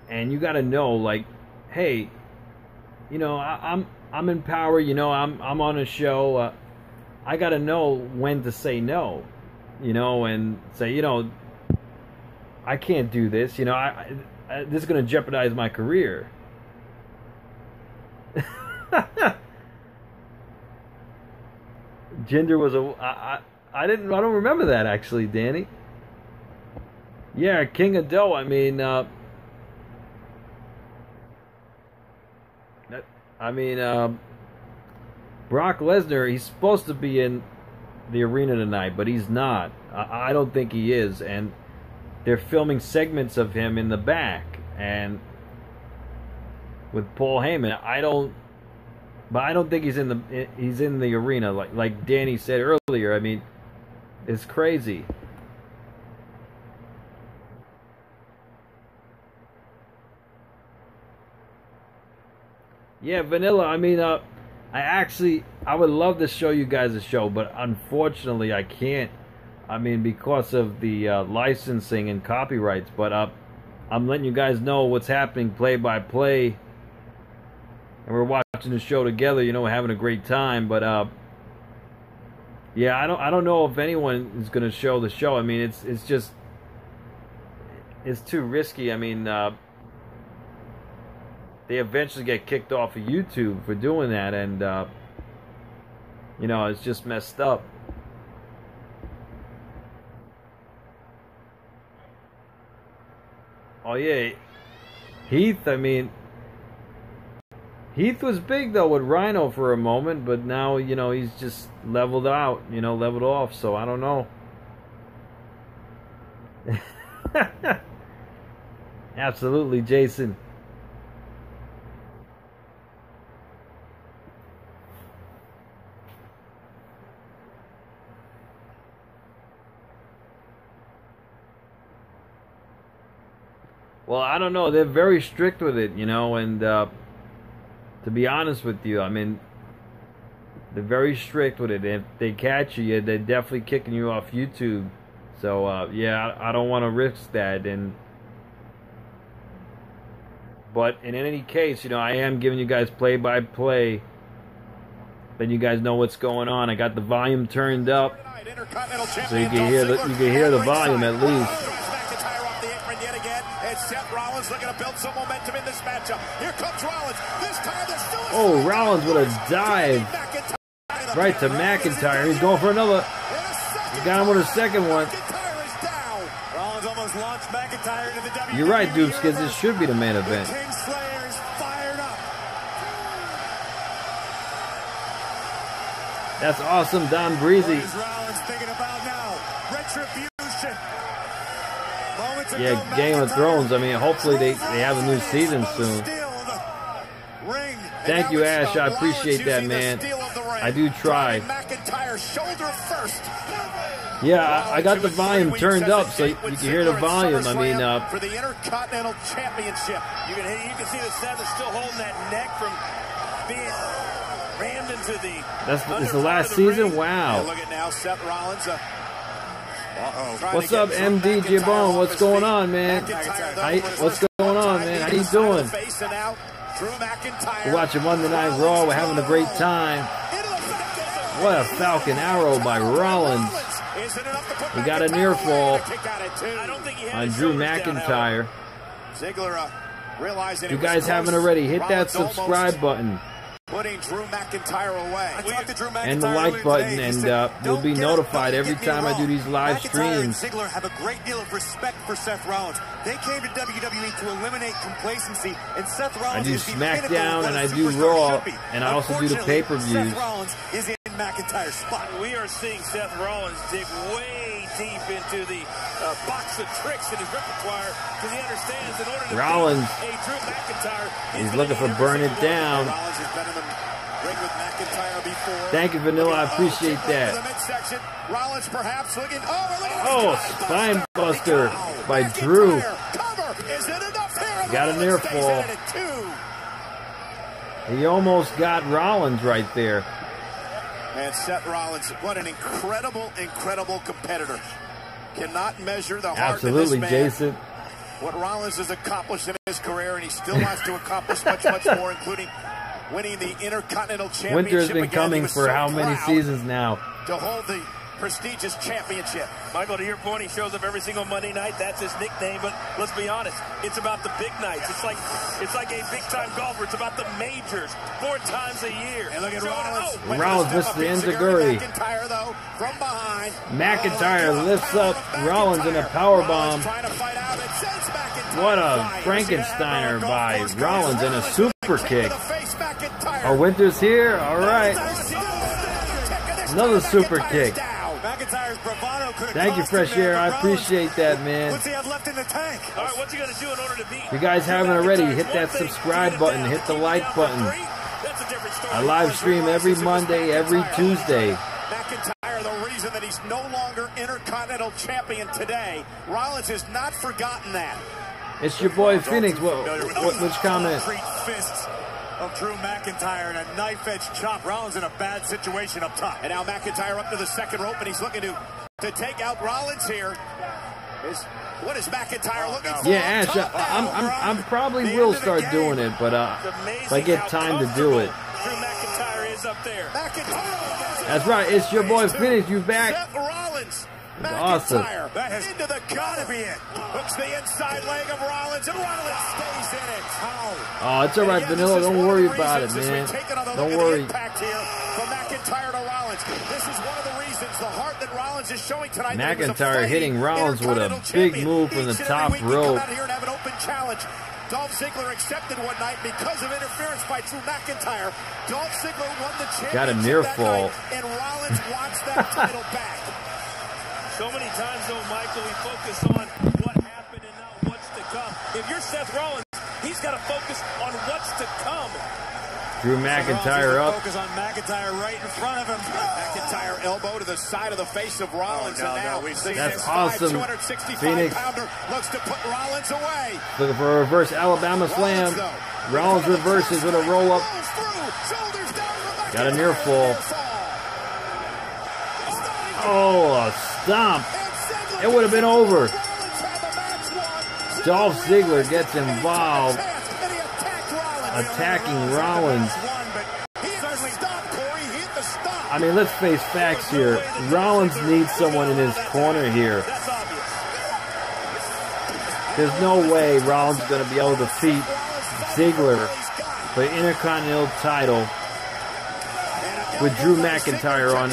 and you got to know, like, hey, you know, I'm in power. You know, I'm on a show. I got to know when to say no, you know, and say, you know, I can't do this. You know, this is going to jeopardize my career. Gender was I don't remember that, actually, Danny. Yeah, King of Dough. I mean, Brock Lesnar, he's supposed to be in the arena tonight, but he's not. I don't think he is, and they're filming segments of him in the back, and with Paul Heyman. I don't think he's in the arena, like Danny said earlier. I mean, it's crazy. Yeah, Vanilla, I mean, I would love to show you guys a show, but unfortunately I can't. I mean, because of the licensing and copyrights, but I'm letting you guys know what's happening play by play, and we're watching the show together, you know, having a great time, but yeah, I don't know if anyone is going to show the show. I mean, it's just, it's too risky. I mean, they eventually get kicked off of YouTube for doing that, and you know, it's just messed up. Oh yeah, Heath. I mean, Heath was big though with Rhino for a moment, but now, you know, he's just leveled out, you know, leveled off. So I don't know. Absolutely, Jason. Well, I don't know. They're very strict with it, you know, and to be honest with you, I mean, they're very strict with it. If they catch you, they're definitely kicking you off YouTube. So, yeah, I don't want to risk that. And But in any case, you know, I am giving you guys play-by-play. Then you guys know what's going on. I got the volume turned up, so you can hear the volume at least. Oh, Rollins with a dive right to McIntyre. He's going for another. He got him with a second one. You're right, Dukes, because this should be the main event. That's awesome, Don Breezy. Yeah, Game of Thrones. I mean, hopefully they have a new season soon. Thank you, Ash. I appreciate that, man. I do try. Yeah, I got the volume turned up so you can hear the volume. I mean, for the Intercontinental Championship. You can see that Seth is still holding that neck from being rammed into the. That's the last season. Wow. Look at now, Seth Rollins. What's up, MD Jabone? What's going on, man? What's going on, man? How you doing? We're watching Monday Night Raw. We're having a great time. What a Falcon Arrow by Rollins. We got a near fall on Drew McIntyre. You guys haven't already, hit that subscribe button. Putting Drew McIntyre away. And the like button, and you'll be notified every time I do these live streams. Ziggler have a great deal of respect for Seth Rollins. They came to WWE to eliminate complacency, and Seth Rollins I do SmackDown and I do Raw, and I also do the pay-per-views. Seth Rollins is in McIntyre's spot. We are seeing Seth Rollins dig way deep into the box of tricks in his repertoire, because he understands in order to Rollins, beat Drew McIntyre, he's looking for burn it down. Thank you, Vanilla. I appreciate that. Oh, spine buster by Drew. Got a near fall. He almost got Rollins right there. And Seth Rollins, what an incredible, incredible competitor. Cannot measure the heart Absolutely, of this man. Jason. What Rollins has accomplished in his career, and he still wants to accomplish much, much more, including winning the Intercontinental Championship. Winter has been coming for so how many seasons now? To hold the prestigious championship. Michael, to your point, he shows up every single Monday night. That's his nickname. But let's be honest, it's about the big nights. It's like a big-time golfer. It's about the majors, 4 times a year. And look at Rollins. Rollins missed the enziguri. McIntyre, though, from behind. McIntyre lifts up Rollins in a powerbomb. What a Frankensteiner by Rollins and a super kick. Our Winter's here. All right. Another super kick. Thank you, Fresh Air. I appreciate that, man. What's he have left in the tank? All right, what's he going to do in order to beat? If you guys haven't already, hit that subscribe button. Hit the like button. I live stream every Monday, every Tuesday. McIntyre, the reason that he's no longer Intercontinental Champion today. Rollins has not forgotten that. It's your boy Phoenix. Which comment? Fists of Drew McIntyre and a knife-edge chop. Rollins in a bad situation up top. And now McIntyre up to the second rope, and he's looking to take out Rollins here. What is McIntyre looking for? Yeah, Ash, I probably will start doing it, but if I get time to do it. Drew McIntyre is up there. That's right. It's your boy Phoenix. You back? Seth Rollins. Awesome. That is into the gotta be it. Hooks the inside leg of Rollins, and Rollins stays in it. Oh, it's all right, Vanilla. Don't worry about it, man. Don't worry. Here from McIntyre to Rollins. This is one of the reasons the heart that Rollins is showing tonight. McIntyre hitting Rollins with a big move from the top rope. Come out here and have an open challenge. Dolph Ziggler accepted one night because of interference by Drew McIntyre. Dolph Ziggler won the championship. Got a near fall. And Rollins wants that title back. So many times, though, Michael, we focus on what happened and not what's to come. If you're Seth Rollins, he's got to focus on what's to come. Drew McIntyre up. Focus on McIntyre right in front of him. McIntyre elbow to the side of the face of Rollins. Oh, no, and now no, we've seen That's awesome. 265 Phoenix pounder looks to put Rollins away. Looking for a reverse Alabama slam. Rollins reverses with a roll up. Got a near fall. Oh, a stomp. It would have been over. Dolph Ziggler gets involved. attacking Rollins. I mean, let's face facts here. Rollins needs someone in his corner here. There's no way Rollins is going to be able to defeat Ziggler for the Intercontinental title with Drew McIntyre on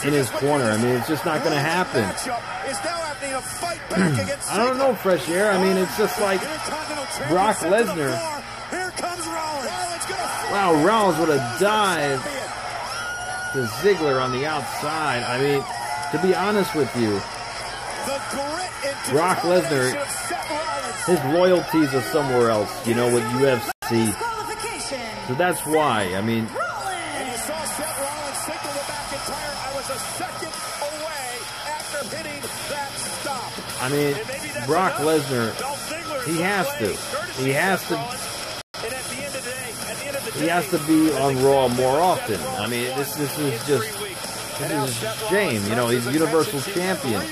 in his corner. I mean, it's just not going to happen. I don't know, Fresh Air. I mean, it's just like Brock Lesnar. Wow, Rollins would have dived to Ziggler on the outside. I mean, to be honest with you, Brock Lesnar, his loyalties are somewhere else, you know, with UFC. So that's why. I mean, Brock Lesnar, he has to be on Raw more often. I mean, this is a shame. You know, he's Universal Champion.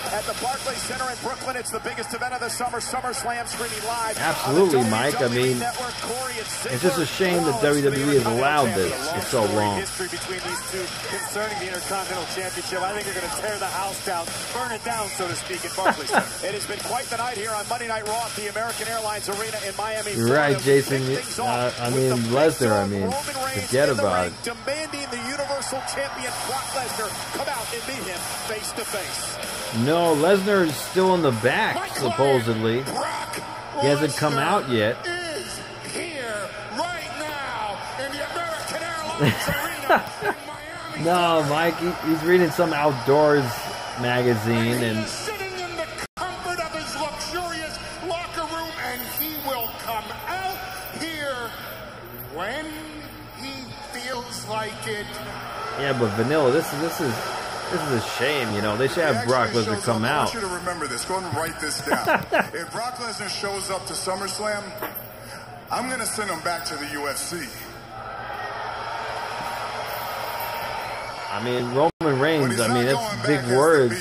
At the Barclays Center in Brooklyn, it's the biggest event of the summer, SummerSlam, streaming live. Absolutely, Mike. I mean, it's just a shame that WWE has allowed this. It's so wrong. History between these two concerning the Intercontinental Championship. I think they're going to tear the house down, burn it down, so to speak, at Barclays Center. It has been quite the night here on Monday Night Raw at the American Airlines Arena in Miami. You're right, Jason. I mean, Lesnar, I mean, forget about it. Demanding the Universal Champion Brock Lesnar come out and meet him face to face. No, Lesnar is still in the back, supposedly. He hasn't come out yet. Is here right now in the American Airlines Arena in Miami. No, Mike, he's reading some outdoors magazine and sitting in the comfort of his luxurious locker room, and he will come out here when he feels like it. yeah, but Vanilla, this is a shame, you know. They should have Brock Lesnar come out. I want you to remember this. Go and write this down. If Brock Lesnar shows up to SummerSlam, I'm going to send him back to the UFC. I mean, Roman Reigns, I mean, that's big words.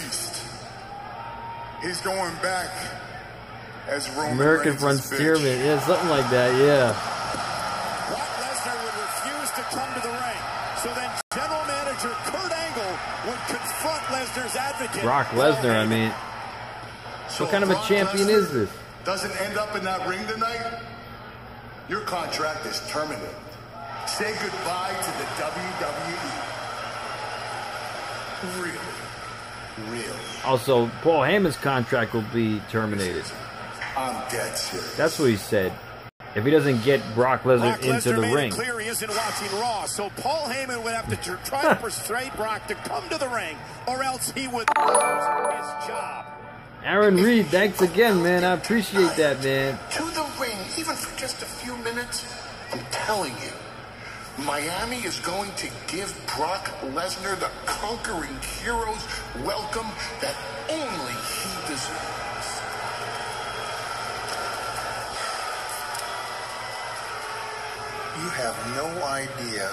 He's going back as Roman American Reigns' Frontierman, bitch. yeah, something like that, yeah. Brock Lesnar would refuse to come to the ring. So then General Manager Kurt Angle would confront Lesnar's advocate. Brock Lesnar, I mean, what kind of a champion is this? Doesn't end up in that ring tonight, your contract is terminated. Say goodbye to the WWE. Really? Really? Also, Paul Heyman's contract will be terminated. I'm dead serious. That's what he said. If he doesn't get Brock Lesnar into the ring. Clear he isn't watching Raw, so Paul Heyman would have to try to persuade Brock to come to the ring, or else he would lose his job. Aaron Reed, thanks again, man. I appreciate that, man. To the ring, even for just a few minutes, I'm telling you, Miami is going to give Brock Lesnar the conquering hero's welcome that only he deserves. You have no idea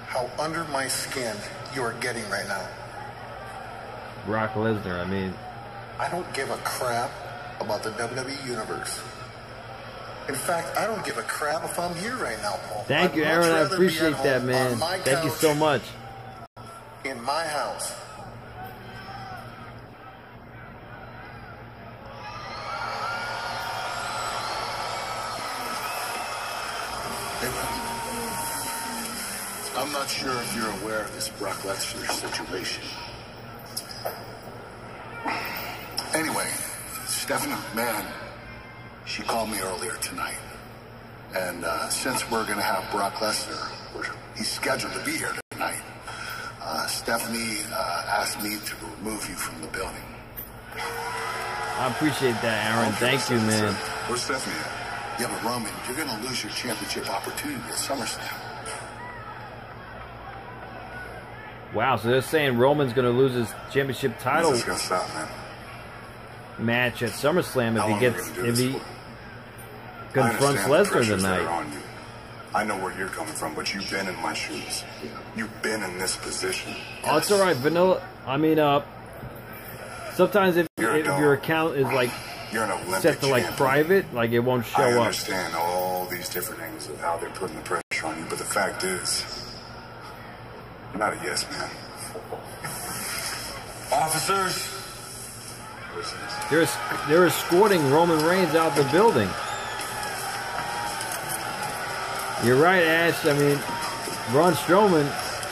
how under my skin you are getting right now. Brock Lesnar, I mean, I don't give a crap about the WWE Universe. In fact, I don't give a crap if I'm here right now, Paul. Thank you, Aaron. I appreciate that, man. Thank you so much. In my house. I'm not sure if you're aware of this Brock Lesnar situation. Anyway, Stephanie McMahon, she called me earlier tonight. And since we're going to have Brock Lesnar, he's scheduled to be here tonight, Stephanie asked me to remove you from the building. I appreciate that, Aaron. Thank you, man. Where's Stephanie at? Yeah, but Roman, you're going to lose your championship opportunity at SummerSlam. Wow, so they're saying Roman's going to lose his championship title When's this gonna stop, man? match at SummerSlam How long are we gonna do if this he for? confronts I understand the Lesnar pressures that are tonight. on you. I know where you're coming from, but you've been in my shoes. You've been in this position. Oh, it's all right, Vanilla. I mean, sometimes if your account is like You're an Olympic set to like champion. private, like it won't show I up. understand all these these different angles of how they're putting the pressure on you, but the fact is, I'm not a yes man. Officers, they're escorting Roman Reigns out the building. You're right, Ash. I mean, Braun Strowman,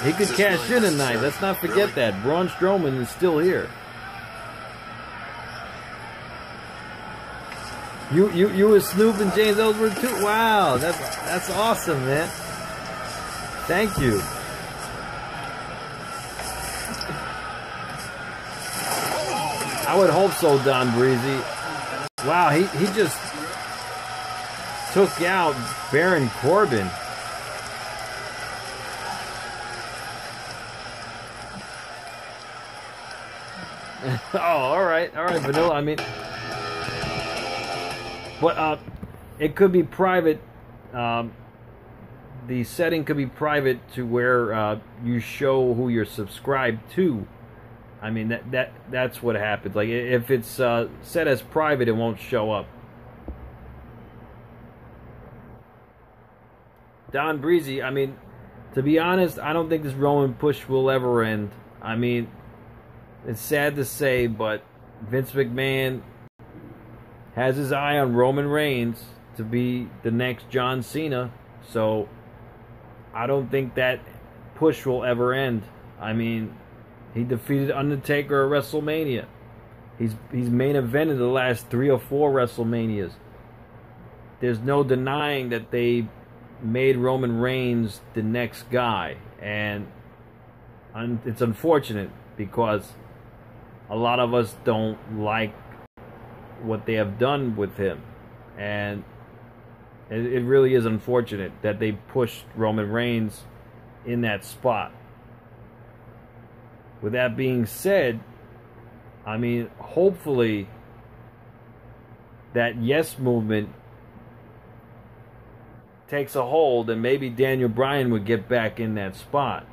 he could cash in tonight. Let's not forget that. Braun Strowman is still here. You were Snoop and James Ellsworth too? Wow, that's awesome, man. Thank you. I would hope so, Don Breezy. Wow, he just took out Baron Corbin. Oh, all right, Vanilla. I mean, but it could be private. The setting could be private to where you show who you're subscribed to. I mean, that's what happens. Like, if it's set as private, it won't show up. Don Breezy, I mean, to be honest, I don't think this Roman push will ever end. I mean, it's sad to say, but Vince McMahon has his eye on Roman Reigns to be the next John Cena, so I don't think that push will ever end. I mean, he defeated Undertaker at WrestleMania. He's main evented the last 3 or 4 WrestleManias. There's no denying that they made Roman Reigns the next guy, and it's unfortunate because a lot of us don't like what they have done with him, and it really is unfortunate that they pushed Roman Reigns in that spot. With that being said, I mean, hopefully that yes movement takes a hold, and maybe Daniel Bryan would get back in that spot.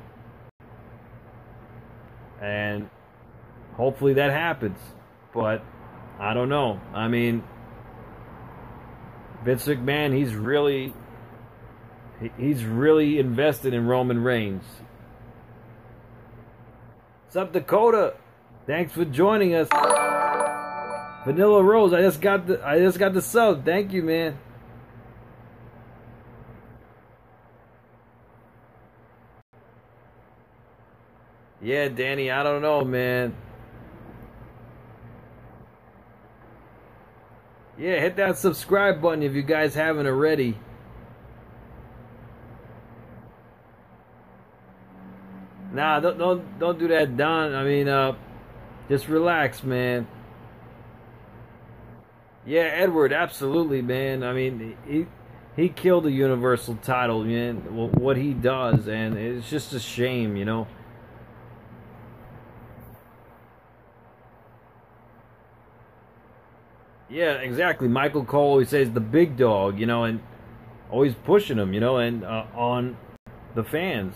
And hopefully that happens. But I don't know. I mean, Vince McMahon, he's really invested in Roman Reigns. What's up, Dakota? Thanks for joining us. Vanilla Rose, I just got the sub. Thank you, man. Yeah, Danny, I don't know, man. Yeah, hit that subscribe button if you guys haven't already. Nah, don't do that, Don. I mean, just relax, man. Yeah, Edward, absolutely, man. I mean, he killed the Universal title, man. What he does, and it's just a shame, you know. Yeah, exactly. Michael Cole always says the big dog, you know, and always pushing him, you know, and on the fans.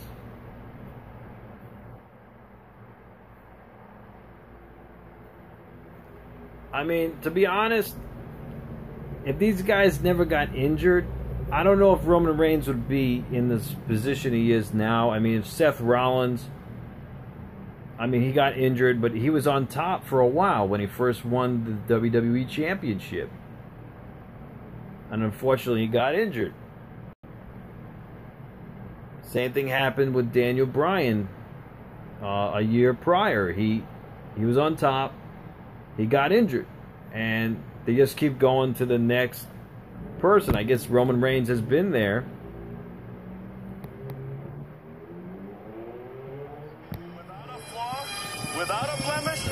I mean, to be honest, if these guys never got injured, I don't know if Roman Reigns would be in this position he is now. I mean, if Seth Rollins, I mean, he got injured, but he was on top for a while when he first won the WWE Championship. And unfortunately, he got injured. Same thing happened with Daniel Bryan a year prior. He was on top. He got injured. And they just keep going to the next person. I guess Roman Reigns has been there. Without a blemish,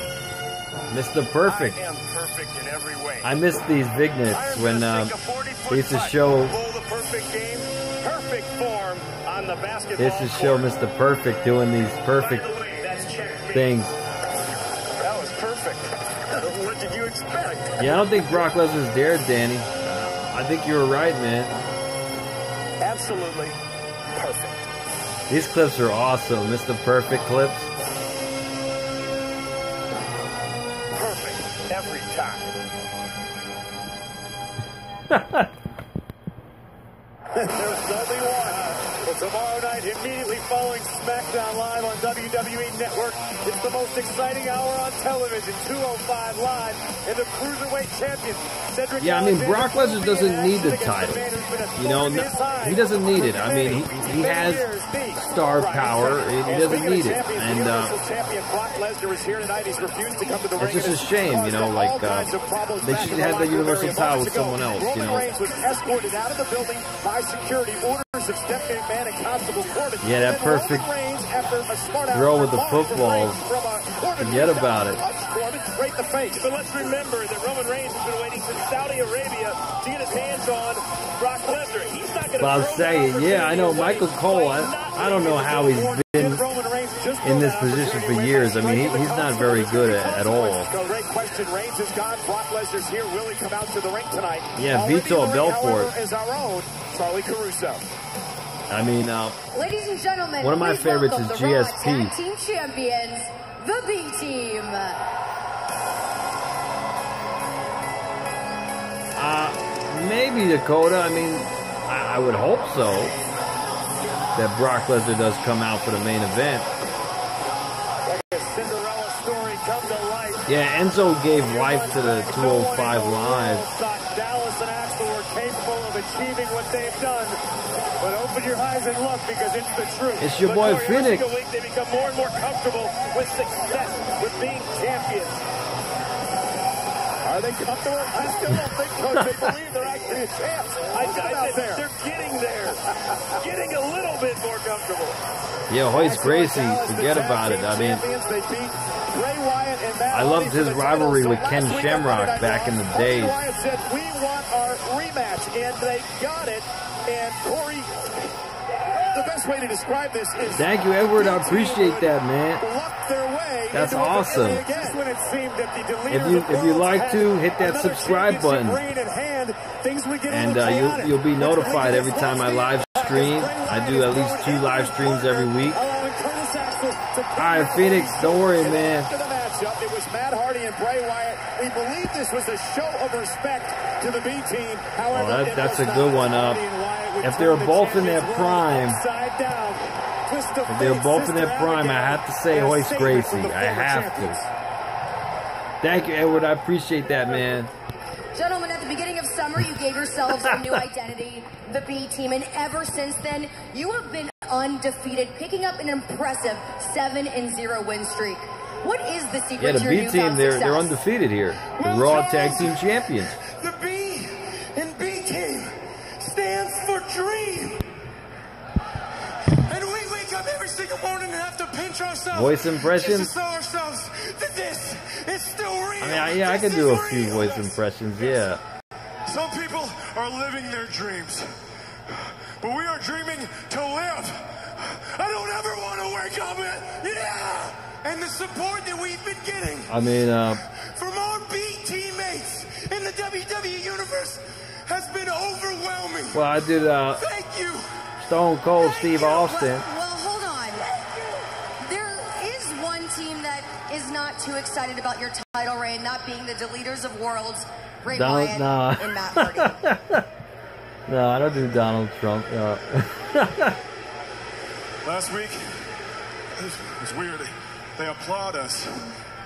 Mr. Perfect. I am perfect in every way. I miss these vignettes when they used to show. Perfect game, perfect form on the basketball. They used to show Mr. Perfect doing these perfect things. That was perfect. What did you expect? Yeah, I don't think Brock Lesnar's there, Danny. I think you were right, man. Absolutely perfect. These clips are awesome, Mr. Perfect clips. Perfect every time. And immediately following SmackDown Live on WWE Network, it's the most exciting hour on television. 205 Live, and the Cruiserweight Champion, Cedric Yeah, I mean, Brock Lesnar doesn't need the title. You know, he doesn't need it. I mean, he has star power. He doesn't need it. And it's just a shame, you know, like, they should have the Universal title with someone else, you know. Yeah, that perfect throw with the football. Forget about it. But let's remember that Roman Reigns has been waiting since Saudi Arabia to get his hands on Brock Lesnar. He's not going to. I'll say it. Yeah, I know Michael Cole. I don't know how he's been in this position for years. I mean, he's not very good at all. Great question. Reigns is gone. Brock Lesnar's here. Will he come out to the ring tonight? Yeah, Vito Belfort is our own Charlie Caruso. I mean, ladies and gentlemen, one of my favorites is GSP. Tag Team Champions, the B Team. Maybe Dakota. I mean, I would hope so. That Brock Lesnar does come out for the main event. Yeah, Enzo gave life to the 205 Live. Dallas and Axel were capable of achieving what they've done. But open your eyes and look, because it's the truth. It's your boy Phoenix. They become more and more comfortable with success, with being champions. Are they comfortable? I still don't think, Coach, they believe they're actually a champ. They're getting there. Getting a little bit more comfortable. Yeah, Hoist Gracie, forget about it. I mean, I loved his rivalry with Ken Shamrock back in the days. Wyatt said, we want our rematch, and they got it. And Corey, the best way to describe this is... Thank you, Edward. I appreciate that, man. That's awesome. If you like to, hit that subscribe button. And you'll be notified every time I live stream. I do at least 2 live streams every week. Alright, Phoenix, don't worry, man. It was Matt Hardy and Bray Wyatt. We believe this was a show of respect to the B team. However, that's a good one. If they're both in their prime, I have to say Hoist Gracie. I have to. Thank you, Edward. I appreciate that, man. Gentlemen, at the beginning of summer, you gave yourselves a new identity, the B team, and ever since then, you have been undefeated, picking up an impressive 7-0 win streak. What is the secret to your B team, they're undefeated here. The Raw Tag Team Champions. The B in B team stands for dream. And we wake up every single morning and have to pinch ourselves. Voice impressions? Just to tell ourselves that this is still real. I mean, I can do a few voice impressions, yeah. Some people are living their dreams, but we are dreaming to live. I don't ever want to wake up and the support that we've been getting. I mean, from our B teammates in the WWE Universe has been overwhelming. Well, I did Thank you. Stone Cold Steve Austin. Well, hold on. There is one team that is not too excited about your title reign, not being the Deleters of Worlds, Bray Wyatt and Matt Hardy. No, I don't do Donald Trump. Last week, it was weird. They applaud us,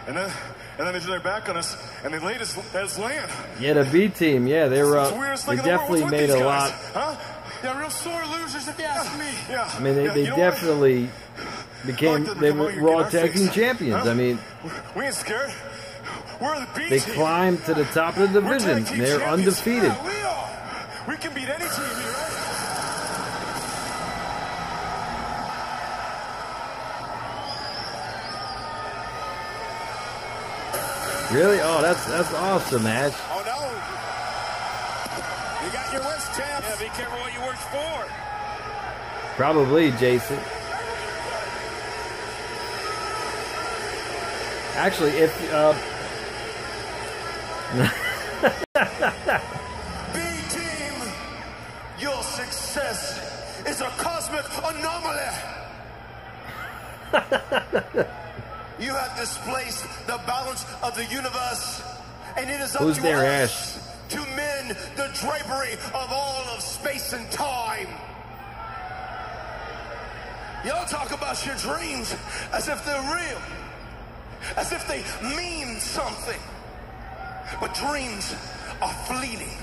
and then they turn their back on us, and they laid us land. Yeah, the B team. Yeah, they definitely made a lot. Huh? Yeah, real sore losers if you ask me. Yeah. I mean, they definitely became Raw Tag Team Champions. I mean, we ain't scared. We're the B team. They climbed to the top of the division. They're undefeated. We are. We can beat any team here. Really? Oh, that's awesome, Ash. Oh no! You got your wish, champ. Yeah, be careful what you wish for. Probably, Jason. Actually, if B team, your success is a cosmic anomaly. You have displaced the balance of the universe, and it is up Who's to there, us Ash? to mend the drapery of all of space and time. Y'all talk about your dreams as if they're real, as if they mean something. But dreams are fleeting.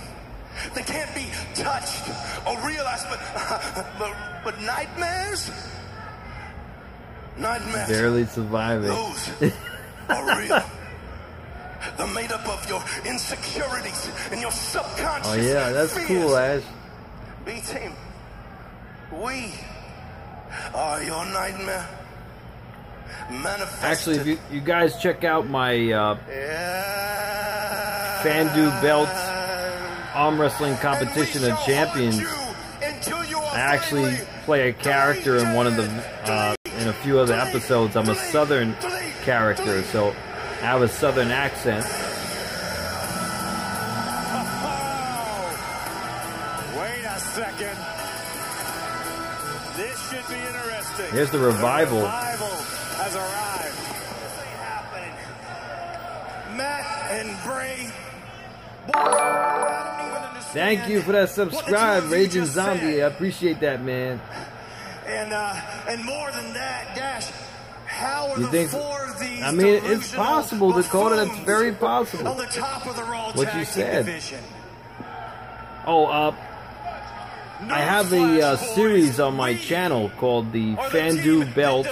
They can't be touched or realized, but nightmares? Nightmares. Barely surviving. Those are real. They're made up of your insecurities and your subconscious. Oh yeah, that's fears. cool, Ash. B-Team, we are your nightmare. Actually, if you guys check out my Fandu Belt Arm Wrestling Competition of Champions, I actually play a character in one of the in a few other episodes. I'm a Southern character, so I have a Southern accent. Wait a second. This should be interesting. Here's the revival. The revival has arrived. Matt and Bray. Thank you for that subscribe, Raging Zombie. I appreciate that, man. And more than that, Dash, how are You the think? four of these? I mean, it's possible, Dakota. That's very possible. On the top of the Raw What Tag you Team said. division. Oh, I have a series on my channel called the Fandu Belt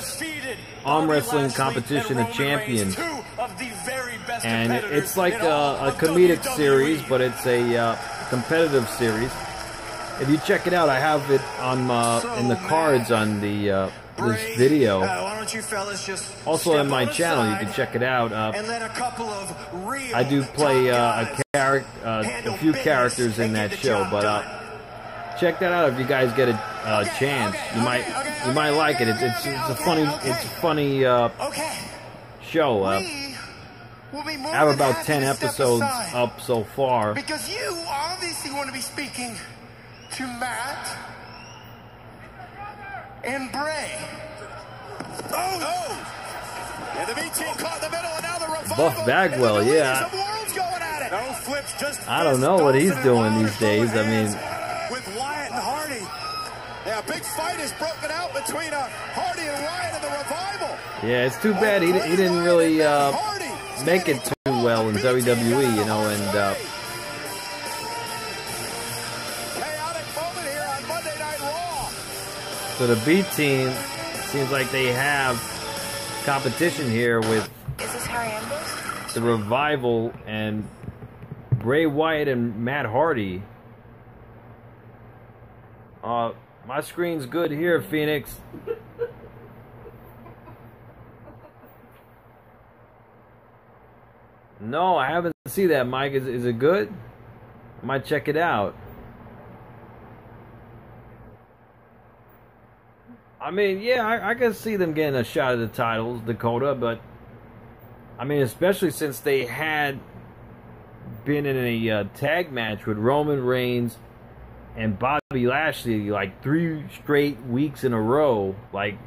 Arm Wrestling Competition of Champions. And it's like a comedic series, but it's a competitive series. If you check it out, I have it on in the cards on the this video. Why don't you fellas just Also on my channel, you can check it out. and let a couple of real I do play a few characters in that show, but check that out if you guys get a chance. You might like it. It's a funny show. I have about 10 episodes up so far. Because you obviously want to be speaking to Matt and Bray. Oh! And the B team caught in the middle, and now the revival. Buff Bagwell, yeah. No flips, just I don't know what he's doing these days. I mean, with Wyatt and Hardy. Yeah, a big fight is broken out between Hardy and Wyatt in the revival. yeah, it's too bad he didn't really make it too well in WWE, you know, and Chaotic moment here on Monday Night Raw. so the B team seems like they have competition here with the Revival and Bray Wyatt and Matt Hardy. My screen's good here, Phoenix. No, I haven't seen that, Mike. Is it good? I might check it out. I mean, yeah, I can see them getting a shot at the titles, Dakota, but I mean, especially since they had been in a tag match with Roman Reigns and Bobby Lashley like 3 straight weeks in a row, like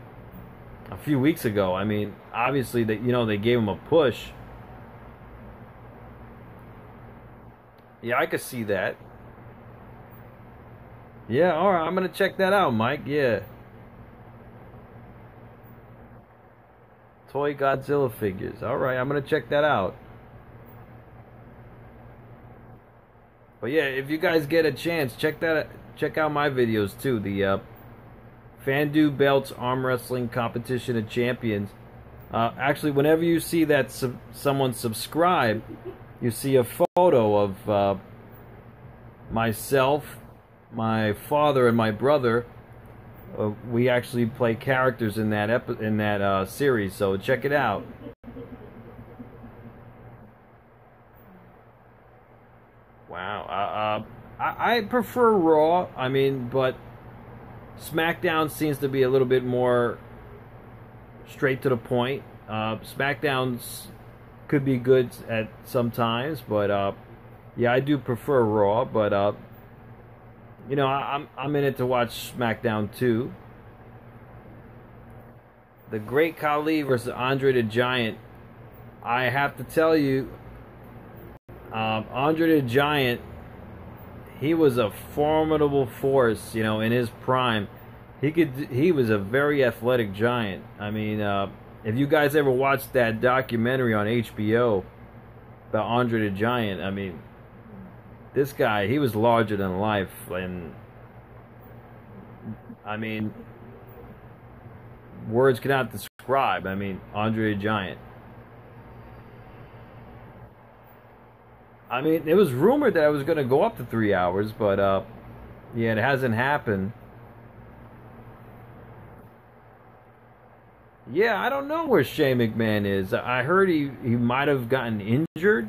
a few weeks ago. I mean, obviously that, you know, they gave him a push. Yeah, I could see that. Yeah, all right, I'm gonna check that out, Mike. Yeah. Toy Godzilla figures. All right, I'm gonna check that out. But yeah, if you guys get a chance, check out my videos too. The Fandu Belts Arm Wrestling Competition of Champions. Actually, whenever you see that someone subscribe, you see a photo of myself, my father, and my brother. We actually play characters in that series, so check it out. Wow, I prefer Raw. I mean, but SmackDown seems to be a little bit more straight to the point. SmackDown's could be good at sometimes, but yeah, I do prefer Raw. But you know, I'm in it to watch SmackDown too. The Great Khali versus Andre the Giant. I have to tell you, Andre the Giant, he was a formidable force, you know, in his prime. He was a very athletic giant. I mean, if you guys ever watched that documentary on HBO about Andre the Giant, I mean, this guy, he was larger than life, and I mean, words cannot describe. I mean, Andre the Giant. I mean, it was rumored that it was going to go up to 3 hours, but yeah, it hasn't happened. Yeah, I don't know where Shane McMahon is. I heard he might have gotten injured,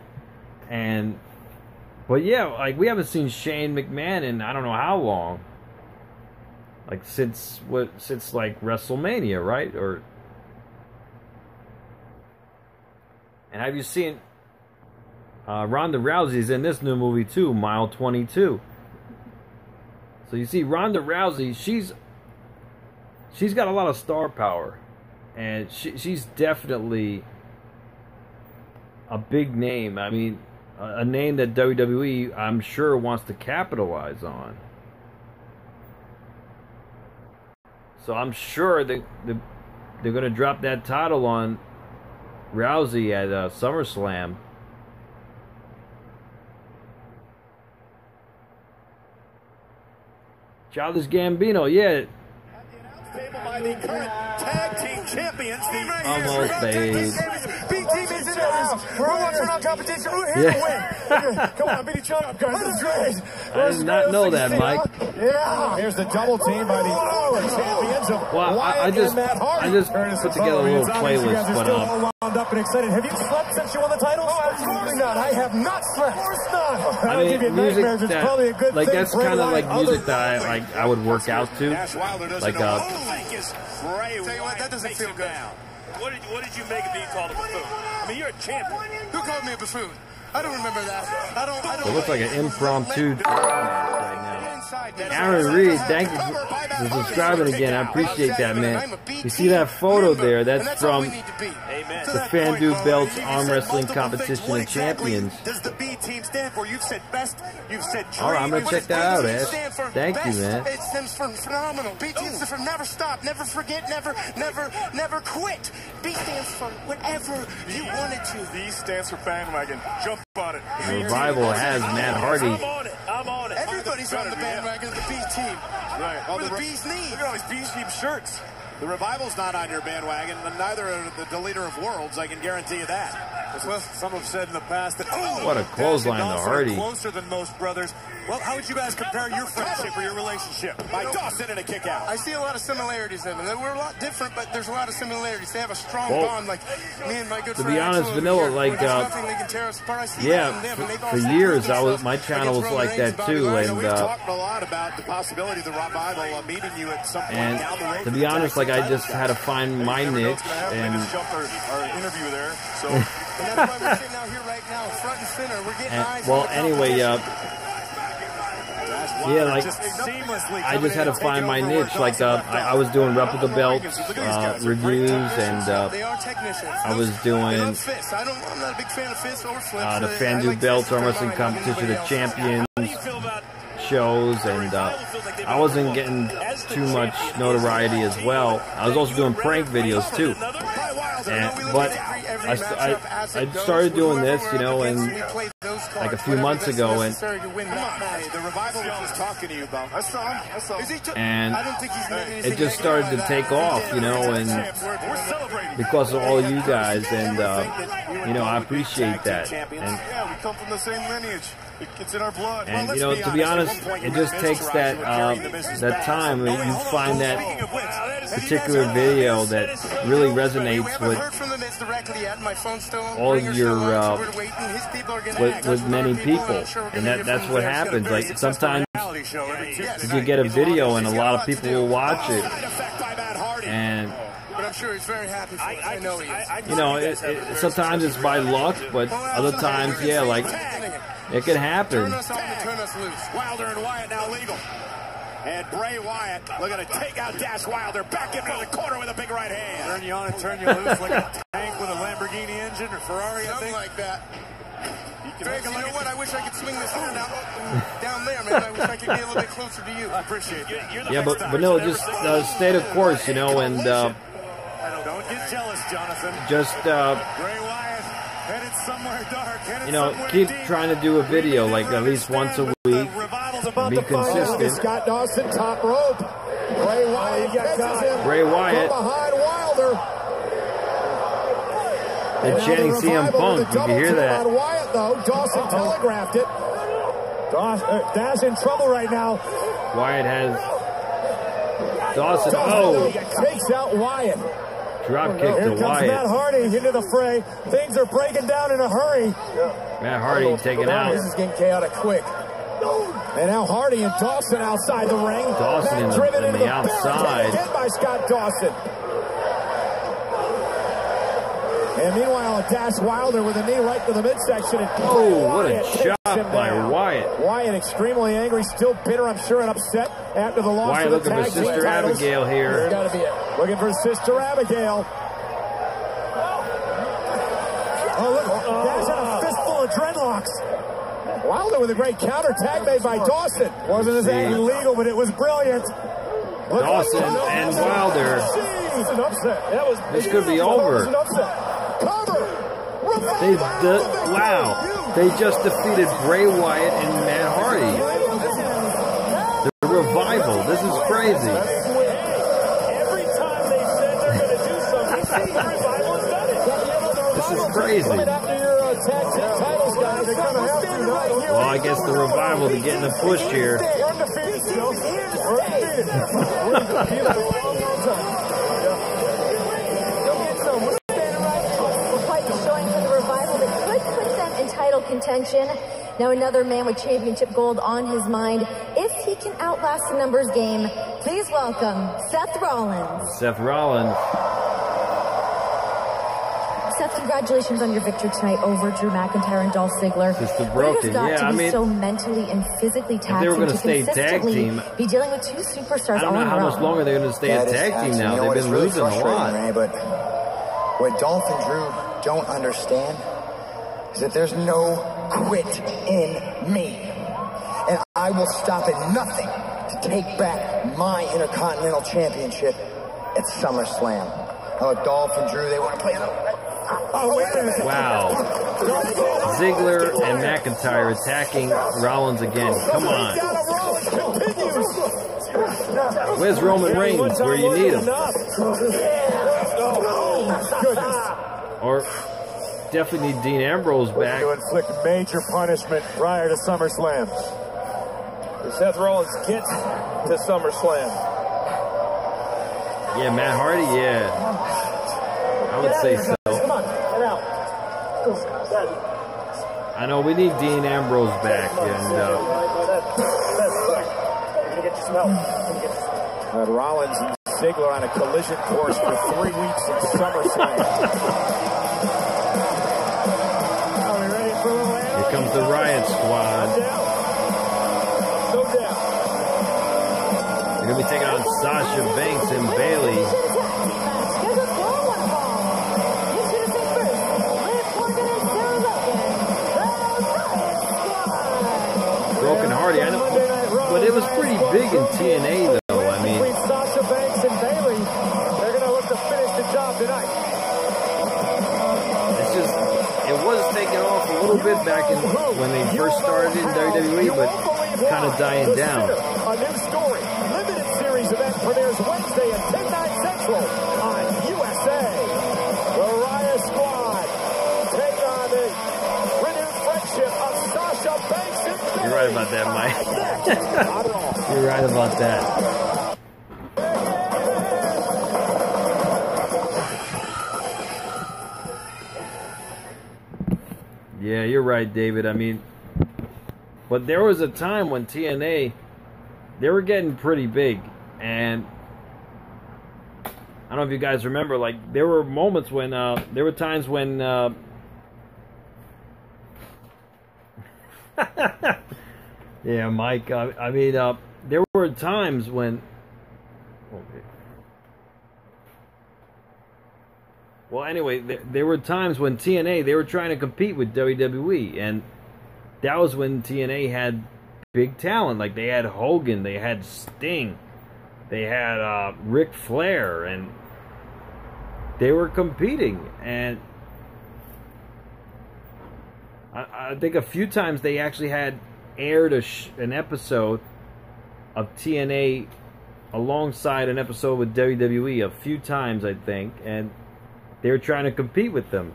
but yeah, like we haven't seen Shane McMahon in I don't know how long. Like since like WrestleMania, right? And have you seen Ronda Rousey's in this new movie too, Mile 22. So you see Ronda Rousey, she's got a lot of star power. And she's definitely a big name. I mean, a name that WWE, I'm sure, wants to capitalize on. So I'm sure they're going to drop that title on Rousey at SummerSlam. Childish Gambino, yeah. By the current tag team champions, almost, babe. B-Team is in the house. We're all watching our competition. Here's the win. Come on, beat each other up, guys. That's great. I did not know that, Mike. Yeah. Here's the double team by the champions of well, I just put together a little playlist, but all wound up and excited. Have you slept since you won the title? Oh, absolutely not. I have not slept. Of course not. I mean, give you music nightmares. It's that, probably a good like thing. that's kind of like music that I would work out to, like Tell you what, that doesn't feel good. What did you make of being called a buffoon? I mean, you're a champion. Who called me a buffoon? I don't remember that. I don't. It looks like an impromptu right now. Aaron Reed, thank you for subscribing again. I appreciate that, man. You see that photo there? That's from the FanDuel Belts Arm Wrestling Competition of Champions. Does the B team stand for? You've said best. You've said dream. All right, I'm gonna check that out, Ash. Thank you, man. It stands for phenomenal. B stands for never stop, never forget, never quit. B stands for whatever you wanted to. B stands for bandwagon. Jump on it. The Revival has Matt Hardy. I'm on it. Everybody's on the bandwagon of the B team. Right. All the B's need. Look at all these B team shirts. The Revival's not on your bandwagon, and neither are the Deleter of Worlds, I can guarantee you that. Well, some have said in the past that, what a clothesline to Hardy. Closer than most brothers. Well, how would you guys compare your friendship or your relationship? By Dawson and a kick out. I see a lot of similarities in them. We're a lot different, but there's a lot of similarities. They have a strong bond, like me and my good friend. To be honest, Vanilla, like, yeah, for years, my channel was like that too, and we've talked a lot about the possibility of the Revival meeting you at some point down the road. To be honest, like, I just had to find my niche, and our interview there. So, and that's why we're sitting out here right now, front and center. We're getting eyes. Well, anyway, yeah, like, I just had to find my niche. Like, I was doing replica belts, reviews, and I was doing the FanDuel Belts Arm Wrestling Competition of Champions shows, and I wasn't getting too much notoriety as well. I was also doing prank videos too. But I started doing this, you know, and like a few months ago, and it just started to take off, you know, and because of all you guys, and you know, I appreciate that. And we come from the same lineage. It's in our blood. And you know, to be honest, it just takes that that time when you find that particular video that really resonates with all your with many people, and that's what happens. Like sometimes you get a video and a lot of people will watch it, and But I'm sure he's very happy for it. I know he is. You know, sometimes it's by luck, but other times, yeah, like it can happen. Turn us loose. Wilder and Wyatt now legal. And Bray Wyatt looking to take out Dash Wilder. Back into the corner with a big right hand. Turn you on and turn you loose like a tank with a Lamborghini engine or Ferrari, I think. Something like that. He Greg, you know what? I wish I could swing this hand out down there, man. I wish I could be a little bit closer to you. I appreciate it. Yeah, but no, just stay the course, you know, and don't get jealous, Jonathan. just Bray Wyatt headed somewhere dark. you know, keep trying to do a video like at least once a week. Be consistent. Scott Dawson, top rope. Bray Wyatt catches him. Bray Wyatt. From behind Wilder. They're chanting CM Punk. You can hear that. On Wyatt, though. Dawson telegraphed it. Dash in trouble right now. Wyatt has Dawson. Oh, takes out Wyatt. Drop kick to Here comes Wyatt. Matt Hardy into the fray. Things are breaking down in a hurry. Matt Hardy taken out. This is getting chaotic quick. And now Hardy and Dawson outside the ring. Dawson in the outside. Hit by Scott Dawson. And meanwhile, Dash Wilder with a knee right to the midsection. And oh, what a shot by Wyatt. Wyatt extremely angry, still bitter, I'm sure, and upset after the loss Wyatt of the looking tag for team Sister titles. Abigail here. Gotta be it. Looking for Sister Abigail. Oh, look. Dash had a fistful of dreadlocks. Wilder with a great counter tag made by Dawson. Wasn't exactly legal, but it was brilliant. Dawson and Wilder. It's an upset. This could be over. Wow. They just defeated Bray Wyatt and Matt Hardy. The revival. This is crazy. Every time they said they're going to do something, the revival has done it. This is crazy. Well, I guess the revival to get in the push here. Contention. Now another man with championship gold on his mind. If he can outlast the numbers game, please welcome Seth Rollins. Seth Rollins. Seth, congratulations on your victory tonight over Drew McIntyre and Dolph Ziggler. Sister Broken, yeah, I mean, so mentally and physically taxing they were going to to stay tag team. Be dealing with two superstars. I don't know how much longer they're going to stay a tag team now. They've been losing a lot. Ray, but what Dolph and Drew don't understand is that there's no quit in me. And I will stop at nothing to take back my Intercontinental Championship at SummerSlam. Now, look, Dolph and Drew, they want to play it. Wow. Ziggler and McIntyre attacking Rollins again. Come on. Where's Roman Reigns? Where you need him. Or definitely need Dean Ambrose back. To inflict major punishment prior to SummerSlam. Seth Rollins gets to SummerSlam. Yeah, Matt Hardy, yeah. I would say so. Come on, get out. I know we need Dean Ambrose back, and Rollins and Ziggler on a collision course for 3 weeks in SummerSlam. here comes the Riot Squad. They're going to be taking on Sasha Banks and Bailey. Broken Hardy, I know, but it was pretty big in TNA, though. I mean, between Sasha Banks and Bailey, they're going to look to finish the job tonight. it's just, it was taking off a little bit back in when they first started in WWE, but kind of dying down. A new story, limited series event premieres Wednesday at 10, 9 Central on USA. The Riot Squad take on the renewed friendship of Sasha Banks and Bailey. You're right about that, Mike. You're right about that. Yeah, you're right, David. I mean, but there was a time when TNA, they were getting pretty big, and I don't know if you guys remember, like, there were moments when, there were times when, yeah, Mike, I mean, there were times when, okay. Well, anyway, there were times when TNA, they were trying to compete with WWE, and that was when TNA had big talent. Like, they had Hogan, they had Sting, they had Ric Flair, and they were competing. And I think a few times they actually had aired an episode of TNA alongside an episode with WWE a few times, I think, and they were trying to compete with them.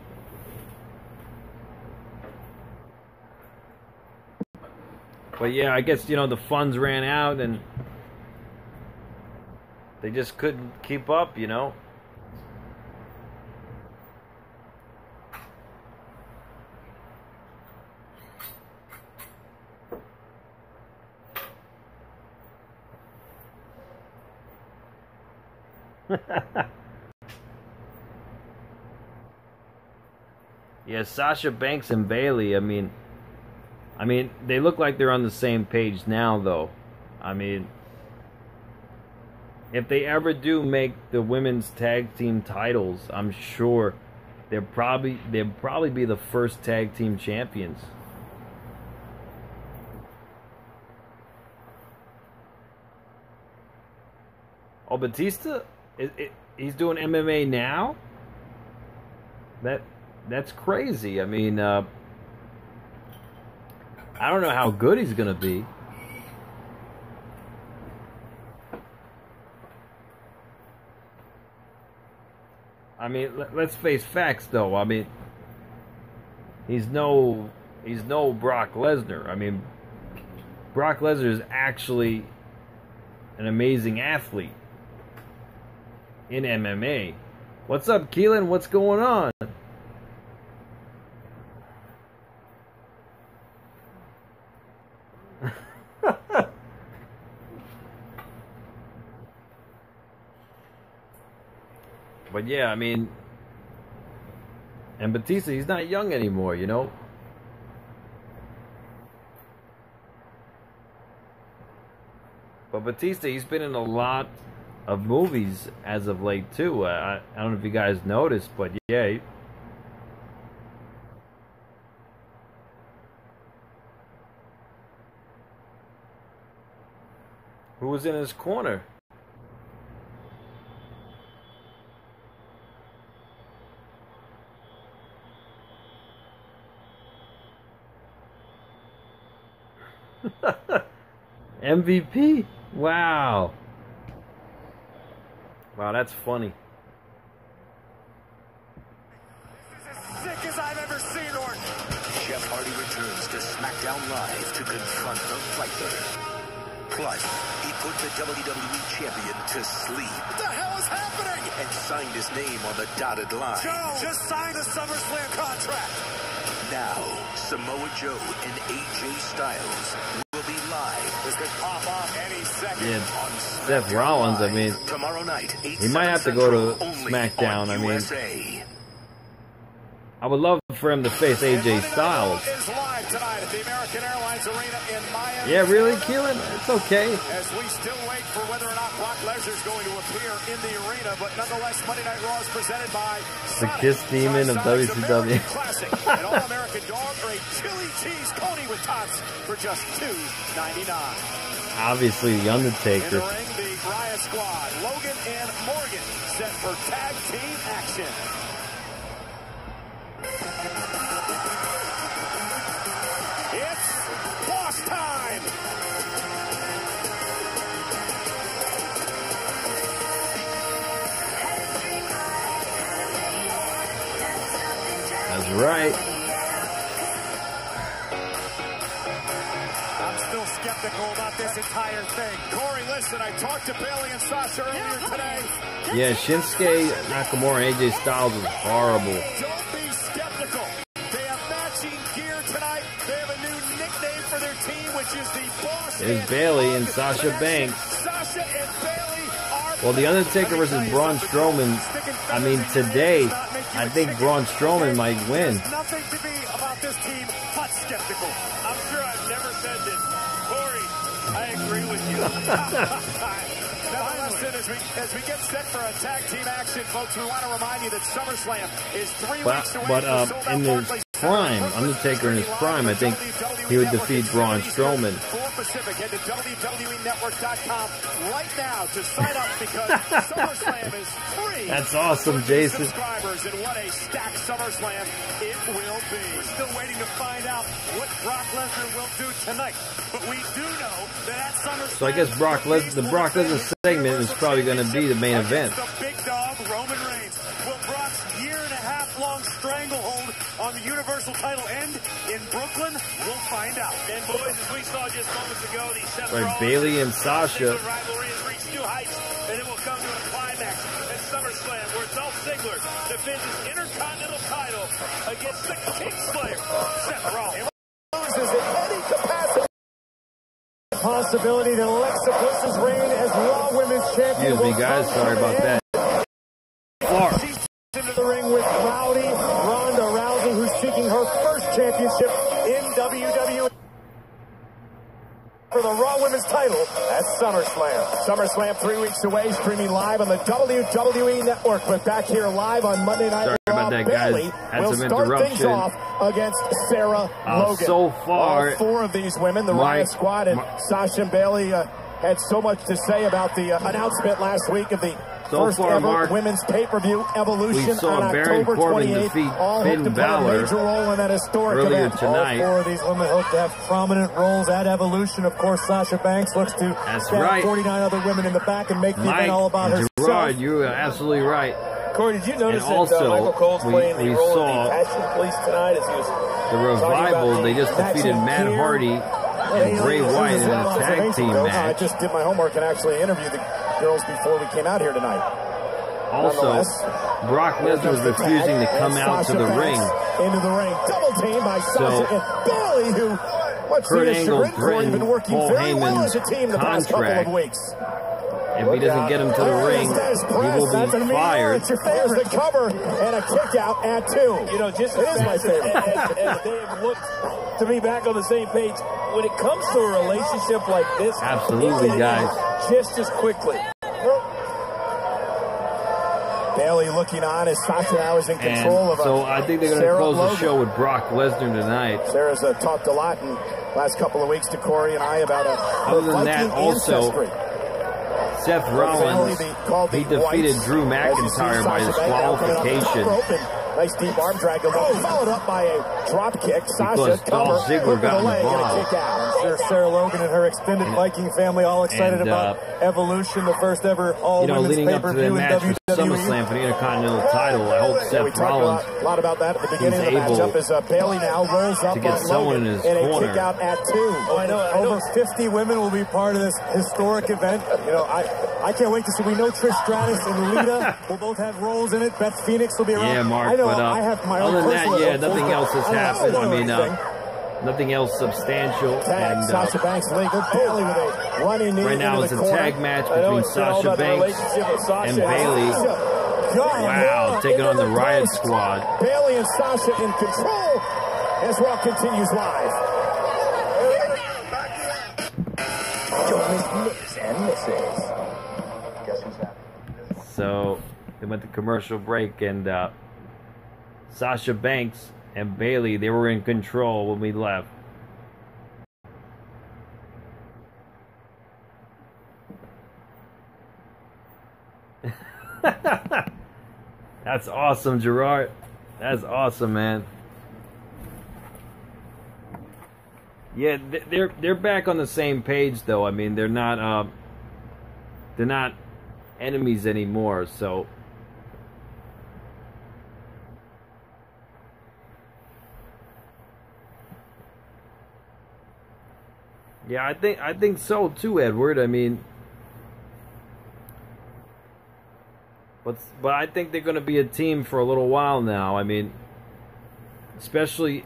But yeah, I guess, you know, the funds ran out and they just couldn't keep up, you know. Yeah, Sasha Banks and Bailey, I mean, they look like they're on the same page now, though. I mean, if they ever do make the women's tag team titles, I'm sure they'll probably be the first tag team champions. Oh, Batista? He's doing MMA now? That's crazy. I mean, I don't know how good he's gonna be. I mean, let's face facts, though. I mean, he's no Brock Lesnar. I mean, Brock Lesnar is actually an amazing athlete in MMA. What's up, Keelan? What's going on? But yeah, I mean, and Batista, he's not young anymore, you know. But Batista, he's been in a lot of movies as of late too. I don't know if you guys noticed, but yeah. Who was in his corner? MVP? Wow. Wow, that's funny. This is as sick as I've ever seen, Orton. Jeff Hardy returns to SmackDown Live to confront the fighter. Plus, he put the WWE Champion to sleep. What the hell is happening? And signed his name on the dotted line. Joe, just signed a SummerSlam contract. Now, Samoa Joe and AJ Styles will be live. This could pop off any second. Yeah, Seth Rollins, I mean, tomorrow night, he might have to go to SmackDown. I mean, I would love for him to face AJ Styles. Is live tonight at the American Airlines Arena in Miami. Yeah, really, Keelan? It's okay. As we still wait for whether or not Brock Lesnar is going to appear in the arena, but nonetheless, Monday Night Raw is presented by the Kiss Demon of WCW. Classic, an all-American dog or a chili cheese coney with tots for just $2.99. Obviously, The Undertaker. In the ring, the Riot Squad, Logan and Morgan, set for tag team action. It's boss time! That's right. I'm still skeptical about this entire thing. Corey, listen, I talked to Bailey and Sasha earlier today. Yeah, Shinsuke Nakamura and AJ Styles was horrible. Don't be skeptical. They have matching gear tonight. They have a new nickname for their team, which is the Boss. There's Bailey and Sasha Banks. Sasha and Bailey are... Well, The Undertaker versus Braun Strowman, I mean, today, I think Braun Strowman might win. There's nothing to be about this team but skeptical. I'm sure I've never said this. Corey, I agree with you. As we get set for a tag team action, folks, we want to remind you that SummerSlam is 3 weeks away. But in the prime, Undertaker in his prime, I think he would defeat Braun Strowman. Pacific, head to WWEnetwork.com right now to sign up because SummerSlam is free. That's awesome, Jason. Subscribers, and what a stacked SummerSlam it will be. We're still waiting to find out what Brock Lesnar will do tonight, but we do know that SummerSlam. So I guess the Brock Lesnar segment is probably going to be the main event. The big dog, Roman Reigns. Will Brock's year-and-a-half-long stranglehold on the Universal title end in Brooklyn? We'll find out. And boys, as we saw just moments ago, the Seth Right, Bailey and Sasha. rivalry has reached new heights, and it will come to a climax at SummerSlam, where Dolph Ziggler defends his Intercontinental title against the King Slayer, Seth Rollins. Loses in any capacity. Possibility that Alexa Bliss's reign as Raw Women's Champion. Excuse me, guys. Sorry about that. She's into the ring with Rowdy Ronda Rousey, who's seeking her first championship in WWE. For the Raw Women's title at SummerSlam. SummerSlam 3 weeks away, streaming live on the WWE Network. But back here live on Monday Night Sorry Raw, about that, guys. Bailey Had will some start things interruption. off against Sarah Logan. So far, all 4 of these women, the Riot Squad and Sasha and Bailey, had so much to say about the announcement last week of the first ever women's pay-per-view Evolution we saw on Baron October Corbin 28th. defeat All Finn hope to play a Balor major role in that historic earlier event. tonight. All 4 of these women hope to have prominent roles at Evolution. Of course, Sasha Banks looks to stab 49 other women in the back and make the event all about herself. Gerard, you are absolutely right. Corey, did you notice and also, that Michael Cole's playing the we role saw of the Passion Police tonight as he was the Revival. They just defeated Matt here. Hardy and Bray Wyatt in a tag team I match. just did my homework and actually interviewed the girls before we came out here tonight. Also, Brock Lesnar was refusing to come out to the ring. Into the ring, double team by Sasha and Bailey, who, what's Kurt the Angle threatened been working Paul very well Heyman's as a team the past couple of weeks. If he doesn't get him to the ring, he will be fired. It's your favorite. The cover and a kick out at 2. You know, just it is my favorite. As they have looked to be back on the same page, when it comes to a relationship like this, absolutely, guys, just as quickly. Bailey looking on as Sasha now is in control of so I think they're going to close the show with Brock Lesnar tonight. Sarah's talked a lot in last couple of weeks to Corey and I about other than that, also Seth Rollins, he defeated Drew McIntyre by disqualification. Nice deep arm drag, followed up by a drop kick. Sasha Dolph Ziggler got involved. I'm sure Sarah Logan and her extended Viking family all excited about Evolution, the first ever all-women's leading up to the match for SummerSlam for the Intercontinental title. I hope Seth Rollins a lot about that at the beginning of the matchup as Bailey now rolls up to get someone in his and corner. a kick out at 2. Oh, I know. Over 50 women will be part of this historic event. You know, I can't wait to see. We know Trish Stratus and Lita will both have roles in it. Beth Phoenix will be around. Yeah, Mark, but I have my own other than that, yeah, personal nothing else has happened. I mean, nothing else substantial. Tag, and Sasha Banks legal. Bailey with a running knee right now it's a corner. tag match between Sasha Banks and Bailey. Wow, taking on the Riot Squad. Bailey and Sasha in control as Raw continues live. Miss and Mrs. Guess who's that? So they went to commercial break, and Sasha Banks and Bailey, they were in control when we left. That's awesome, Gerard. That's awesome, man. Yeah, they're back on the same page, though. I mean, they're not enemies anymore. So yeah, I think so too, Edward. I mean, but I think they're going to be a team for a little while now. I mean, especially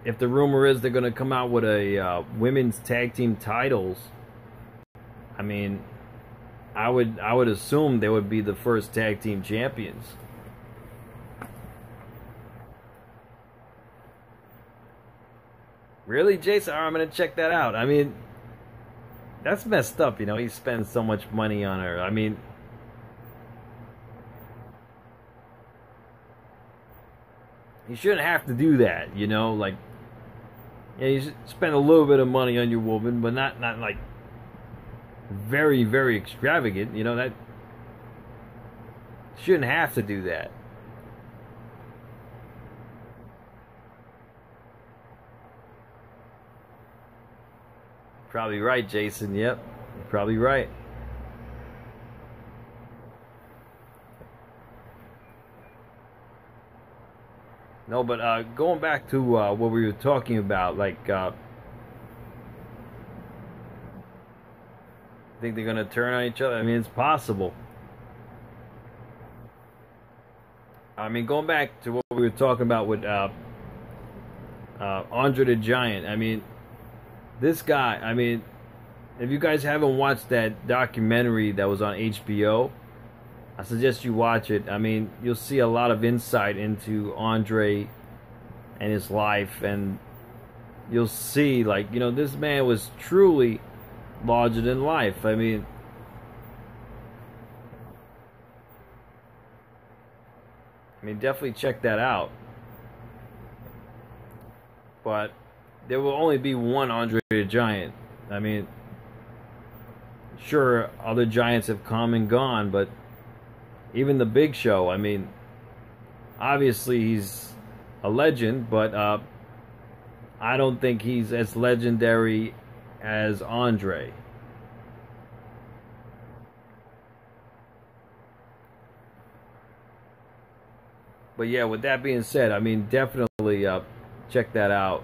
if the rumor is they're going to come out with a women's tag team titles. I mean, I would assume they would be the first tag team champions. Really, Jason? I'm going to check that out. I mean, that's messed up, you know. He spends so much money on her. I mean, You shouldn't have to do that, you know, like, yeah, you should spend a little bit of money on your woman, but not like very, very extravagant, you know, that shouldn't have to do that. Probably right, Jason. Yep, you're probably right. No, but going back to what we were talking about, like, think they're gonna turn on each other? I mean, it's possible. I mean, going back to what we were talking about with Andre the Giant. I mean, this guy. I mean, if you guys haven't watched that documentary that was on HBO, I suggest you watch it. I mean, you'll see a lot of insight into Andre and his life, and you'll see, like, you know, this man was truly larger than life. I mean, definitely check that out. But there will only be one Andre the Giant. I mean, sure, other giants have come and gone, but even the Big Show, I mean, obviously he's a legend, but I don't think he's as legendary as Andre. But yeah, with that being said, I mean, definitely check that out.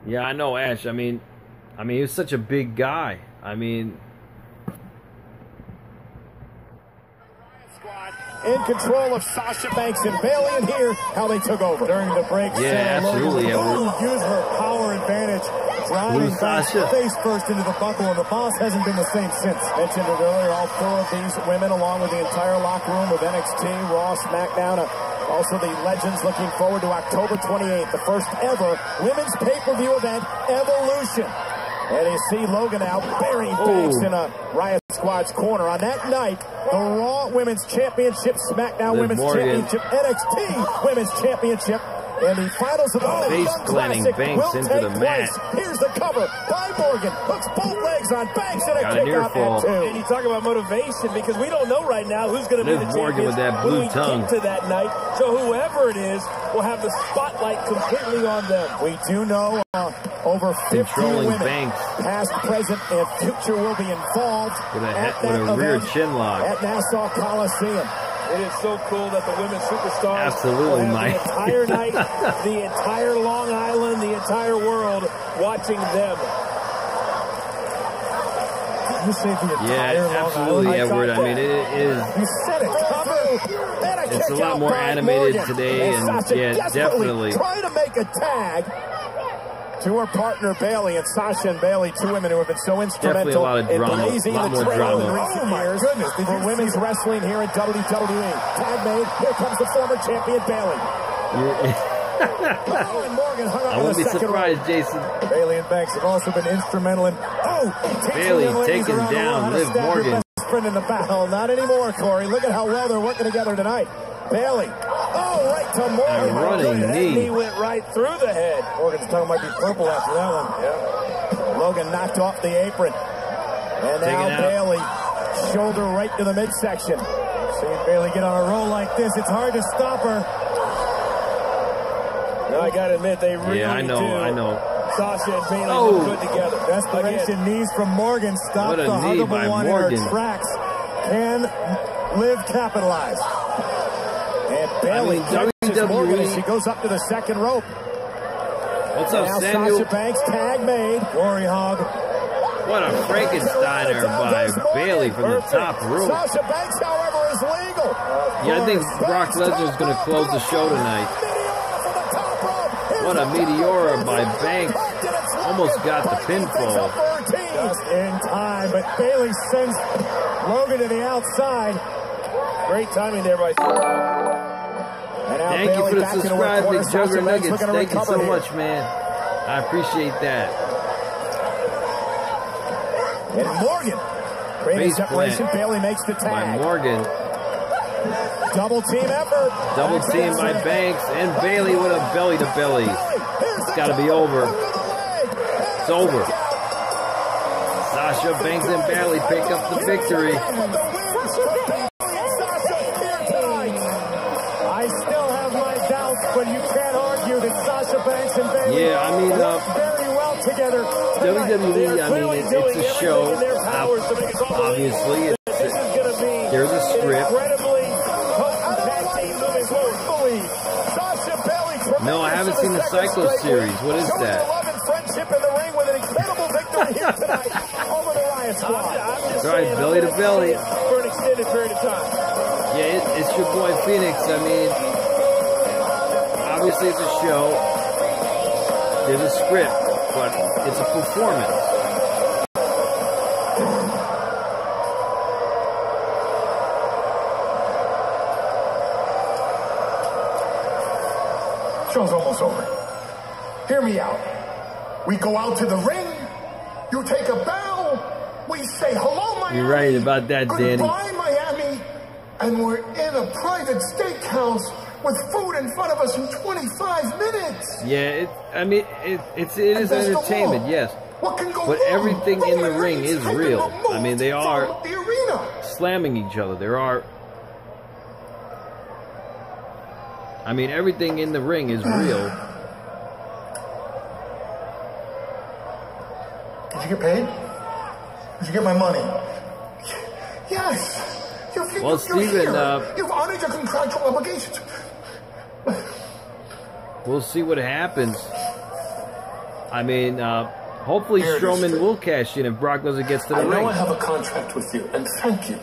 Yeah, I know, Ash. I mean, he was such a big guy. I mean, in control of Sasha Banks and Bailey, and here how they took over during the break. Yeah, absolutely. Use her power advantage, driving Banks face first into the buckle, and the boss hasn't been the same since. Mentioned it earlier, all four of these women, along with the entire locker room of NXT, Raw, SmackDown, also the Legends, looking forward to October 28th, the first ever women's pay-per-view event, Evolution. And you see Logan out burying Banks in a Riot Squad's corner. On that night, the Raw Women's Championship, SmackDown Women's Championship, NXT Women's Championship, and the finals of the face planting Banks into the mat. Here's the cover by Morgan. Hooks both legs on Banks and a kick out at 2. And you talk about motivation, because we don't know right now who's going to be the champion with that blue tongue to that night. So whoever it is will have the spotlight completely on them. We do know over 50 women, Banks, past, present, and future, will be involved with a rear chin lock at Nassau Coliseum. It is so cool that the women's superstars absolutely, will have the entire night, the entire Long Island, the entire world watching them. You say the entire Long absolutely, Island? Edward. I mean, it is. You said it. It's a lot more animated today, and yeah, definitely. Trying to make a tag to her partner Bailey, and Sasha and Bailey, two women who have been so instrumental in blazing the trail in recent years for women's wrestling here at WWE. Tag made. Here comes the former champion Bailey. And Morgan hung I wouldn't be surprised, Jason. Bailey and Banks have also been instrumental in Bailey taking down Liv Morgan. Friend in the battle. Not anymore, Corey. Look at how well they're working together tonight. Bailey. Oh, right to Morgan. Running knee. He went right through the head. Morgan's tongue might be purple after that one. Yeah. Logan knocked off the apron. And now Bailey, shoulder right to the midsection. Seeing Bailey get on a roll like this, it's hard to stop her. No, I gotta admit, they really I know. Sasha and Bailey look good together. Desperation knees from Morgan. Stop the huggable one Morgan. in her tracks. Can Liv capitalize? And Bailey catches Morgan as she goes up to the second rope. What's up, now Samuel? Sasha Banks, tag made. Glory hog. What a Frankensteiner by Bailey from the top rope. Sasha Banks, however, is legal. Yeah, I think Brock Lesnar's going to close the show tonight. What a meteora by Banks. Almost got the pinfall. Just in time, but Bailey sends Logan to the outside. Great timing there by Thank you for the subscribe, Big Jugger Nuggets. Thank you so much, man. I appreciate that. And Morgan creating separation. Bailey makes the tag. By Morgan. Double team effort. Double team by Banks and Bailey with a belly to belly. It's got to be over. It's over. Sasha Banks and Bailey pick up the victory. I still have my doubts, but you can't argue that Sasha Banks and Bailey work very well together. WWE, I mean, it's a show. Obviously, there's a script. No, I haven't seen the Cyclo series. What is that? That's right, belly to belly. For an extended period of time. Yeah, it's your boy Phoenix. I mean, obviously it's a show. There's a script, but it's a performance. Show's almost over. Hear me out. We go out to the ring. You take a bow. We say hello, Miami. You're right about that, Danny. Goodbye, Miami. And we're in a private steakhouse with food in front of us in 25 minutes. Yeah, it is entertainment, yes. What can go but wrong? everything in the ring is real. I mean, they are the arena. slamming each other. I mean, everything in the ring is real. Did you get paid? Did you get my money? Yes. Well, Steven, you've honored your contractual obligations. We'll see what happens. I mean, hopefully Strowman will cash in if Brock Lesnar gets to the ring. I know I have a contract with you, and thank you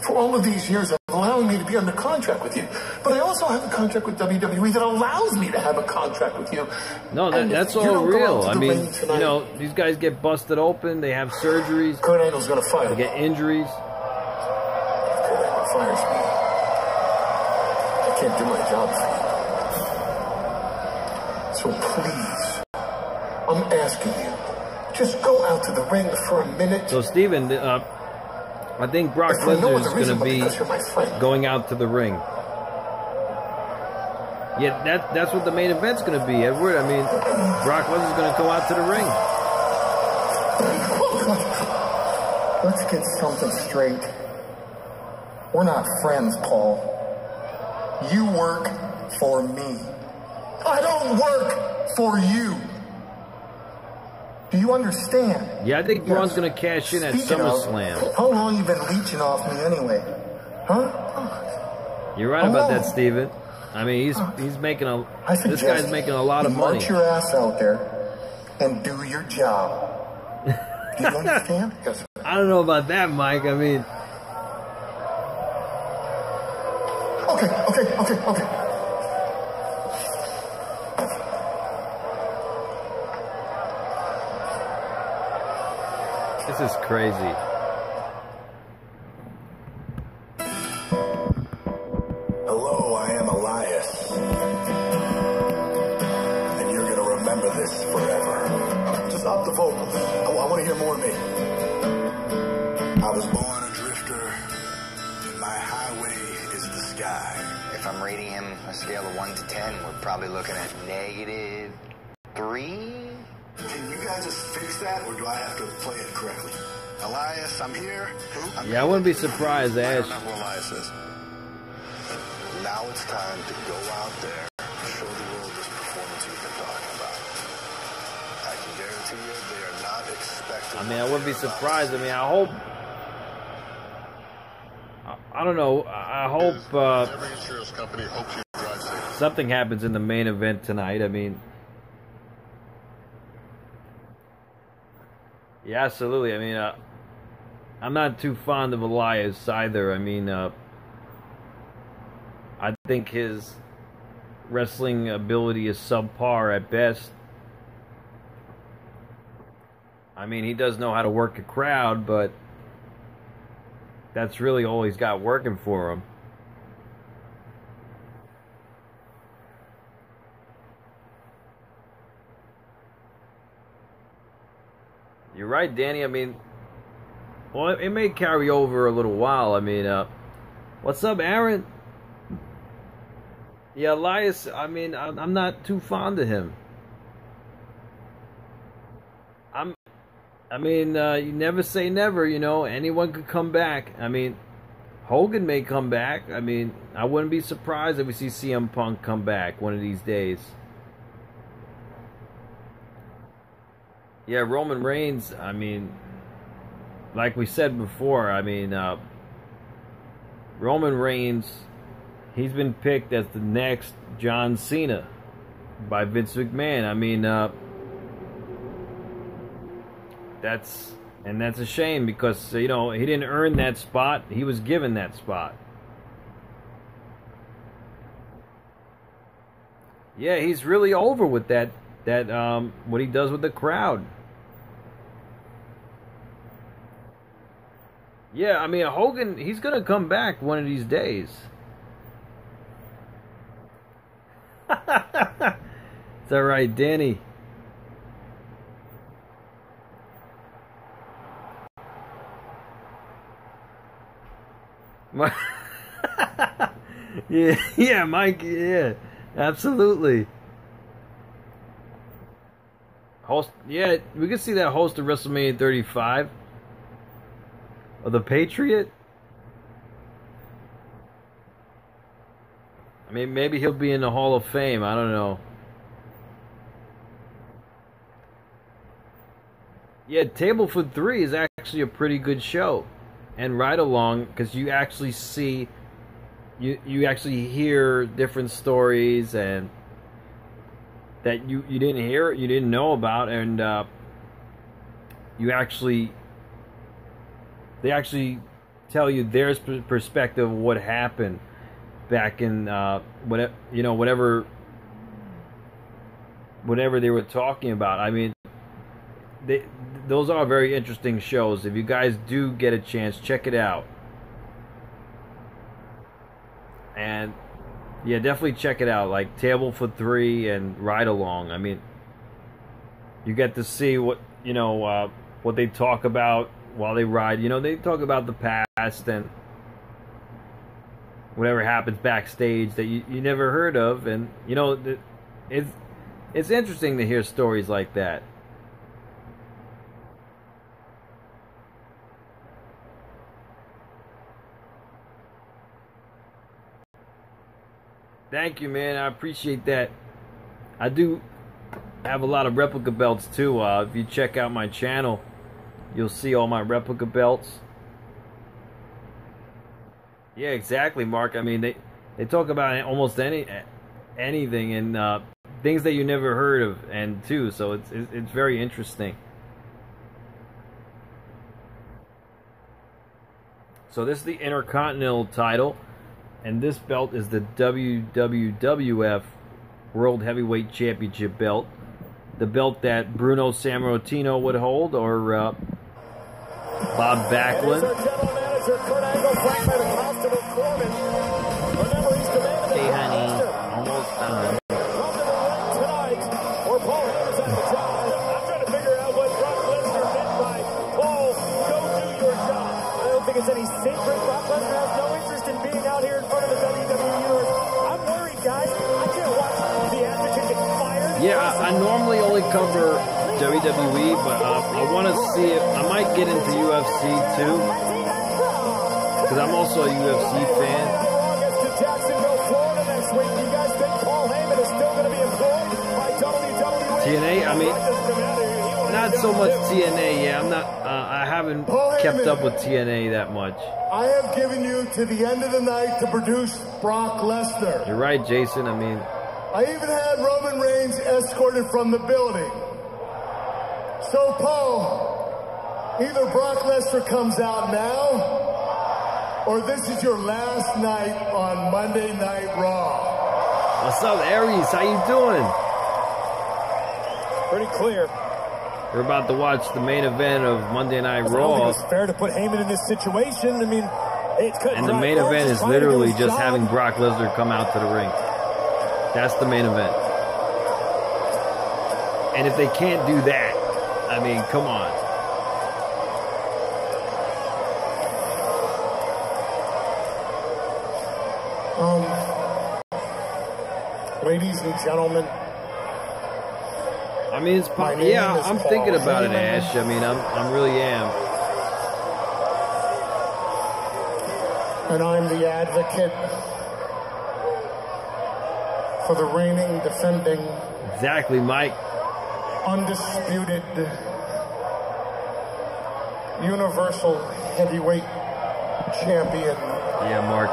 for all of these years of allowing me to be under contract with you. But I also have a contract with WWE that allows me to have a contract with you. No, that's all real. I mean, you know, these guys get busted open. They have surgeries. Kurt Angle's going to fire. They get injuries. Kurt Angle fires me. I can't do my job for you. So please, I'm asking you, just go out to the ring for a minute. So, Steven, I think Brock Lesnar is going to be going out to the ring. Yeah, that's what the main event's going to be, Edward. I mean, Brock Lesnar's going to go out to the ring. Let's get something straight. We're not friends, Paul. You work for me. I don't work for you. Do you understand? Yeah, I think Braun's going to cash in at SummerSlam. How long you been leeching off me anyway? Huh? You're right about that, Steven. I mean, he's making this guy's making a lot of money. March your ass out there and do your job. Do you understand? Yes. I don't know about that, Mike. I mean, okay. This is crazy. Hello, I am Elias. And you're gonna remember this forever. Just up the vocals. Oh, I want to hear more of me. I was born a drifter, and my highway is the sky. If I'm rating him a scale of 1 to 10, we're probably looking at -3. Can you guys just fix that, or do I have to play it correctly? Elias, I'm here. Yeah, I wouldn't be surprised, Ash. I don't know who Elias is. Now it's time to go out there and show the world this performance you've been talking about. I can guarantee you they are not expecting... I mean, I wouldn't be surprised. I mean, I hope... I don't know. I hope every insurance company hopes you drive safe. Something happens in the main event tonight. I mean... Yeah, absolutely. I mean, I'm not too fond of Elias either. I mean, I think his wrestling ability is subpar at best. I mean, he does know how to work a crowd, but that's really all he's got working for him. You're right, Danny. I mean, well, it may carry over a little while. I mean, what's up, Aaron? Yeah, Elias, I mean, I'm not too fond of him. You never say never, you know. Anyone could come back. I mean, Hogan may come back. I mean, I wouldn't be surprised if we see CM Punk come back one of these days. Yeah, Roman Reigns, I mean, like we said before, I mean, Roman Reigns, he's been picked as the next John Cena by Vince McMahon. I mean, that's a shame because, you know, he didn't earn that spot. He was given that spot. Yeah, he's really over with that what he does with the crowd. Yeah, I mean, Hogan, he's going to come back one of these days. It's all right, Danny. Yeah, Mike, yeah, absolutely. Host, yeah, we could see that host of WrestleMania 35. Or the Patriot. I mean, maybe he'll be in the Hall of Fame. I don't know. Yeah, Table for 3 is actually a pretty good show. And Ride Along, because you actually see, you actually hear different stories and that you didn't hear, you didn't know about, and they actually tell you their perspective of what happened back in whatever they were talking about. I mean, those are very interesting shows. If you guys do get a chance, check it out. And yeah, definitely check it out. Like Table for 3 and Ride Along. I mean, you get to see what what they talk about while they ride. You know, they talk about the past and whatever happens backstage that you never heard of, and you know, it's interesting to hear stories like that. Thank you, man. I appreciate that. I do have a lot of replica belts too. If you check out my channel, you'll see all my replica belts. Yeah, exactly, Mark. I mean, they talk about almost anything and things that you never heard of, and too. So it's very interesting. So this is the Intercontinental title, and this belt is the WWF World Heavyweight Championship belt. The belt that Bruno Sammartino would hold, or Bob Backlund. Hey, honey, almost done. It's any secret. Brock Lesnar has no interest in being out here in front of the WWE universe. I'm worried, guys. I can't watch the advocate get fired. Yeah, I normally only cover WWE, but I want to see if I might get into UFC too, because I'm also a UFC fan. To Jacksonville, Florida next week. You guys think Paul Heyman is still going to be employed by WWE? TNA, I mean, not so much TNA. Yeah, I'm not. I haven't kept up with TNA that much. I have given you to the end of the night to produce Brock Lesnar. You're right, Jason. I mean, I even had Roman Reigns escorted from the building. So, Paul, either Brock Lesnar comes out now, or this is your last night on Monday Night Raw. What's up, Aries? How you doing? Pretty clear. We're about to watch the main event of Monday Night Raw. I don't think it's fair to put Heyman in this situation. I mean, and the main event is literally just having Brock Lesnar come out to the ring. That's the main event. And if they can't do that, I mean, come on. Ladies and gentlemen. I mean, it's yeah. I'm thinking about it, Ash. I mean, I'm really am. And I'm the advocate for the reigning, defending, exactly, Mike, undisputed Universal Heavyweight Champion. Yeah, Mark.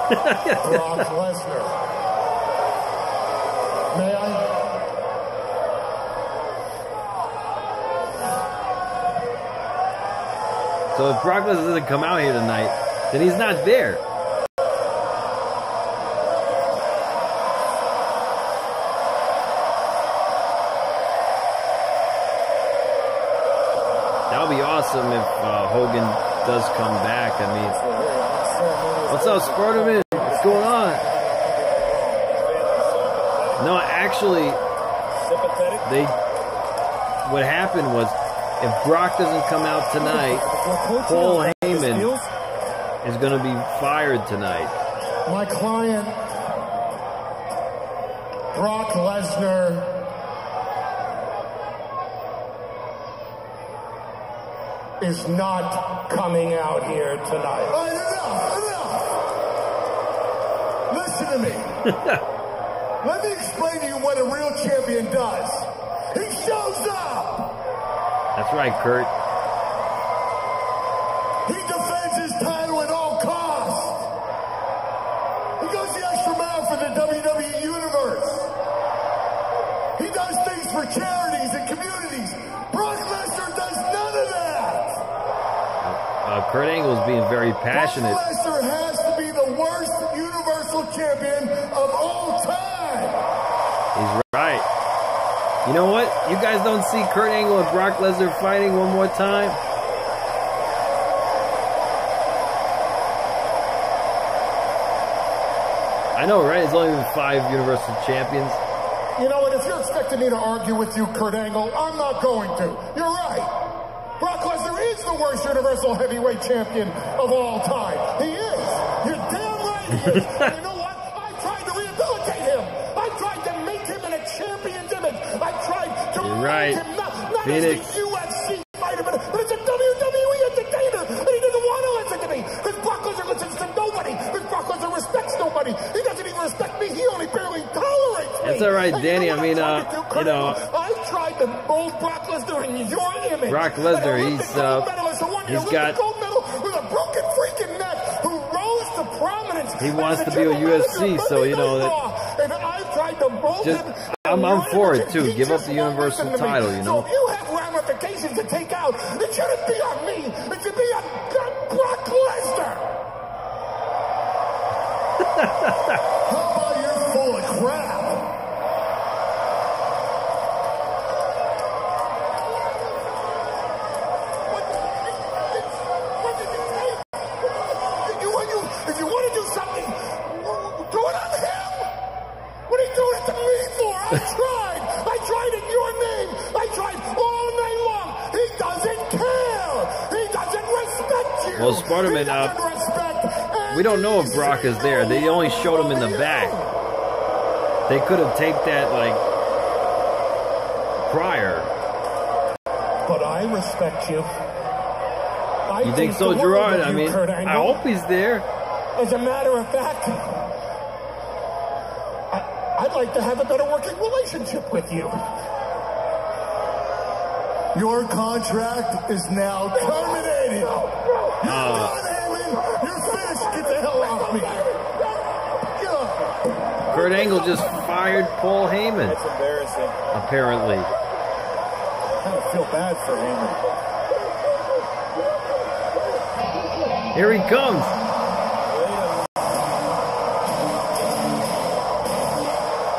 Brock Lesnar. May I? So if Brock Lesnar doesn't come out here tonight, then he's not there. That would be awesome if Hogan does come back. I mean, what's up, Spartaman? What's going on? No, actually, what happened was, if Brock doesn't come out tonight, Paul Heyman is going to be fired tonight. My client, Brock Lesnar, is not coming out here tonight. Enough! Listen to me. Let me explain to you what a real champion does. He shows up! That's right, Kurt. He defends his title at all costs. He goes the extra mile for the WWE Universe. He does things for charities and communities. Brock Lesnar does none of that. Kurt Angle's being very passionate. Brock Lesnar has to be the worst Universal Champion of all time. He's right. You know what? You guys don't see Kurt Angle and Brock Lesnar fighting one more time? I know, right? It's only been 5 Universal Champions. You know what? If you're expecting me to argue with you, Kurt Angle, I'm not going to. You're right. Brock Lesnar is the worst Universal Heavyweight Champion of all time. He is. You're damn right he is. And you know what? I tried to rehabilitate him. I tried to make him in a champion's image. I tried to make him not as the UFC fighter, but it's a WWE entertainer. And he doesn't want to listen to me. Because Brock Lesnar listens to nobody. Because Brock Lesnar respects nobody. He doesn't even respect me. He only barely tolerates me. That's all right, Danny. I mean, you know, I tried to mold Brock Lesnar in your image. Brock Lesnar, he's got gold medal with a broken freaking neck who rose to prominence. He wants to be a UFC, so you know that. And I tried to mold him. I'm for it too. Give up the Universal title, you know. So if you have ramifications to take out, it shouldn't be on me. It should be on Brock Lesnar. How about you're full of crap? If you want to do something, do it on him. What are you doing it to me for? I tried in your name. I tried all night long. He doesn't care. He doesn't respect you. Well, Spartaman, we don't know if Brock is there. They only showed him in the back. They could have taped that, like, prior. But I respect you. You think so, Gerard? I mean, I hope he's there. As a matter of fact, I'd like to have a better working relationship with you. Your contract is now terminated. You're done, Heyman. You're finished. Get the hell off me. Kurt Angle just fired Paul Heyman. That's embarrassing. Apparently. I kind of feel bad for Heyman. Here he comes.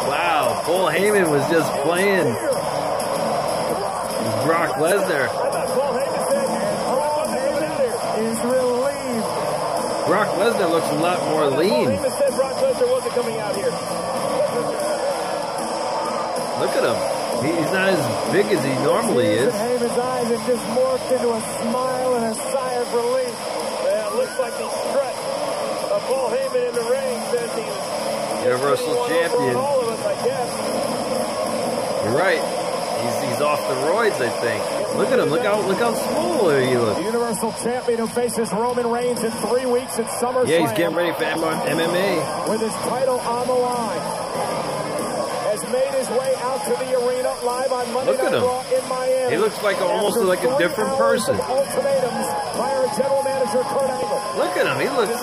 Wow, Paul Heyman was just playing Brock Lesnar. Is relieved. Brock Lesnar looks a lot more lean. Heyman said Brock Lesnar wasn't coming out here. Look at him. He's not as big as he normally is. Heyman's eyes have just morphed into a smile and a sigh of relief. Yeah, it looks like he strut. Paul Heyman in the ring. Universal Champion. You're right. He's off the roids, I think. Look at him. Look how small he looks. The Universal Champion who faces Roman Reigns in 3 weeks at SummerSlam. Yeah, he's getting ready for MMA. With his title on the line. Has made his way out to the arena live on Monday Night Raw in Miami. He looks like almost like a different person. Ultimatums by our general manager, Kurt Angle. Look at him. He looks...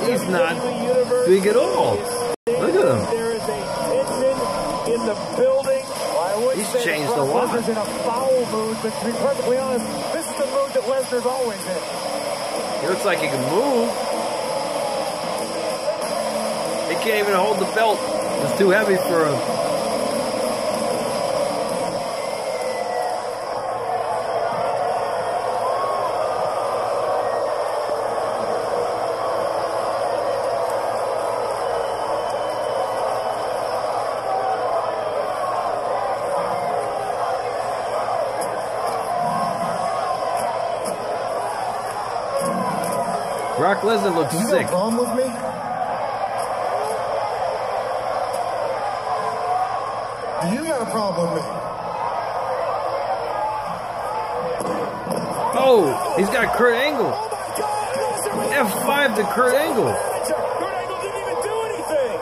He's not big at all. Look at him. There is a tension in the building. He's changed a lot. Lesnar's in a foul mood, but to be perfectly honest, this is the mood that Lesnar's always in. He looks like he can move. He can't even hold the belt. It's too heavy for him. Brock Lesnar looks sick. You got a problem with me? You got a problem with me? Oh, he's got Kurt Angle. F5 to Kurt Angle. Kurt Angle didn't even do anything.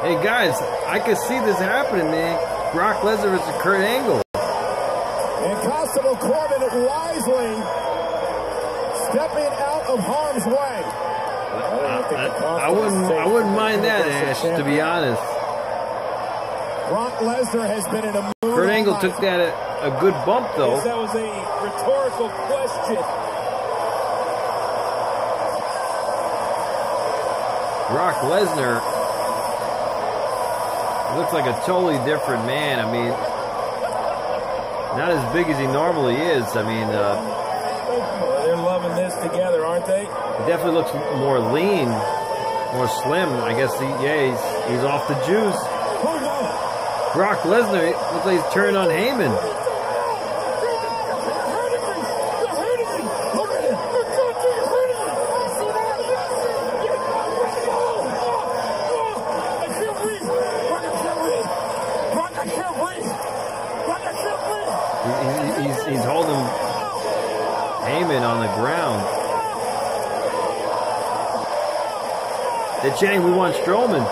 Hey guys, I can see this happening, man. Brock Lesnar is Kurt Angle. And Constable Corbin wisely stepping out of harm's way. I wouldn't mind that, Ash, to be honest. Brock Lesnar has been in a mood. Kurt Angle took that a good bump, though. Yes, that was a rhetorical question. Brock Lesnar looks like a totally different man. I mean, not as big as he normally is. I mean, they're loving this together, aren't they? he definitely looks more lean, more slim. I guess he's off the juice. Brock Lesnar looks like he's turned on Heyman. He's holding Heyman on the ground. They're chanting, "We want Strowman."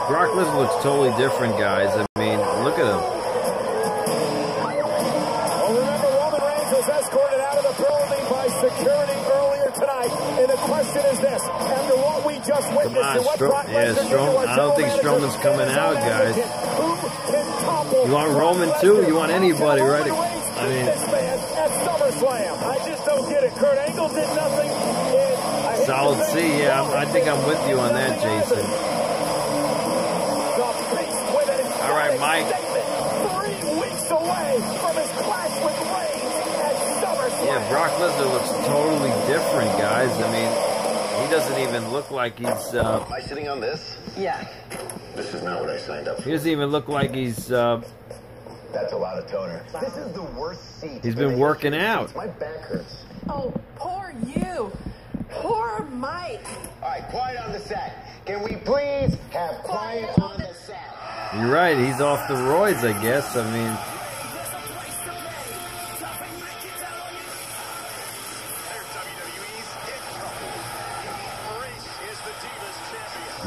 Brock Lesnar looks totally different, guys. I mean, look at him. Well, remember, Roman Reigns was escorted out of the building by security earlier tonight. And the question is this: after what we just witnessed, Come on, Strowman. I don't think Strowman's coming out, guys. You want Roman too? You want anybody, right? I mean, at SummerSlam. I just don't get it. Kurt Angle did nothing. solid C. Yeah, I think I'm with you on that, Jason. All right, Mike. 3 weeks away from his clash with Reigns at SummerSlam. Yeah, Brock Lesnar looks totally different, guys. I mean, he doesn't even look like he's... Am I sitting on this? Yeah. This is not what I signed up for. He doesn't even look like he's... That's a lot of toner. This is the worst seat. He's been working out. My back hurts. Oh, poor you. Poor Mike. All right, quiet on the set. Can we please have quiet on the set? You're right, he's off the roids, I guess. I mean...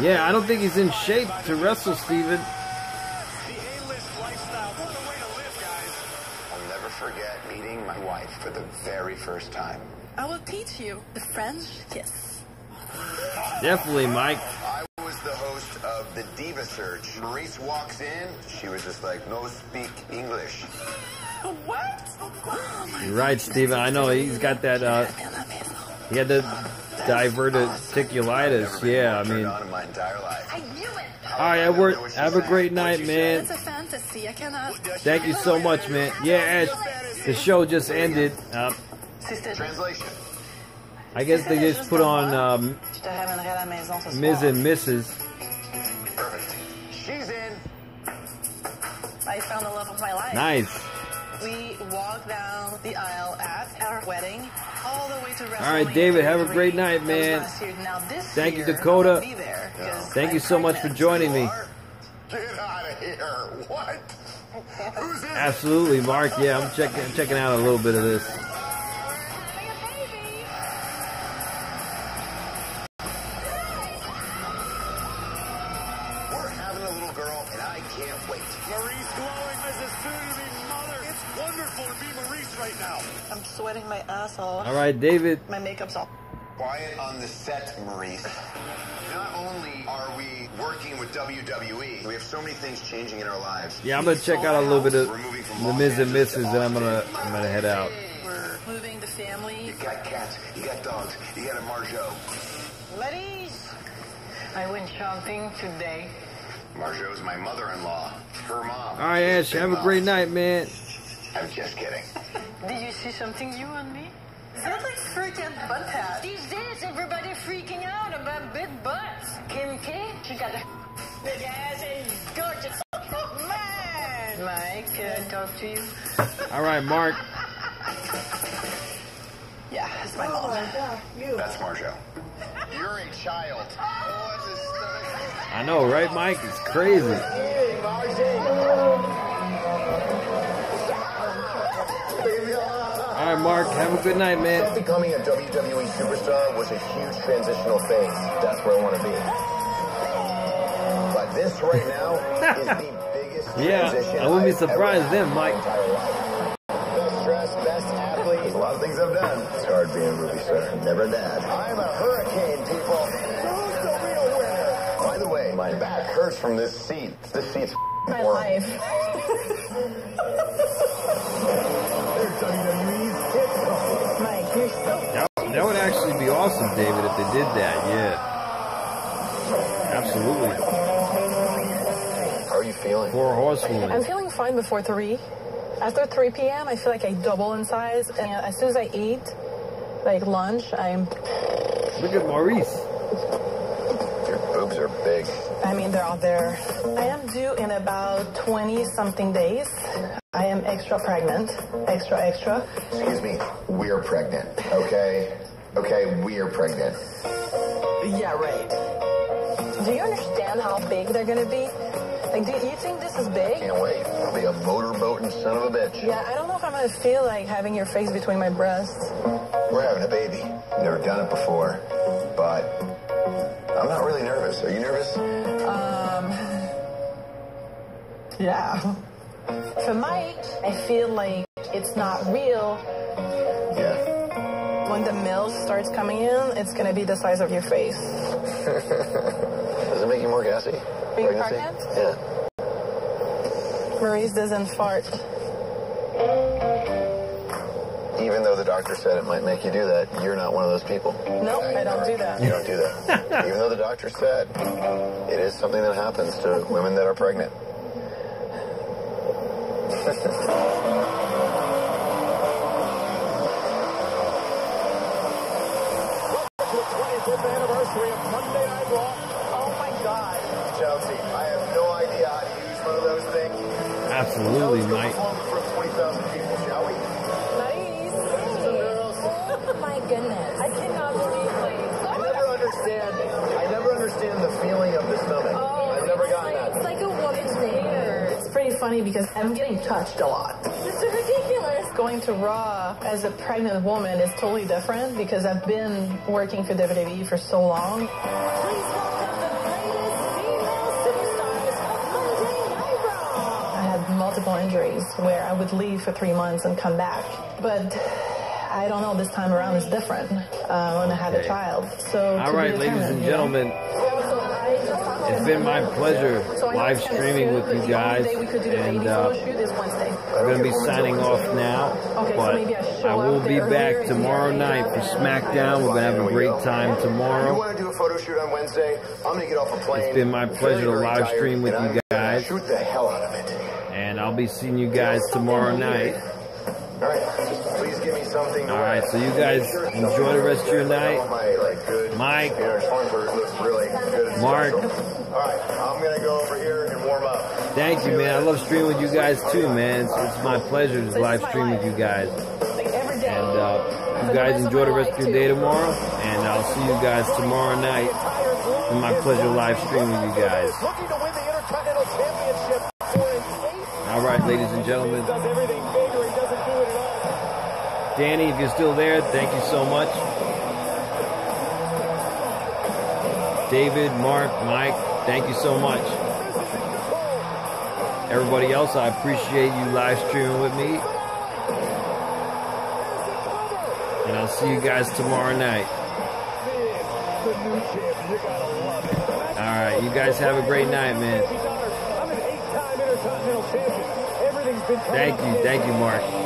Yeah, I don't think he's in shape to wrestle, Steven. I'll never forget meeting my wife for the very first time. I will teach you the French kiss. Definitely, Mike. I was the host of the Diva Search. Maurice walks in, she was just like, no speak English. What? You're right, Steven. I know he's got that, he had the diverticulitis. Yeah, I mean... All right, Edward, have a great night, man. It's a fantasy. I cannot... Thank you so much, man. Yeah, Ash, the show just ended. Translation. I guess they just put on Ms. and Mrs. Perfect. life. Nice. We walked down the aisle at our wedding, all the way to All right, David, have a great night, man. Thank you, Dakota. Thank you so much for joining me. Get out of here. What? Who's this? Absolutely, Mark. Yeah, I'm checking out a little bit of this. We're having a little girl, and I can't wait. Maurice glowing as a soon-to-be mother. It's wonderful to be Maurice right now. I'm sweating my ass off. All right, David. My makeup's all. Quiet on the set, Maurice. Not only are we working with WWE, we have so many things changing in our lives. Yeah, I'm gonna check out a little bit of the Miz and Mrs. and I'm gonna head out. We're moving the family. You got cats, you got dogs, you got a Marjo. Ladies, I went shopping today. Marjo's my mother-in-law, her mom. All right, Ash, have a great night, man. I'm just kidding. Did you see something new on me? Sounds like freaking butt hat. These days, everybody freaking out about big butts. Kim K, she got a big ass and gorgeous. Man! Mike, can I talk to you? All right, Mark. Yeah, it's my mom. That's Marjo. You're a child. I know, right, Mike? It's crazy. All right, Mark, have a good night, man. Becoming a WWE superstar was a huge transitional phase. That's where I want to be. But this right now is the biggest transition. I wouldn't be surprised then, Mike. Best dressed, best athlete. There's a lot of things I've done. It's hard being a movie star. Never a dad. I'm a hurricane, people. Who's the real winner? By the way, my back hurts from this seat. This seat's My life. Mike, you're so... That would actually be awesome, David, if they did that. Yeah. Absolutely. How are you feeling? 4 horsewomen. I'm feeling fine before 3. After 3 p.m., I feel like I double in size. And as soon as I eat, like lunch, I'm... Look at Maurice. Your boobs are big. I mean, they're out there. I am due in about 20-something days. I am extra pregnant. Extra. Excuse me. We're pregnant. Okay? Okay, we're pregnant. Yeah, right. Do you understand how big they're going to be? Like, do you think this is big? Can't wait. It'll be a motorboating son of a bitch. Yeah, I don't know if I'm going to feel like having your face between my breasts. We're having a baby. Never done it before, but I'm not really nervous. Are you nervous? Yeah. For Mike, I feel like it's not real. Yeah. When the milk starts coming in, it's going to be the size of your face. Does it make you more gassy? Being pregnant? Yeah. Maurice doesn't fart. Even though the doctor said it might make you do that, you're not one of those people. No, I don't do that. You don't do that. Even though the doctor said it is something that happens to women that are pregnant. Welcome to the 25th anniversary of Monday Night Raw. Oh my God. Chelsea, I have no idea how to use one of those things. Absolutely, Mike. From 20,000 people, shall we? Nice. Oh my goodness. I cannot believe, like... I never understand the feeling of the stomach. I've never gotten that. It's like a woman's hair. It's pretty funny because I'm getting touched a lot. It's ridiculous. Going to Raw as a pregnant woman is totally different because I've been working for WWE for so long. Please welcome the greatest female superstars of Monday Night Raw. I had multiple injuries where I would leave for 3 months and come back. But I don't know, this time around is different when I have a child. So all right, ladies and gentlemen, it's been my pleasure live streaming with you guys, and I'm going to be signing off now, but I will be back tomorrow night for SmackDown. We're going to have a great time tomorrow. You want to do a photo shoot on Wednesday? I'm going to get off a plane. It's been my pleasure to live stream with you guys, shoot the hell out of it. and I'll be seeing you guys tomorrow night. All right, please give me something. All right, so you guys enjoy the rest of your night. Mike, Mark. Mark. All right, I'm going to go over here and warm up. Thank you, man. I love streaming with you guys too, man. It's my pleasure to live stream with you guys. And you guys enjoy the rest of your day tomorrow. And I'll see you guys tomorrow night. It's my pleasure live streaming with you guys. All right, ladies and gentlemen. Danny, if you're still there, thank you so much. David, Mark, Mike, thank you so much. Everybody else, I appreciate you live streaming with me. And I'll see you guys tomorrow night. Alright, you guys have a great night, man. Thank you, Mark.